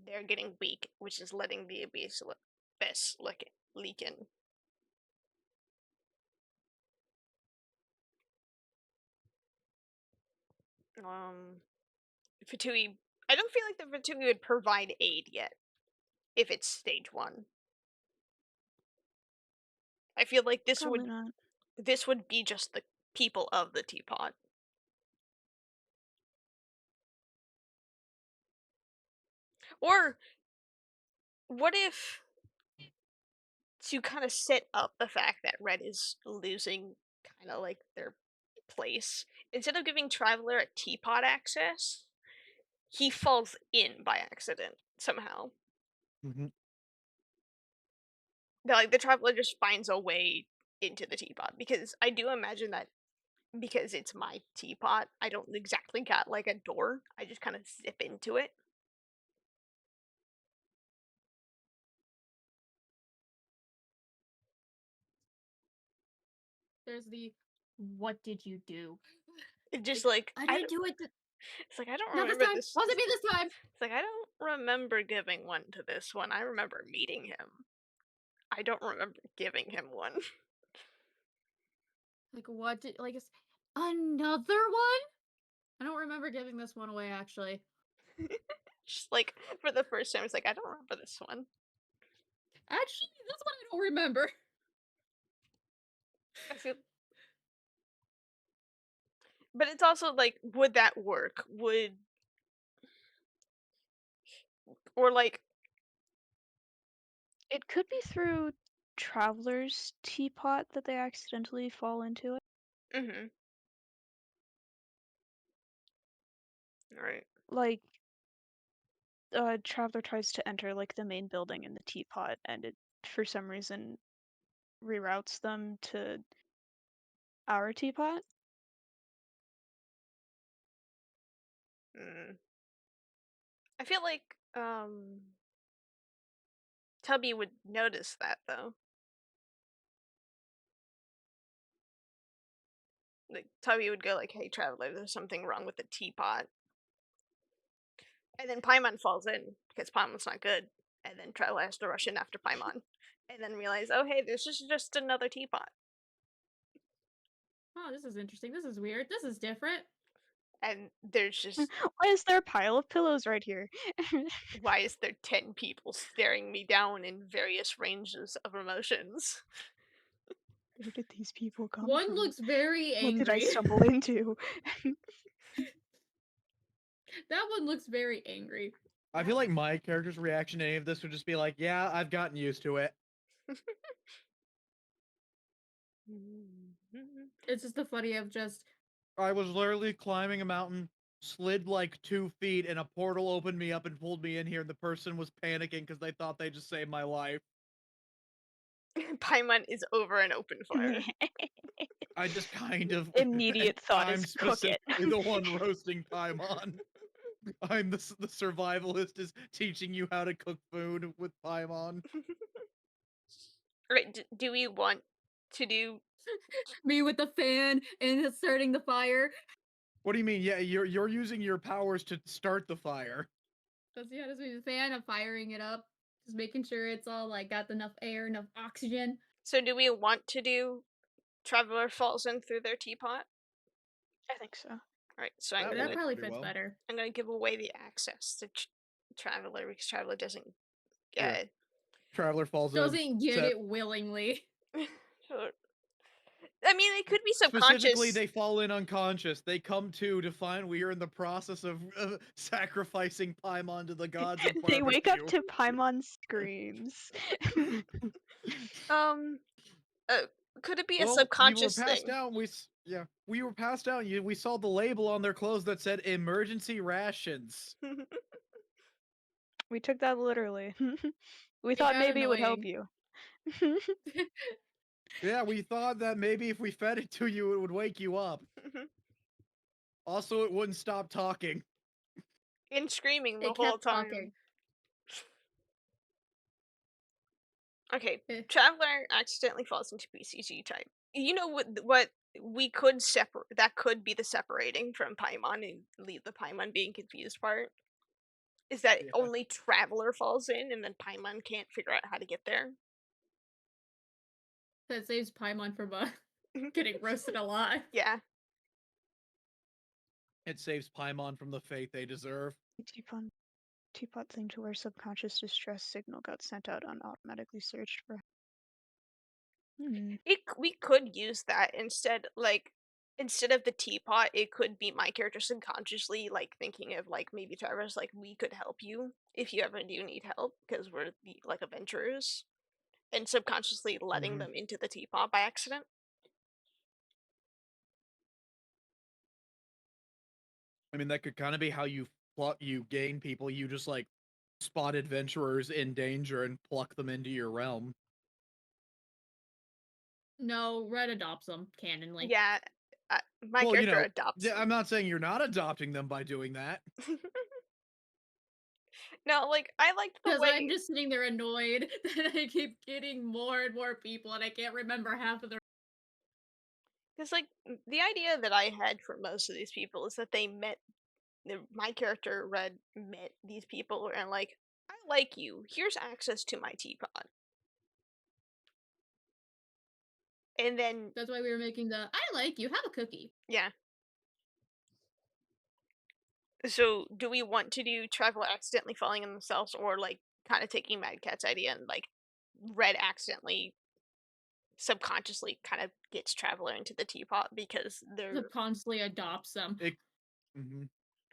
they're getting weak, which is letting the abyss leak in. Fatui. I don't feel like the Fatui would provide aid yet if it's stage 1. I feel like Probably not. this would be just the people of the teapot. Or what if to kind of set up the fact that Red is losing kind of like their place, instead of giving Traveler a teapot access, he falls in by accident somehow. Mm-hmm. Like the Traveler just finds a way into the teapot, because I do imagine that because it's my teapot, I don't exactly got like a door. I just kind of zip into it. There's the what did you do? It just like I didn't do it. it's like I don't Not this remember time. this. Wasn't me this time. It's like I don't remember giving one to this one. I remember meeting him. I don't remember giving him one. Like what did another one? I don't remember giving this one away actually. Just like for the first time, it's like I don't remember this one. Actually, that's what I don't remember. I feel, but it's also like, would that work? Would or like It could be through Traveler's teapot that they accidentally fall into it. mm-hmm. All right. Like, Traveler tries to enter like the main building in the teapot, and it for some reason reroutes them to our teapot. Mm. I feel like Tubby would notice that though. Like Tubby would go like, "Hey, Traveler, there's something wrong with the teapot," and then Paimon falls in because Paimon's not good, and then Traveler has to rush in after Paimon, and then realize, oh hey, this is just another teapot, Oh, this is interesting. This is weird. This is different. and there's just Why is there a pile of pillows right here? why is there 10 people staring me down in various ranges of emotions? Where did these people come One from? looks very What did I angry. stumble into? That one looks very angry. I feel like my character's reaction to any of this would just be like, yeah, I've gotten used to it. It's just the funny of just I was literally climbing a mountain, slid like 2 feet, and a portal opened me up and pulled me in here, and the person was panicking because they thought they just saved my life. Paimon is over an open fire. I just kind of Immediate thought I'm is cook it. specifically the one roasting Paimon. I'm the survivalist is teaching you how to cook food with Paimon. Right, do we want to do... me with the fan and starting the fire. What do you mean? Yeah, you're using your powers to start the fire. That's yeah, that's me the fan. I'm firing it up, just making sure it's all like got enough air, enough oxygen. So do we want to do Traveler falls in through their teapot? I think so. Alright, so That That works probably pretty fits well. better. I'm gonna give away the access to Traveler because Traveler doesn't Yeah. get Traveler falls in. Doesn't get set- it willingly. it. I mean, it could be Specifically, subconscious. they fall in unconscious. They come to find we are in the process of sacrificing Paimon to the gods of They wake up barbecue. to Paimon's screams. Um, uh, could it be a Well, we were subconscious passed thing? out. We were passed out. We saw the label on their clothes that said "emergency rations." We took that literally. We It thought got maybe it would help annoying. you. Yeah, we thought that maybe if we fed it to you, it would wake you up. Also, it wouldn't stop talking. And screaming the It whole kept time. talking. Okay, Eh. Traveler accidentally falls into PCG type. You know what we could separate, that could be the separating from Paimon and leave the Paimon being confused part, is that Yeah. only Traveler falls in and then Paimon can't figure out how to get there. That saves Paimon from getting roasted alive. Yeah. It saves Paimon from the fate they deserve. Teapot thing to where subconscious distress signal got sent out and automatically searched for. We could use that instead, like, instead of the teapot, it could be my character subconsciously, like, thinking of, like, maybe Travis, like, we could help you if you ever do need help, because we're, like, adventurers, and subconsciously letting them into the teapot by accident. I mean, that could kind of be how you gain people. You just like spot adventurers in danger and pluck them into your realm. No, Red adopts them canonly. Yeah, my Well, character adopts I'm not saying you're not adopting them by doing that. them. No, like, I liked the Because way... I'm just sitting there annoyed that I keep getting more and more people and I can't remember half of their. Because, like, the idea that I had for most of these people is that they met... my character, Red, met these people and, like, I like you. Here's access to my teapot. And then, That's why we were making the I like you, have a cookie. yeah. So, do we want to do Traveler accidentally falling on themselves, or, like, kind of taking Mad Cat's idea and, like, Red accidentally, subconsciously kind of gets Traveler into the teapot because they're... Subconsciously adopts them. Mhm.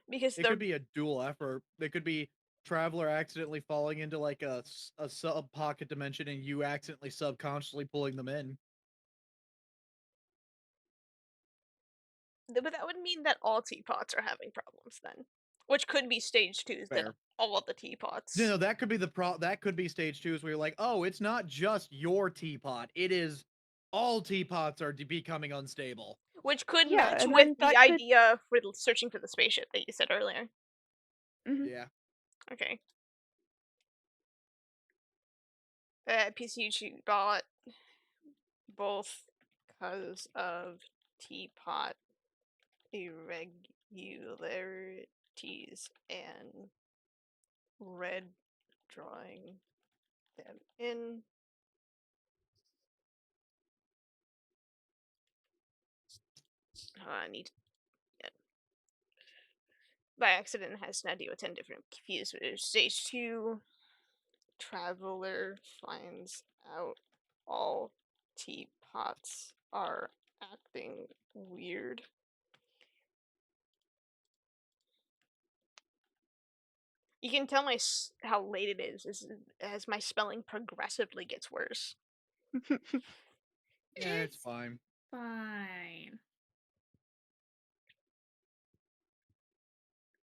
because It they're... could be a dual effort. It could be Traveler accidentally falling into like a sub pocket dimension and you accidentally subconsciously pulling them in. But that would mean that all teapots are having problems then. Which could be stage 2s, then Fair. all of the teapots. No, that could be that could be stage 2 is where you're like, oh, it's not just your teapot. It is all teapots are becoming unstable. Which could Yeah, match and with then the that could. idea for searching for the spaceship that you said earlier. Yeah. Okay. PCG bot both because of teapot irregularities and Red drawing them in. I need... yeah. By accident has an idea with 10 different confused. Stage 2, Traveler finds out all teapot teapots are acting weird. You can tell how late it is as my spelling progressively gets worse. Yeah, it's It's fine. fine.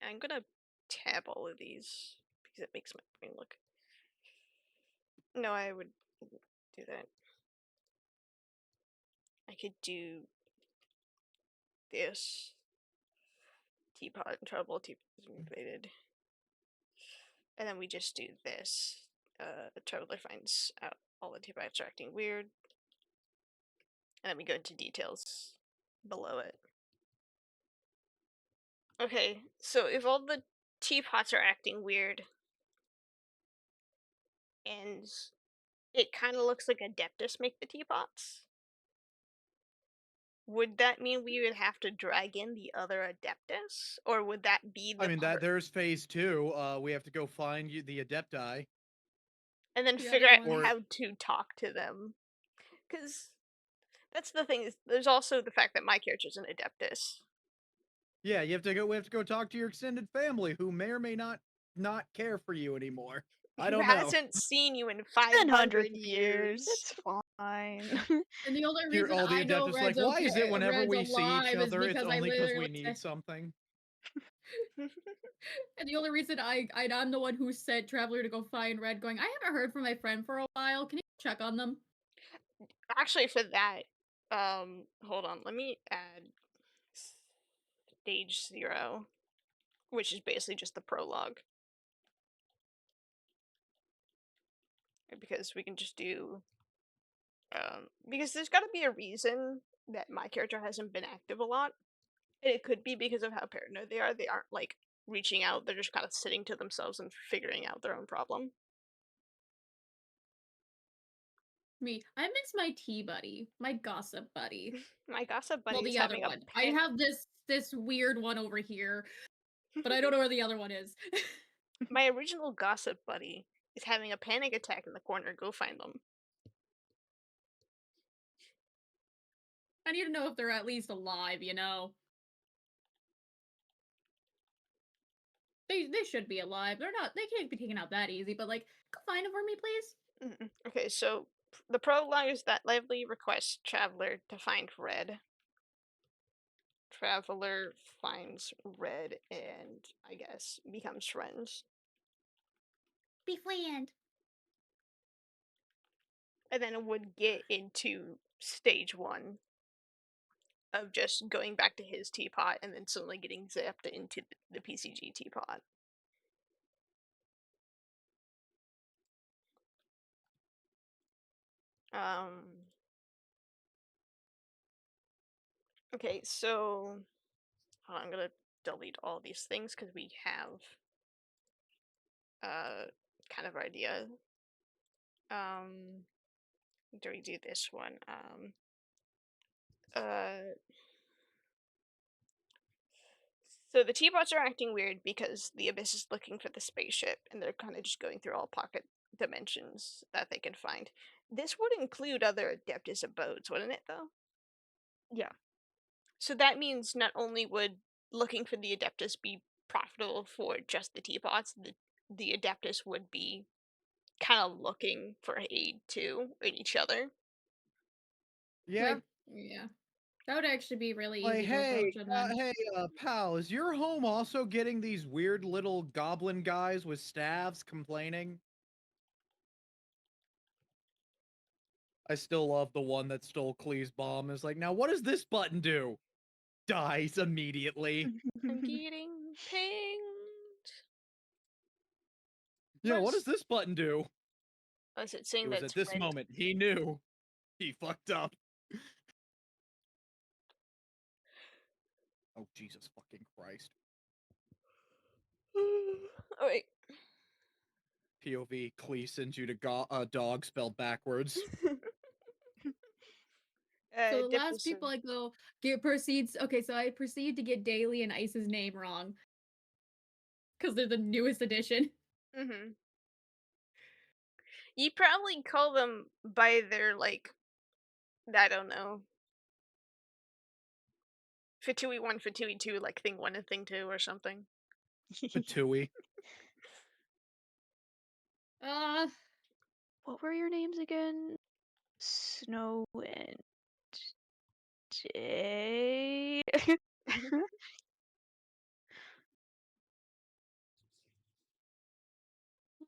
I'm gonna tab all of these because it makes my brain look. No, I would do that. I could do this. Teapot in trouble, teapot is mutated. And then we just do this. Traveler finds out all the teapots are acting weird. And then we go into details below it. Okay, so if all the teapots are acting weird, and it kind of looks like Adeptus make the teapots, would that mean we would have to drag in the other Adeptus? Or would that be I the mean, part? there's phase 2. We have to go find the Adepti. And then The figure other out ones. Or how to talk to them. Because that's the thing, is there's also the fact that my character's an Adeptus. yeah, we have to go talk to your extended family who may or may not care for you anymore. I Who don't know. hasn't seen you in Been 500 hundreds of years. years. It's fine. And the only Here, reason all the I know Adeptus like, Red's why okay, is it whenever Red's we see each alive is other, it's because I only because we literally need said, something? and the only reason I'm the one who sent Traveler to go find Red, going, I haven't heard from my friend for a while. Can you check on them? Actually, for that, hold on, let me add stage 0, which is basically just the prologue. Because we can just do, because there's gotta be a reason that my character hasn't been active a lot. And it could be because of how paranoid they are. They aren't, like, reaching out, they're just kind of sitting to themselves and figuring out their own problem. Me, I miss my tea buddy, my gossip buddy. My gossip Well, buddy is the other having a one. I pen. have this weird one over here, but I don't know where the other one is. My original gossip buddy is having a panic attack in the corner. Go find them. I need to know if they're at least alive, you know? They should be alive. They can't be taken out that easy, but like, go find them for me, please. Okay, so the prologue is that Lively requests Traveler to find Red. Traveler finds Red and, I guess, becomes friends. Be friend. And then it would get into stage 1 of just going back to his teapot and then suddenly getting zapped into the PCG teapot. Okay, so hold on, I'm gonna delete all these things because we have kind of idea. Do we do this one? Uh, so the T-bots are acting weird because the Abyss is looking for the spaceship, and they're kind of just going through all pocket dimensions that they can find. This would include other Adeptus abodes, wouldn't it, though? Yeah. So that means not only would looking for the Adeptus be profitable for just the teapots, the Adeptus would be kind of looking for aid too in each other. Yeah. Like, yeah. That would actually be really Like, easy to approach them then. pal, is your home also getting these weird little goblin guys with staves complaining? I still love the one that stole Klee's bomb. Is like, now what does this button do? Dies immediately. I'm getting pinged. Yeah, what does this button do? Oh, is it It saying was that at it's this red? moment he knew he fucked up. Oh, Jesus fucking Christ. Oh wait. POV, Klee sends you to dog spelled backwards. So the last Adeptus. people I go get proceeds. Okay, so I proceed to get Daly and Ice's name wrong because they're the newest edition. Mm-hmm. You probably call them by their like I don't know. Fatui 1, Fatui 2, like thing 1 and thing 2 or something. Patooey. Uh, What were your names again? Snow and Jade. what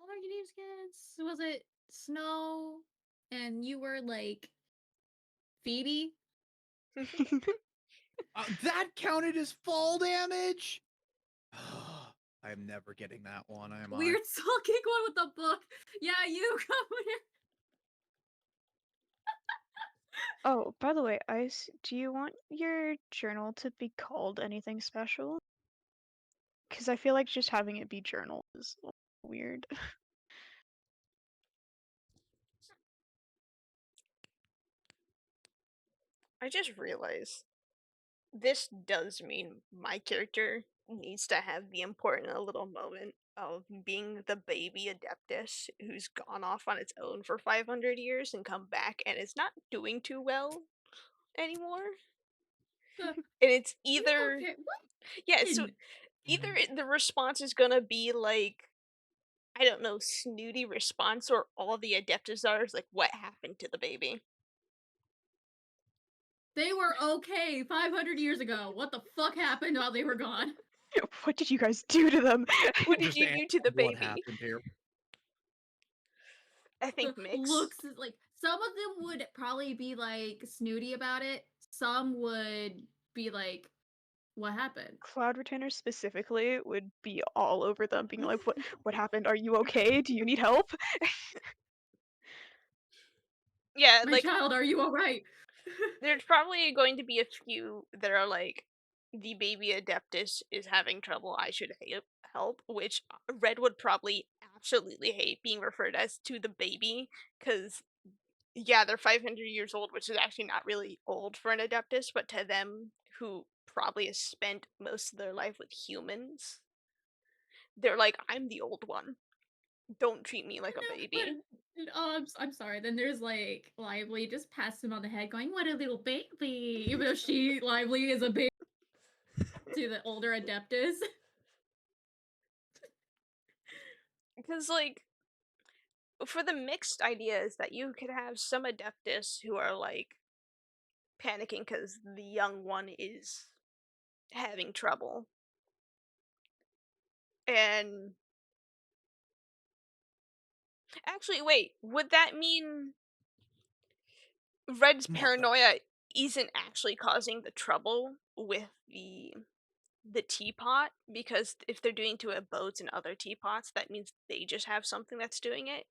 are your names again? Was it Snow? And you were like Phoebe? That counted as fall damage? I'm never getting that one, am I? Weird sulking one with the book. Yeah, you come here. Oh, by the way, Ice, do you want your journal to be called anything special? Because I feel like just having it be journal is a little weird. I just realized this does mean my character needs to have the important little moment of being the baby Adeptus who's gone off on its own for 500 years and come back and is not doing too well anymore. And it's You either, okay? What? yeah, so either the response is gonna be like, I don't know, snooty response, or all the Adeptus are is like, what happened to the baby? They were okay 500 years ago. What the fuck happened while they were gone? What did you guys do to them? What did Just you do to the what baby? happened here. I think mix. Looks like some of them would probably be like snooty about it. Some would be like, "What happened?" Cloud retainers specifically would be all over them, being like, what happened? Are you okay? Do you need help?" Yeah, My like child, are you alright? there's probably going to be a few that are like, the baby Adeptus is having trouble, I should help, which Red would probably absolutely hate being referred as to the baby, because, yeah, they're 500 years old, which is actually not really old for an Adeptus, but to them, who probably has spent most of their life with humans, they're like, I'm the old one. Don't treat me like a No, baby. I'm sorry. Then there's like Lively just pats him on the head, going, "What a little baby!" Even though she Lively is a baby to the older Adeptus. Because, like, for the mixed ideas that you could have some Adeptus who are like panicking because the young one is having trouble. And actually, wait, would that mean Red's Mother. paranoia isn't actually causing the trouble with the teapot? Because if they're doing to boats and other teapots, that means they just have something that's doing it.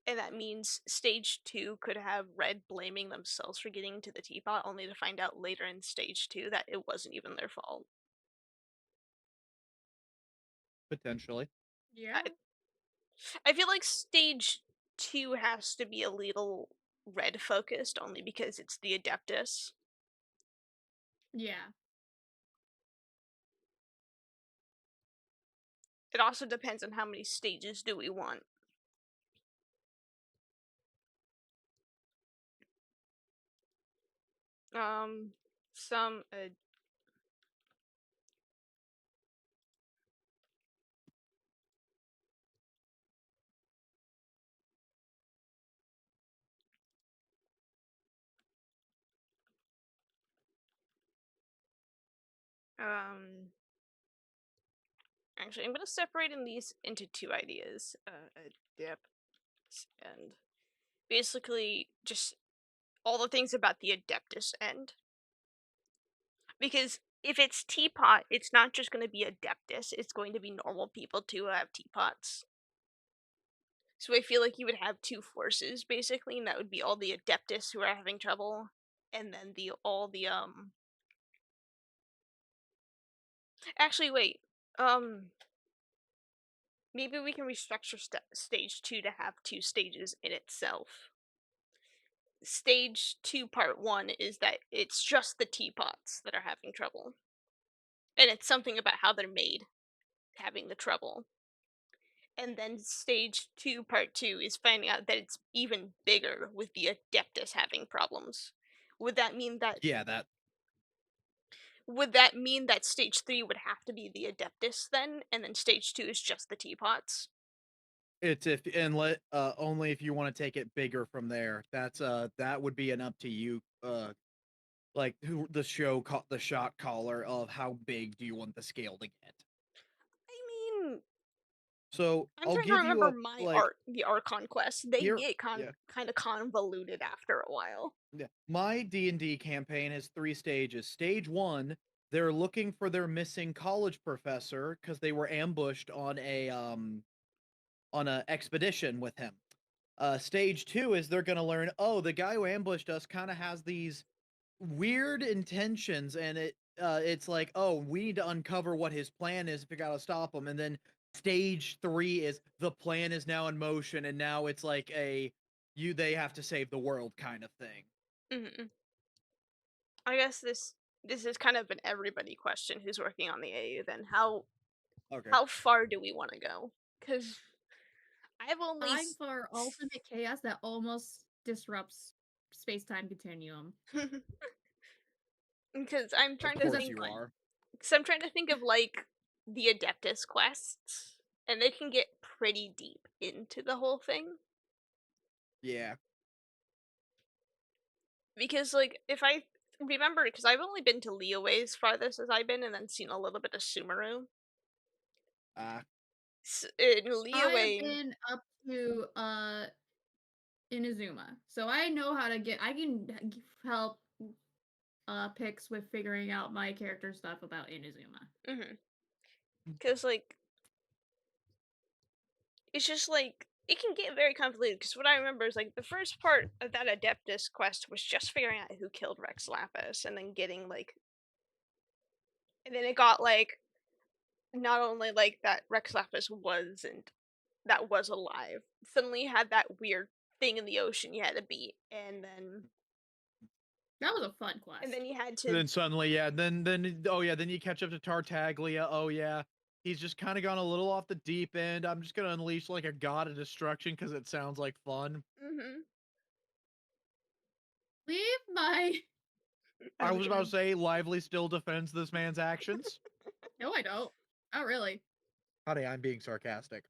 And that means stage 2 could have Red blaming themselves for getting into the teapot, only to find out later in stage 2 that it wasn't even their fault. Potentially. Yeah, I, I feel like stage 2 has to be a little Red focused, only because it's the Adeptus. yeah, It also depends on how many stages do we want. Um, some actually, I'm gonna separate in these into two ideas. Adepts and basically just all the things about the Adeptus end. Because if it's teapot, it's not just going to be Adeptus, it's going to be normal people too who have teapots. So I feel like you would have two forces basically, and that would be all the Adeptus who are having trouble, and then the all the Actually, wait. Maybe we can restructure stage 2 to have two stages in itself. Stage 2 part 1 is that it's just the teapots that are having trouble. And it's something about how they're made having the trouble. And then stage 2 part 2 is finding out that it's even bigger with the Adeptus having problems. would that mean that Yeah, that stage 3 would have to be the Adeptus then, and then stage 2 is just the teapots? it's if and let only if you want to take it bigger from there. That would be an up to you like who the shot caller of how big do you want the scale to get. I mean, So I'm I'll trying to give you remember a my like the Archon quests. They here. get Yeah. kind of convoluted after a while. Yeah. My D&D campaign has 3 stages. Stage 1, they're looking for their missing college professor cuz they were ambushed on a expedition with him. Stage 2 is they're going to learn, "Oh, the guy who ambushed us kind of has these weird intentions and it's like, "Oh, we need to uncover what his plan is if we got to stop him." And then stage 3 is the plan is now in motion and now it's like a they have to save the world kind of thing. Hmm. I guess this is kind of an everybody question who's working on the AU then. Okay. How far do we want to go? Because I've only I'm for ultimate chaos that almost disrupts space-time continuum. because I'm Of trying to Because course that's think. you fun. are. Because I'm trying to think of like the Adeptus quests, and they can get pretty deep into the whole thing. Yeah. Because like if I remember, because I've only been to Leoways farthest as I've been, and then seen a little bit of Sumeru. Uh In I have Leeway, been up to Inazuma, so I know how to get. I can help Pix with figuring out my character stuff about Inazuma. because like it's just like it can get very convoluted. Because what I remember is like the first part of that Adeptus quest was just figuring out who killed Rex Lapis, and then getting like, and then it got like not only like that Rex Lapis wasn't that was alive. Suddenly you had that weird thing in the ocean you had to beat, That was a fun and quest. then you had and to. then suddenly, yeah, then oh yeah, then you catch up to Tartaglia. Oh yeah. He's just kind of gone a little off the deep end. I'm just going to unleash like a god of destruction cuz it sounds like fun. Mhm. Leave my. I How's it was about to going? say Lively still defends this man's actions. No, I don't. Not really. Honey, I'm being sarcastic.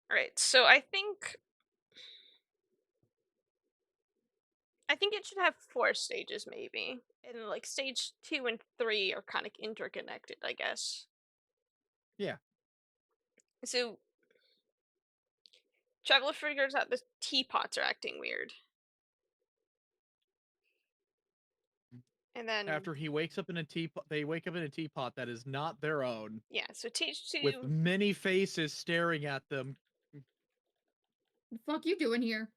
All right, so I think it should have 4 stages maybe, and like stage 2 and 3 are kind of interconnected, I guess. Yeah. So Traveler figures out the teapots are acting weird, and then After he wakes up in a teapot, they wake up in a teapot that is not their own, yeah, so stage with 2. many faces staring at them. The fuck you doing here?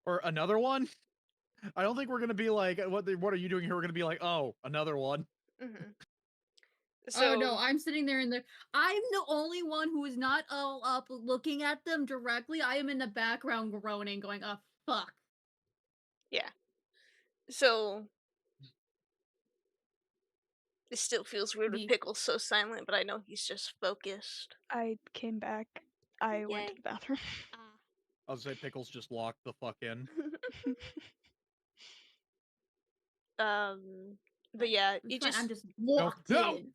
Or another one? I don't think we're gonna be like, what are you doing here? We're gonna be like, oh, another one. Mhm. Oh no, So I'm sitting there in the. I'm the only one who is not all up looking at them directly. I am in the background groaning, going, "Oh fuck." yeah, so it still feels weird with The Pickles so silent, but I know he's just focused. I came back. I went to Yay. the bathroom. Ah. I'll say Pickles just locked the fuck in. um, but fine. yeah, It's it fine. I'm just. just No, locked no. in.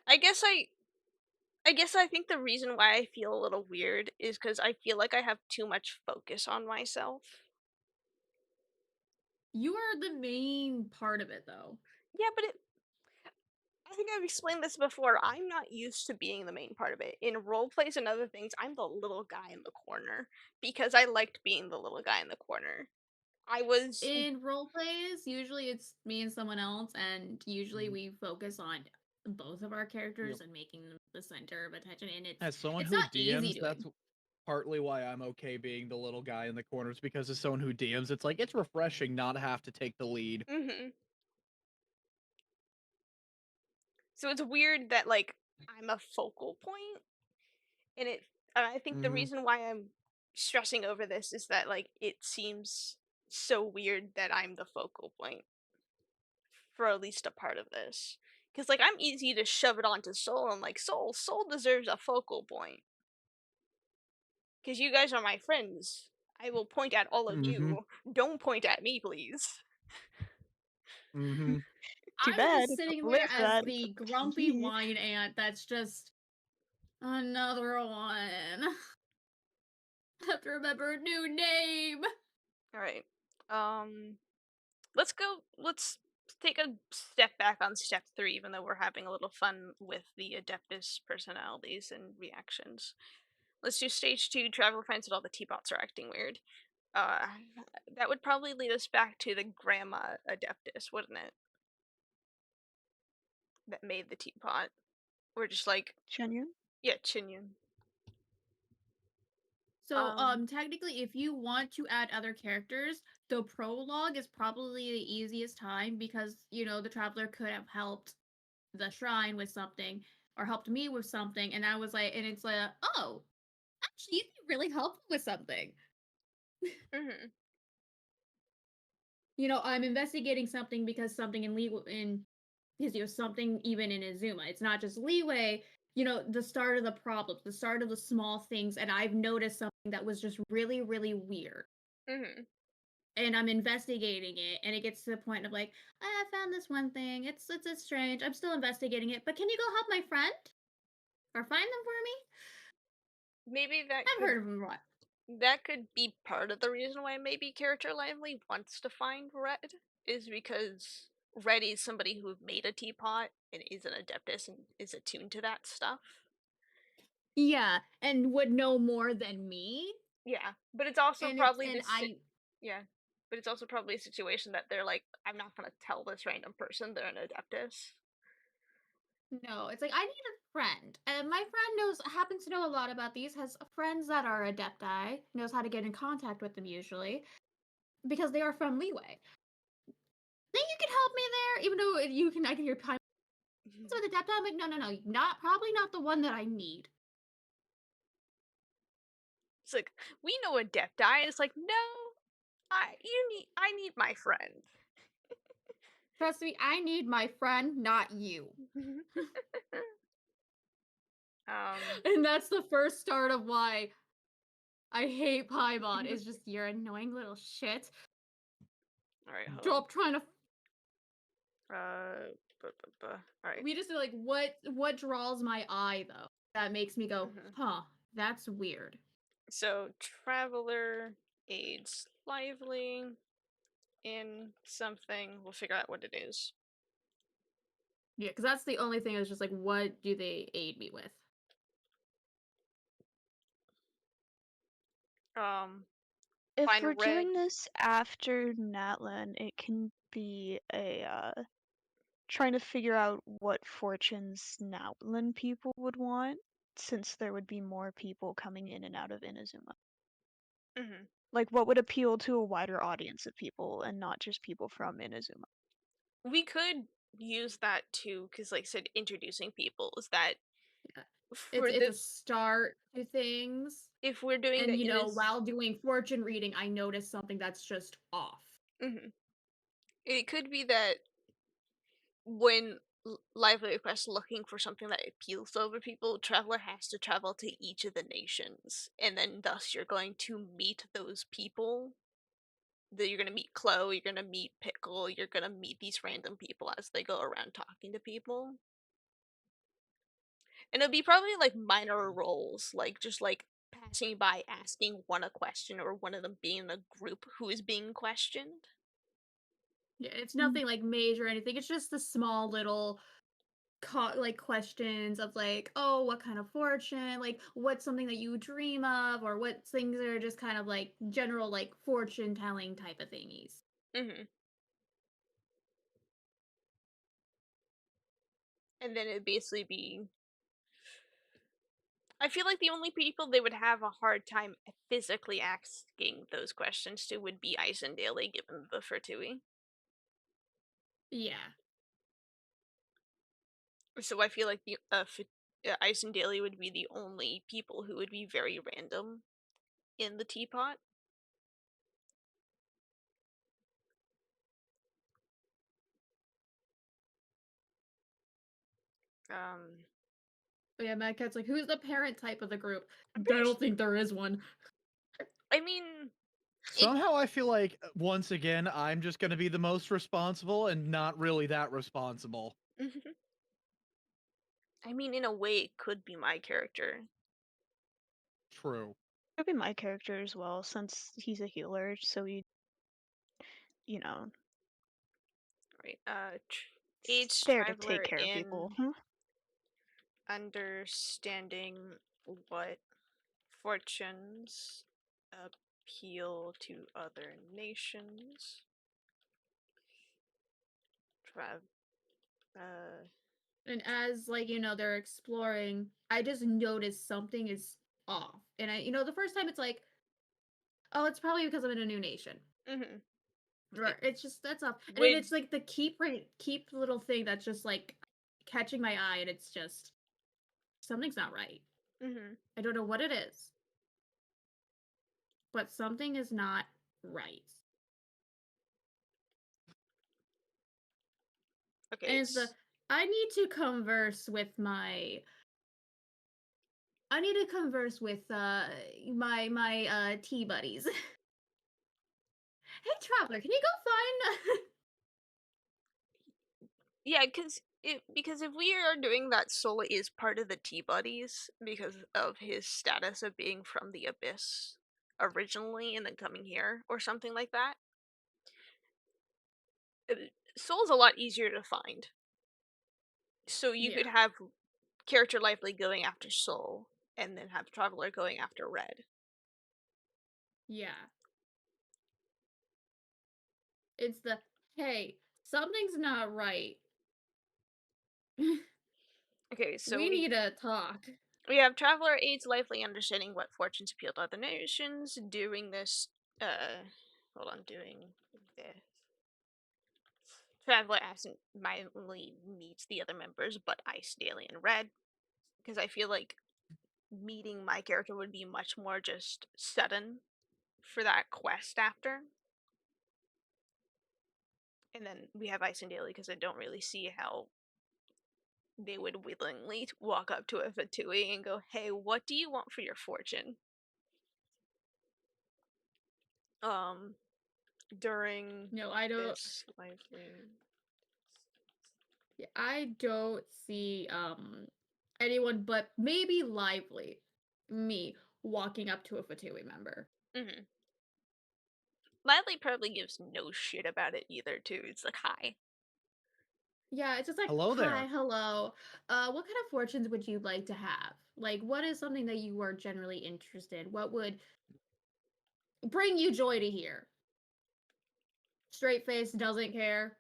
I guess I think the reason why I feel a little weird is because I feel like I have too much focus on myself. You are the main part of it, though. Yeah, but I think I've explained this before. I'm not used to being the main part of it. In role plays and other things, I'm the little guy in the corner because I liked being the little guy in the corner. I was. In role plays, usually it's me and someone else, and usually Mhm. we focus on both of our Yep. characters and making them the center of attention. And As someone it's who not easy DMs, doing. that's partly why I'm okay being the little guy in the corners because as someone who DMs, it's like it's refreshing not to have to take the lead. Hmm. So it's weird that like I'm a focal point, and I think the Hmm. reason why I'm stressing over this is that like it seems so weird that I'm the focal point for at least a part of this. Because like I'm easy to shove it onto Soul and like Soul deserves a focal point. Because you guys are my friends. I will point at all of Mm-hmm. you. Don't point at me, please. Mm-hmm. Too I'm bad. just It's sitting a there list as that. the grumpy wine ant that's just another one. Have to remember a new name. All right. Let's go. Let's take a step back on step 3, even though we're having a little fun with the Adeptus personalities and reactions. Let's do stage 2. Traveler finds that all the teapots are acting weird. Uh, that would probably lead us back to the grandma Adeptus, wouldn't it? That made the teapot. We're just like, Genuine? yeah, Chinyun. So, Um, technically, if you want to add other characters, the prologue is probably the easiest time because, the traveler could have helped the shrine with something or helped me with something. And I was like, and it's like, oh, actually, you can really help with something. mhm, I'm investigating something because something in legal, because, something even in Azuma. It's not just leeway, the start of the problems, the start of the small things. And I've noticed something that was just really, really weird. mhm. And I'm investigating it, and it gets to the point of like, I found this one thing. It's strange. I'm still investigating it, but can you go help my friend or find them for me? Maybe I've heard of them. What? that could be part of the reason why maybe character Lively wants to find Red, is because Red is somebody who made a teapot and is an adeptus and is attuned to that stuff. Yeah, and would know more than me. Yeah, but it's also And it's probably and this. I Yeah, but it's also probably a situation that they're like, I'm not gonna tell this random person they're an adeptus. no, it's like I need a friend, and my friend happens to know a lot about these. Has friends that are adepti, knows how to get in contact with them usually because they are from Leeway. Think you can help me there, even though I can hear time with adepti. I'm like, no, no, no, probably not the one that I need. It's like, we know adepti. It's like, no, I need my friend. Trust me, I need my friend, not you. um. And that's the first start of why I hate Paimon. Is just your annoying little shit. All right, hold Drop trying to. on. All right. We just like what draws my eye though. That makes me go, Mhm. huh? That's weird. So traveler aids lively in something. We'll figure out what it is. Yeah, because that's the only thing. Is just like, what do they aid me with? If we're Find red. doing this after Natlan, it can be a trying to figure out what fortunes Natlan people would want, since there would be more people coming in and out of Inazuma. Mhm. Like, what would appeal to a wider audience of people and not just people from Inazuma? We could use that too, because like I said, introducing people is that Yeah. for It's the a start to things. if we're doing And the while doing fortune reading, I noticed something that's just off. Mhm. It could be that when Lively requests looking for something that appeals to other people, Traveler has to travel to each of the nations, and then thus you're going to meet those people. That you're gonna meet Chloe, you're gonna meet Pickle, you're gonna meet these random people as they go around talking to people. And it'll be probably like minor roles, like just like passing by asking one a question or one of them being in a group who is being questioned. Yeah, it's nothing like major or anything. It's just the small little like questions of like, oh, what kind of fortune, like what's something that you dream of, or what things are just kind of like general like fortune telling type of thingies. Hmm. And then it'd basically be I feel like the only people they would have a hard time physically asking those questions to would be Ice and Daly, given the Fertui. Yeah. So I feel like the Ice and Daly would be the only people who would be very random in the teapot. Um, But yeah, Mad Cat's like, who's the parent type of the group? I'm I pretty. don't think there is one. I mean, Somehow I feel like once again I'm just gonna be the most responsible and not really that responsible. I mean, in a way, it could be my character. True. Could be my character as well, since he's a healer, so you know, Right. Age there to take traveler care of people. in understanding what fortunes appeal to other nations. Trav. And as like, they're exploring, I just noticed something is off. And the first time it's like, oh, it's probably because I'm in a new nation. Mm-hmm. Right. It's just that's off. And then Would. it's like the keep little thing that's just like catching my eye, and it's just something's not right. Mm-hmm. I don't know what it is, but something is not right. And Okay. it's the I need to converse with my I need to converse with my tea buddies. Hey traveler, can you go find Yeah, because if we are doing that, Sola is part of the Tea Buddies because of his status of being from the Abyss originally and then coming here or something like that. Soul's a lot easier to find. So you could Yeah. have character Lively going after Soul and then have Traveler going after Red. Yeah. It's the hey, something's not right. Okay, so We need to talk. we have Traveler aids Lively understanding what fortunes appeal to other nations. Doing this, hold on, doing this. Traveler absentmindedly meets the other members, but Ice, Daily, and Red. Because I feel like meeting my character would be much more just sudden for that quest after. And then we have Ice and Daily because I don't really see how they would willingly walk up to a Fatui and go, "Hey, what do you want for your fortune?" During No, I don't this lively. I don't see anyone but maybe Lively, me, walking up to a Fatui member. Mm-hmm. Lively probably gives no shit about it either, too. It's like, hi. Yeah, it's just like, Hello hi, there. hello. What kind of fortunes would you like to have? Like, what is something that you are generally interested? What would bring you joy to hear? Straight face, doesn't care.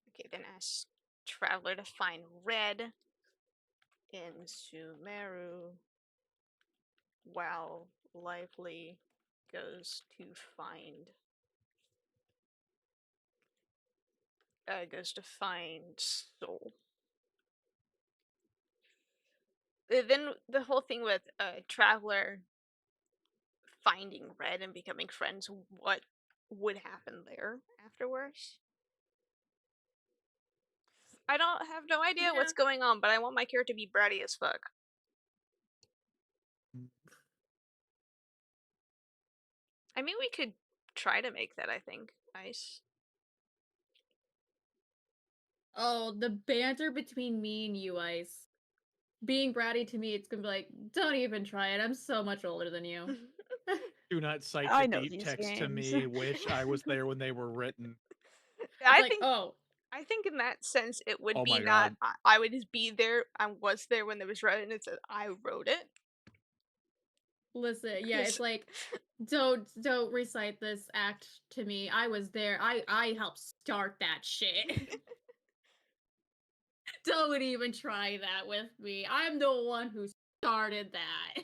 Okay, then ask Traveler to find Red in Sumeru while Lively goes to find Soul. Then the whole thing with Traveler finding Red and becoming friends, what would happen there afterwards? I don't have no idea Yeah. what's going on, but I want my character to be bratty as fuck. I mean, we could try to make that, I think. Nice. Oh, the banter between me and you, Ice. Being bratty to me, it's gonna be like, don't even try it. I'm so much older than you. Do not cite the I know deep these text to games. me, which I was there when they were written. It's I like, think oh, I think in that sense it would Oh be my not god. I would just be there. I was there when it was written. It said I wrote it. listen, yeah, it's 'Cause- like, don't recite this act to me. I was there. I helped start that shit. Don't even try that with me. I'm the one who started that.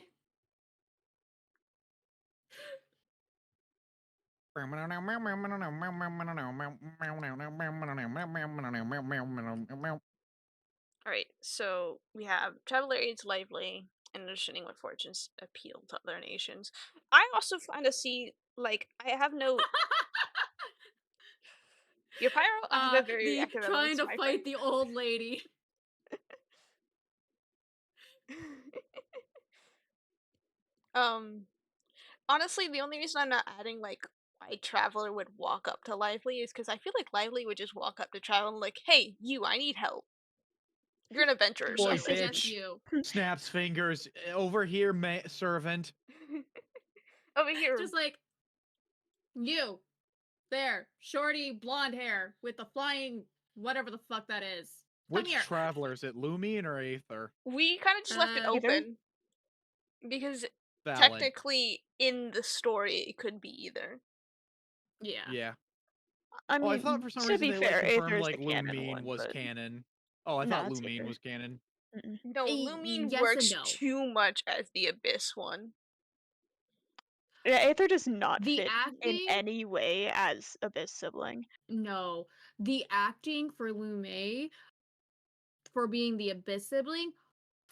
All right, so we have Traveler aids Lively and understanding what fortunes appeal to other nations. I also find to see like I have no your pyro. I have a very The active trying amongst to my friends. fight the old lady. um Honestly, the only reason I'm not adding like why Traveler would walk up to Lively is because I feel like Lively would just walk up to Traveler and like, "Hey, you, I need help. You're an adventurer or Boy, Yes, something." yes, bitch. you. Snaps fingers. Over here, servant. Over here. Just like you. There, shorty blonde hair with the flying whatever the fuck that is. Come Which here. travelers? It Lumion or Aether? We kind of just left it Either? open because Valid. technically in the story it could be either. Yeah. Yeah. I Oh, I thought mean, for some to reason be they like fair, confirmed Aether's the like canon Lumine one, was but canon. Oh, I thought nah, it's Lumine Aether. was canon. Mm-mm. No, Lumine Yes and works no. too much as the Abyss one. Yeah, Aether does not The fit in acting, any way as Abyss sibling. no. The acting for Lume for being the Abyss sibling,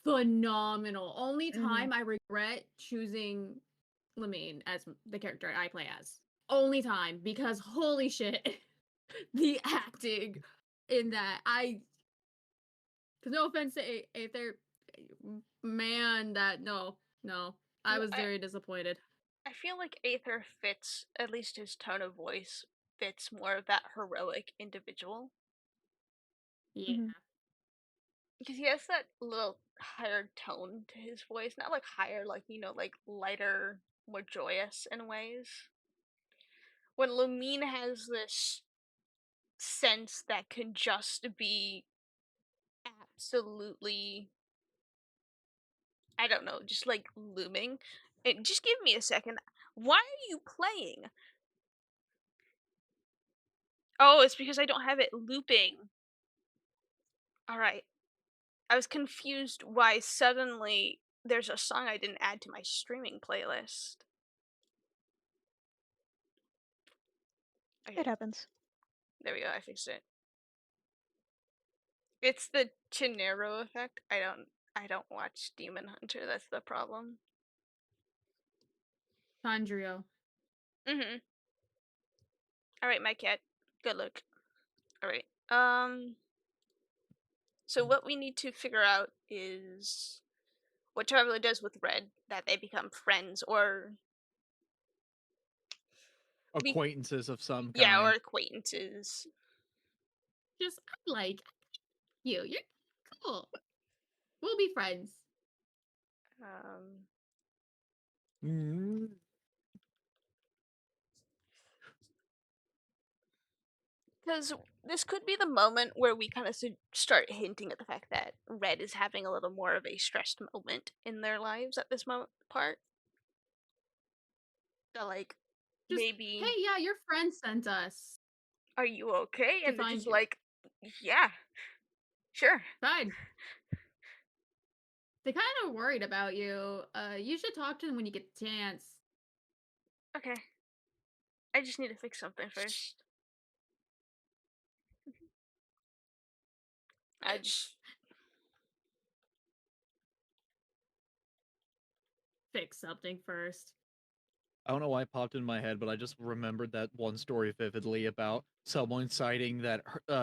phenomenal. Only Mhm. time I regret choosing Lamine as the character I play as. Only time because holy shit, the acting in that I. Cause no offense to Aether, man, that no, I Well, was very disappointed. I feel like Aether fits, at least his tone of voice fits more of that heroic individual. Yeah, Mhm. Because he has that little higher tone to his voice. Not like higher, like, like lighter, more joyous in ways. When Lumine has this sense that can just be absolutely, I don't know, just like looming. And just give me a second. Why are you playing? Oh, it's because I don't have it looping. Alright. I was confused why suddenly there's a song I didn't add to my streaming playlist. It Okay, happens. there we go, I fixed it. It's the Chinero effect. I don't watch Demon Hunter, that's the problem. Sandrio. Mhm. Alright, my cat. Good luck. Alright. So what we need to figure out is what Traveler does with Red, that they become friends or be Acquaintances of some yeah, or kind. acquaintances. Just I like you. You're cool. We'll be friends. Um Mm. Because this could be the moment where we kind of start hinting at the fact that Red is having a little more of a stressed moment in their lives at this moment part. So, like, Just hey, maybe, yeah, your friend sent us are you okay? to And they're find just you. like, yeah, sure. Fine. They kind of worried about you. You should talk to them when you get the chance. Okay. I just need to fix something first. I just. Fix something first. I don't know why it popped in my head, but I just remembered that one story vividly about someone citing that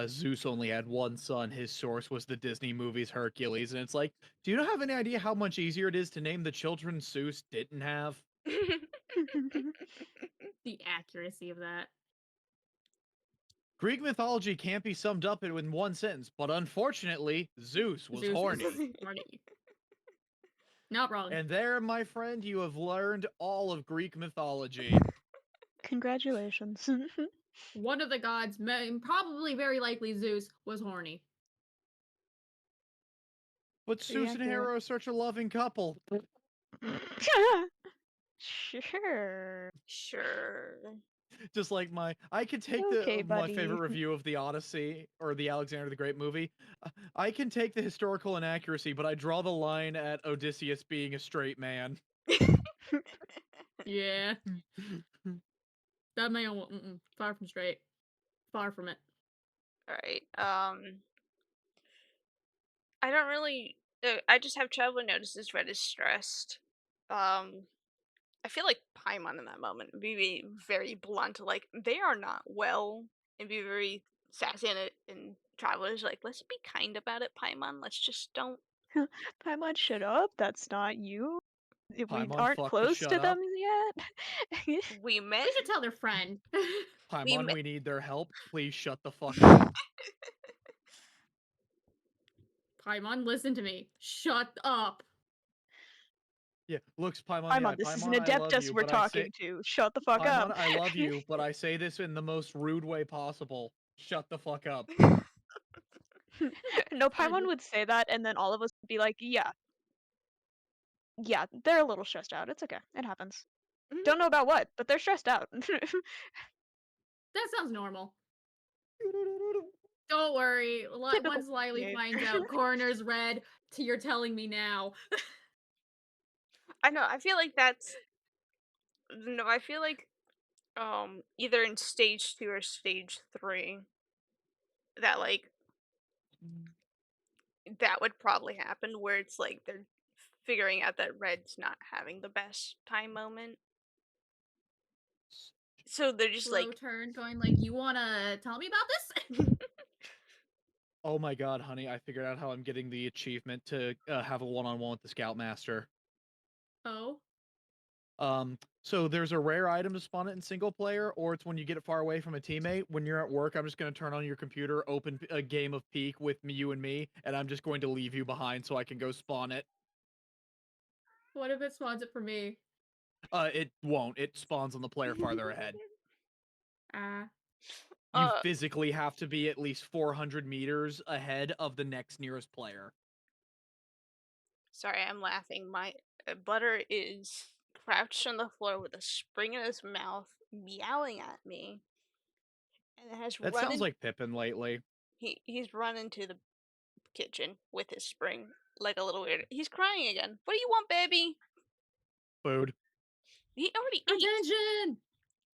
Zeus only had one son. His source was the Disney movies Hercules, and it's like, do you have any idea how much easier it is to name the children Zeus didn't have? The accuracy of that. Greek mythology can't be summed up in one sentence, but unfortunately, Zeus was Zeus was horny. horny. Not wrong. And there, my friend, you have learned all of Greek mythology. Congratulations. One of the gods, probably very likely Zeus, was horny. But Pretty Zeus and accurate. Hera are such a loving couple. Sure. Sure. Just like I could take Okay, my favorite buddy. review of the Odyssey or the Alexander the Great movie. I can take the historical inaccuracy, but I draw the line at Odysseus being a straight man. Yeah. That man, far from straight. Far from it. Alright. I don't really. I just have Traveler notices Red is stressed. Um, I feel like Paimon in that moment would be very blunt, like they are not well, and be very sassy and Traveler's like, let's be kind about it, Paimon. Let's just don't. Paimon, shut up. That's not you. We Paimon, aren't fuck to close shut to up. them yet. We met. We should tell their friend. We Paimon, met. we need their help. Please shut the fuck up. Paimon, listen to me. Shut up. Yeah, looks, Paimon, yeah, Paimon, this is an Paimon, I love Adeptus you, we're but I say, talking to. Shut the fuck up. Paimon, I love you, but I say this in the most rude way possible. Shut the fuck up. No, And Paimon would say that, and then all of us would be like, yeah. Yeah, they're a little stressed out. It's okay. It happens. Don't know about what, but they're stressed out. that sounds normal. Don't worry. Typical Once Lively behavior. finds out Coroner's red, you're telling me now. I know. I feel like that's no. I feel like either in stage 2 or stage 3 that like that would probably happen where it's like they're figuring out that Red's not having the best time moment. So they're just Slow like turn, going like, you wanna tell me about this? Oh my god, honey, I figured out how I'm getting the achievement to have a one-on-one with the Scoutmaster. Oh. So there's a rare item to spawn it in single player, or it's when you get it far away from a teammate. When you're at work, I'm just going to turn on your computer, open a game of Peak with me, you and me, and I'm just going to leave you behind so I can go spawn it. What if it spawns it for me? It won't. It spawns on the player farther ahead. Ah. You physically have to be at least 400 meters ahead of the next nearest player. sorry, I'm laughing. My Butter is crouched on the floor with a spring in his mouth, meowing at me, and has That run sounds in. like Pippin lately. He's run into the kitchen with his spring like a little weird. He's crying again. What do you want, baby? Food. He already ate. Attention!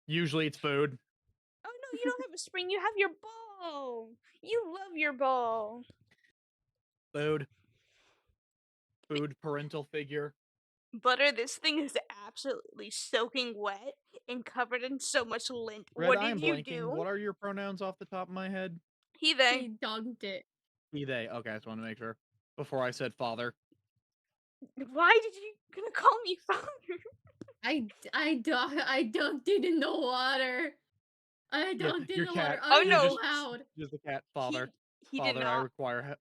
Usually it's food. Oh no, you don't have a spring. You have your ball. You love your ball. Food. Food, parental figure. Butter, this thing is absolutely soaking wet and covered in so much lint. Red, What I did am you blanking. do? What are your pronouns off the top of my head? He, they. He dunked it. He, they. Okay, I just want to make sure. Before I said father. Why did you gonna call me father? I dunked it in the water. I Yeah, dunked it in your the water cat. Oh You're no, out loud. just the cat. Father. he did Father, I not. require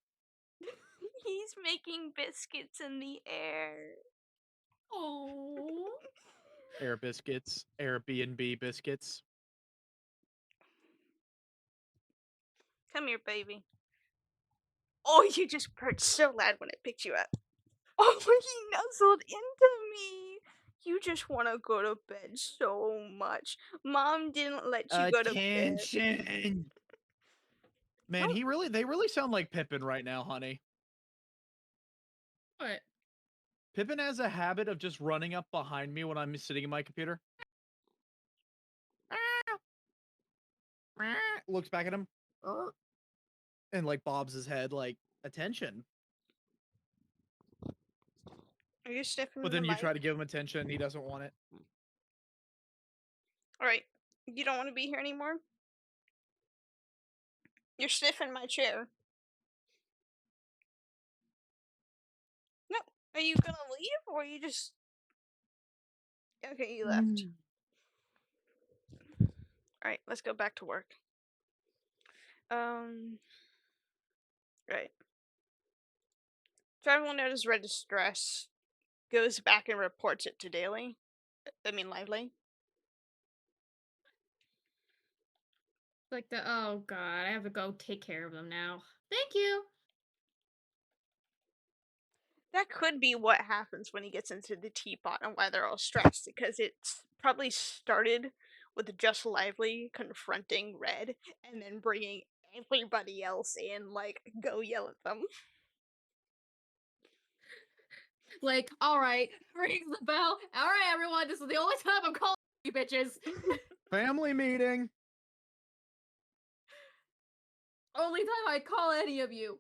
He's making biscuits in the air. Oh. air biscuits. Airbnb biscuits. Come here, baby. Oh, you just purred so loud when I picked you up. Oh, he nuzzled into me. You just want to go to bed so much. Mom didn't let you go to bed. Attention! Man, Don't- they really sound like Pippin right now, honey. What? Pippin has a habit of just running up behind me when I'm sitting in my computer. Looks back at him. And like bobs his head like, attention. Are you sniffing But the then you mic? try to give him attention and he doesn't want it. Alright. You don't want to be here anymore? You're sniffing my chair. No. Are you gonna leave or are you just. Okay, you left. Alright, let's go back to work. Right. So everyone notices red distress, goes back and reports it to Daily. Lively. Like oh god, I have to go take care of them now. Thank you. That could be what happens when he gets into the teapot and why they're all stressed, because it's probably started with just Lively confronting Red and then bringing everybody else in, like, go yell at them. Like, alright, rings the bell. Alright, everyone, this is the only time I'm calling you bitches. Family meeting. Only time I call any of you.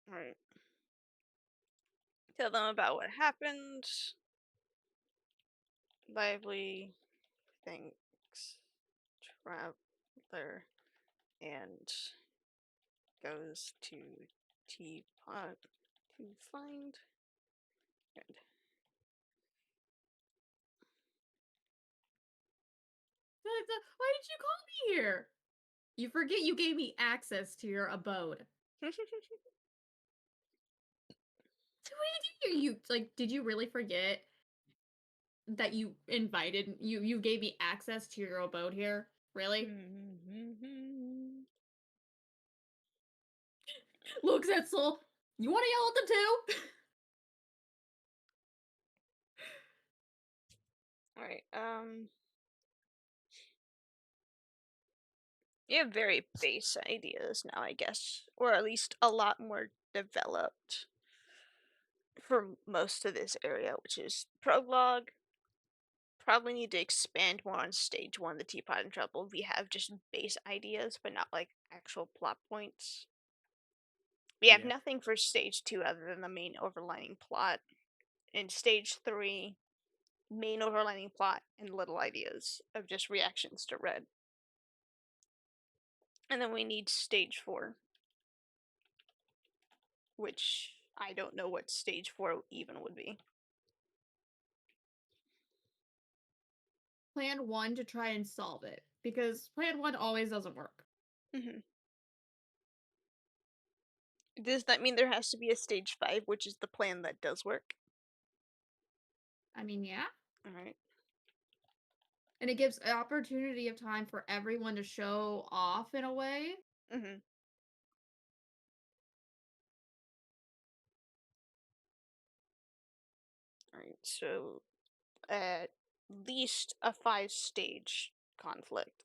Right. Tell them about what happened. Lively thinks traveler and goes to teapot to find red. Why did you call me here? You forget you gave me access to your abode. So what did you do? Did you really forget that you invited you gave me access to your abode here? Really? Look, Zetzel, you want to yell at them too? All right. You have very base ideas now, I guess, or at least a lot more developed for most of this area, which is prologue. Probably need to expand more on stage one, the teapot in trouble. We have just base ideas, but not like actual plot points. We have Yeah. nothing for stage two other than the main overlining plot. In stage three, main overlining plot and little ideas of just reactions to red. And then we need stage four, which I don't know what stage four even would be. Plan one to try and solve it, because plan one always doesn't work. Does that mean there has to be a stage five, which is the plan that does work? I mean, yeah. Alright. And it gives an opportunity of time for everyone to show off in a way. Alright, so at least a 5-stage conflict.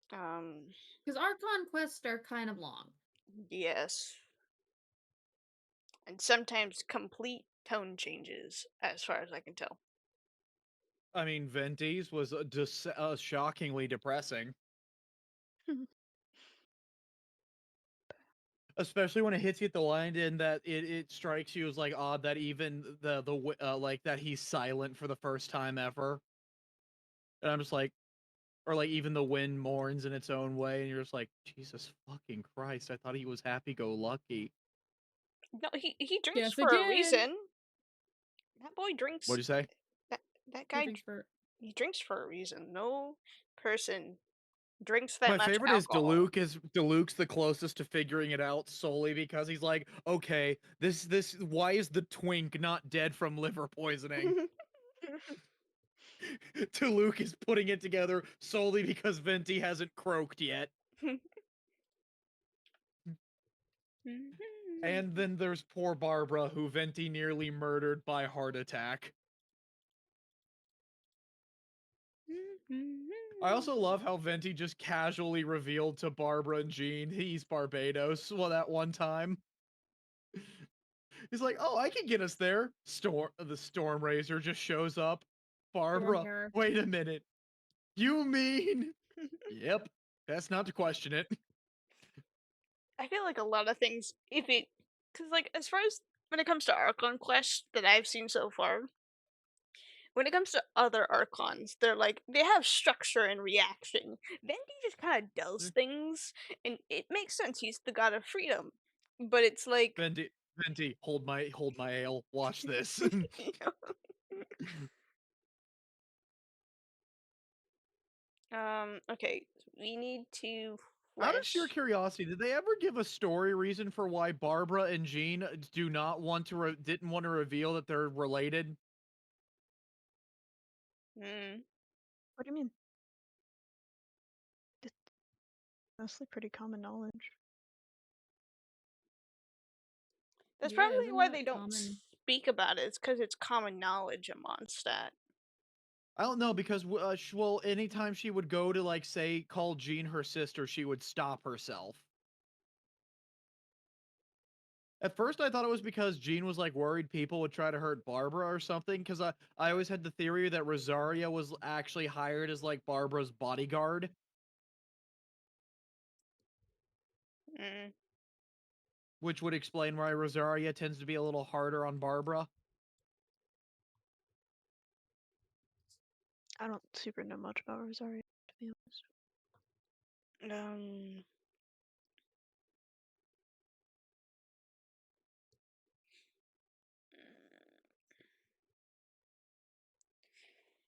Because our conquests are kind of long. Yes. And sometimes complete tone changes, as far as I can tell. I mean, Venti's was just shockingly depressing. Especially when it hits you at the line and that it strikes you as like odd that even like that he's silent for the first time ever. And I'm just like, or like even the wind mourns in its own way, and you're just like, Jesus fucking Christ! I thought he was happy go lucky. No, he drinks Guess for a again. reason. That boy drinks. What'd you say? That He guy, drinks for. he drinks for a reason. No person drinks that My much favorite is alcohol. Deluke's the closest to figuring it out solely because he's like, okay, this why is the twink not dead from liver poisoning? Deluke is putting it together solely because Venti hasn't croaked yet. And then there's poor Barbara, who Venti nearly murdered by heart attack. I also love how Venti just casually revealed to Barbara and Jean he's Barbados that one time. He's like, oh, I can get us there. The Storm Razor just shows up. Storm Barbara, Terror. wait a minute. You mean? Yep. Best not to question it. I feel like a lot of things, because like as far as when it comes to Archon quests that I've seen so far, when it comes to other Archons, they have structure and reaction. Venti just kind of does things, and it makes sense. He's the god of freedom, but it's like, Venti, hold my ale. Watch this. okay, we need to Out of sheer flesh. curiosity, did they ever give a story reason for why Barbara and Jean do not want to didn't want to reveal that they're related? Hmm. What do you mean? It's mostly pretty common knowledge. That's Yeah, probably isn't why that they don't common? speak about it. It's because it's common knowledge in Mondstadt. I don't know because well, anytime she would go to like say call Jean her sister, she would stop herself. At first, I thought it was because Jean was like worried people would try to hurt Barbara or something. Because I always had the theory that Rosaria was actually hired as like Barbara's bodyguard, Mm. which would explain why Rosaria tends to be a little harder on Barbara. I don't super know much about Rosario, to be honest. Um,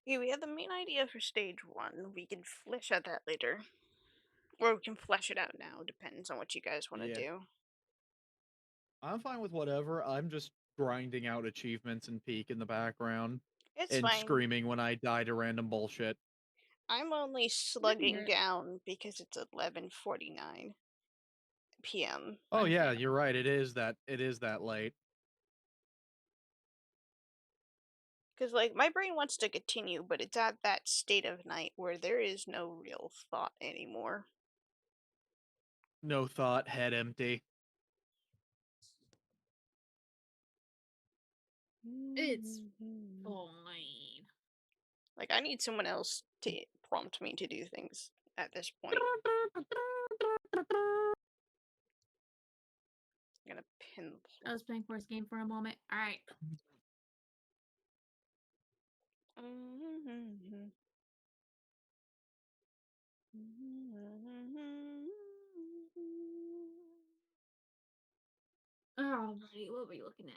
yeah, we have the main idea for stage one. We can flesh out that later. Or we can flesh it out now, depends on what you guys want to Yeah. do. I'm fine with whatever. I'm just grinding out achievements and peek in the background It's and fine. screaming when I die to random bullshit. I'm only I can hear slugging it. down because it's 11:49 p.m. Oh yeah, you're Understandable. right. It is that late. Because, like, my brain wants to continue, but it's at that state of night where there is no real thought anymore. No thought, head empty. It's fine. Like, I need someone else to prompt me to do things at this point. I'm gonna pin the I was playing first game for a moment. All right. plot. Alrighty, what were you looking at?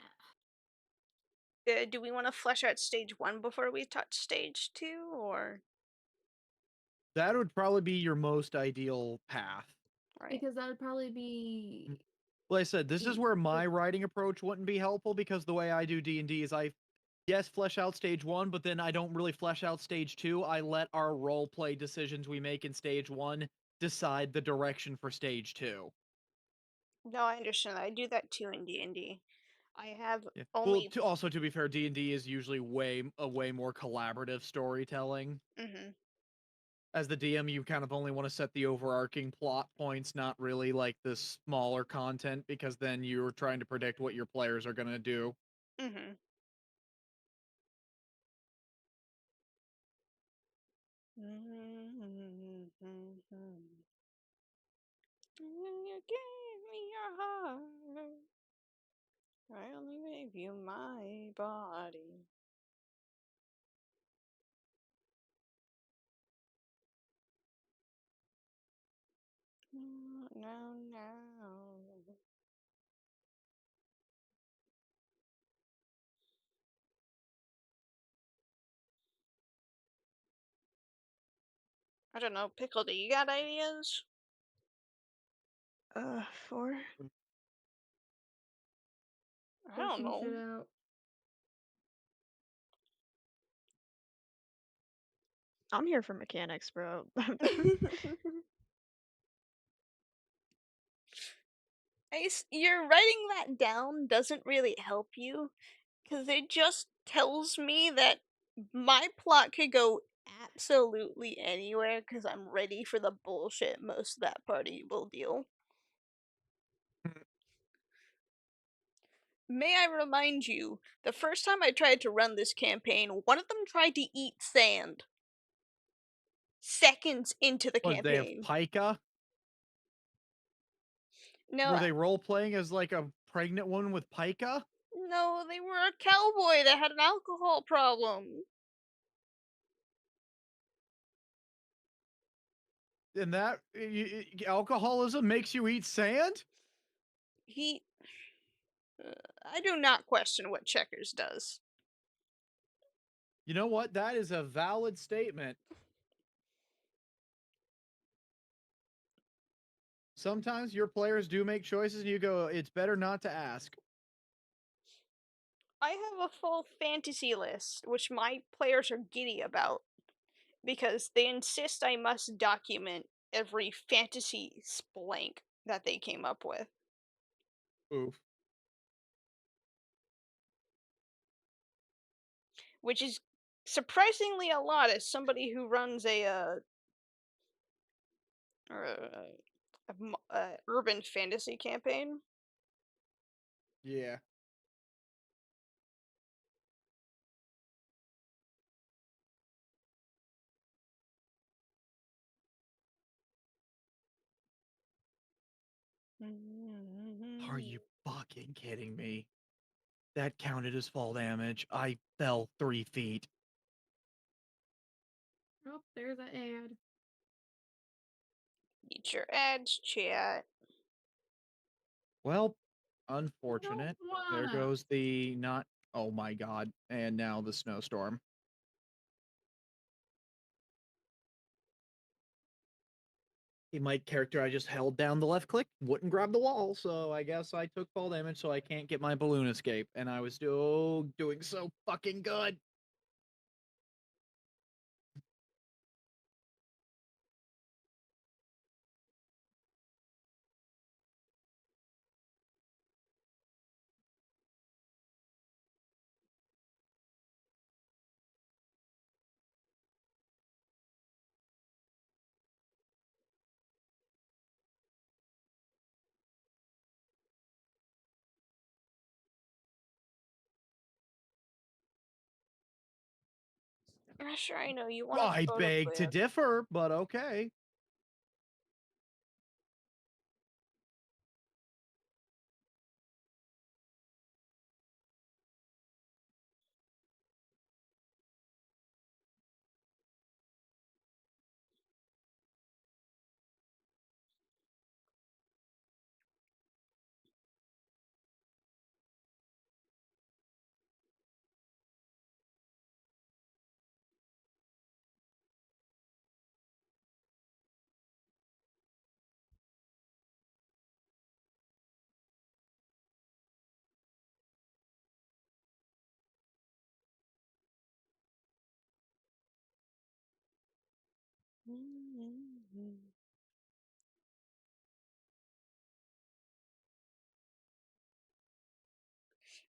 Do we want to flesh out stage one before we touch stage two, or That would probably be your most ideal path. right? Because that would probably be Like I said, this is the where my writing approach wouldn't be helpful because the way I do D&D is yes, flesh out stage 1, but then I don't really flesh out stage 2. I let our role play decisions we make in stage 1 decide the direction for stage 2. No, I understand. I do that too in D&D. I have Yeah. Well, only. to be fair, D&D is usually way more collaborative storytelling. Mm-hmm. As the DM, you kind of only want to set the overarching plot points, not really like the smaller content, because then you're trying to predict what your players are going to do. Mm-hmm. You gave me your heart. I only gave you my body. No, no. I don't know, Pickle, do you got ideas? 4? I push don't some know. shit out. I'm here for mechanics, bro. You're writing that down doesn't really help you, because it just tells me that my plot could go absolutely anywhere, because I'm ready for the bullshit most of that party will deal. May I remind you, the first time I tried to run this campaign, one of them tried to eat sand. Seconds into the What, did they have campaign. pica? No, Were they role playing as like a pregnant woman with pica? no, they were a cowboy that had an alcohol problem. And that alcoholism makes you eat sand? He. I do not question what Checkers does. You know what? That is a valid statement. Sometimes your players do make choices and you go, it's better not to ask. I have a full fantasy list, which my players are giddy about, because they insist I must document every fantasy splank that they came up with. Oof. Which is surprisingly a lot as somebody who runs a urban fantasy campaign. Yeah. Are you fucking kidding me? That counted as fall damage. I fell 3 feet. Oh, there's an ad. Eat your ads, chat. Well, I don't unfortunate. There wanna. goes the not. Oh my god! And now the snowstorm. My character, I just held down the left click, wouldn't grab the wall, so I guess I took fall damage, so I can't get my balloon escape, and I was doing so fucking good. Sure, I know you want to I go to beg to bed. differ, but okay.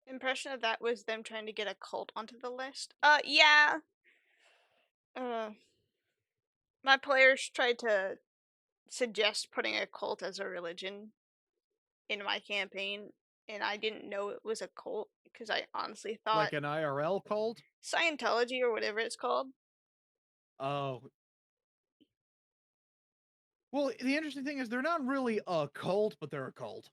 Impression of that was them trying to get a cult onto the list. Yeah. Uh, my players tried to suggest putting a cult as a religion in my campaign, and I didn't know it was a cult because I honestly thought Like an IRL cult? Scientology or whatever it's called. Oh. Well, the interesting thing is they're not really a cult, but they're a cult.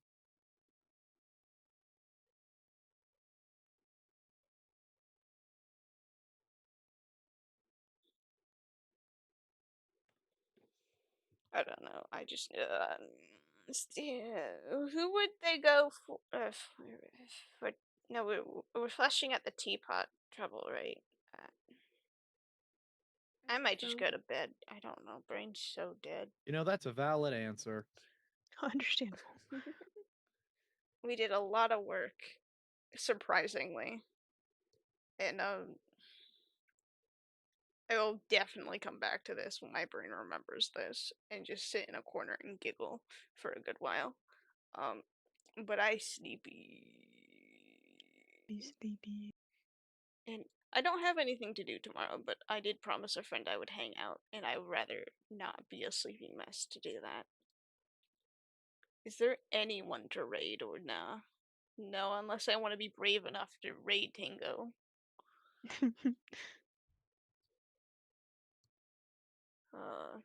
I don't know. I just who would they go for? For no, we're flashing at the teapot trouble, right? Uh, I might just So, go to bed. I don't know. Brain's so dead. You know, that's a valid answer. Understandable. We did a lot of work, surprisingly, and I will definitely come back to this when my brain remembers this and just sit in a corner and giggle for a good while. Um, but I sleepy. Be sleepy. And I don't have anything to do tomorrow, but I did promise a friend I would hang out, and I would rather not be a sleeping mess to do that. Is there anyone to raid or nah? No, unless I want to be brave enough to raid Tango. Uh,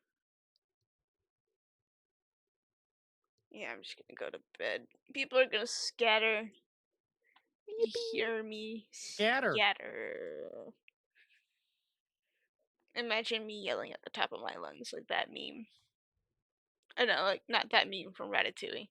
yeah, I'm just gonna go to bed. People are gonna scatter. You hear me? Scatter. Scatter. Imagine me yelling at the top of my lungs like that meme. I know, like not that meme from Ratatouille.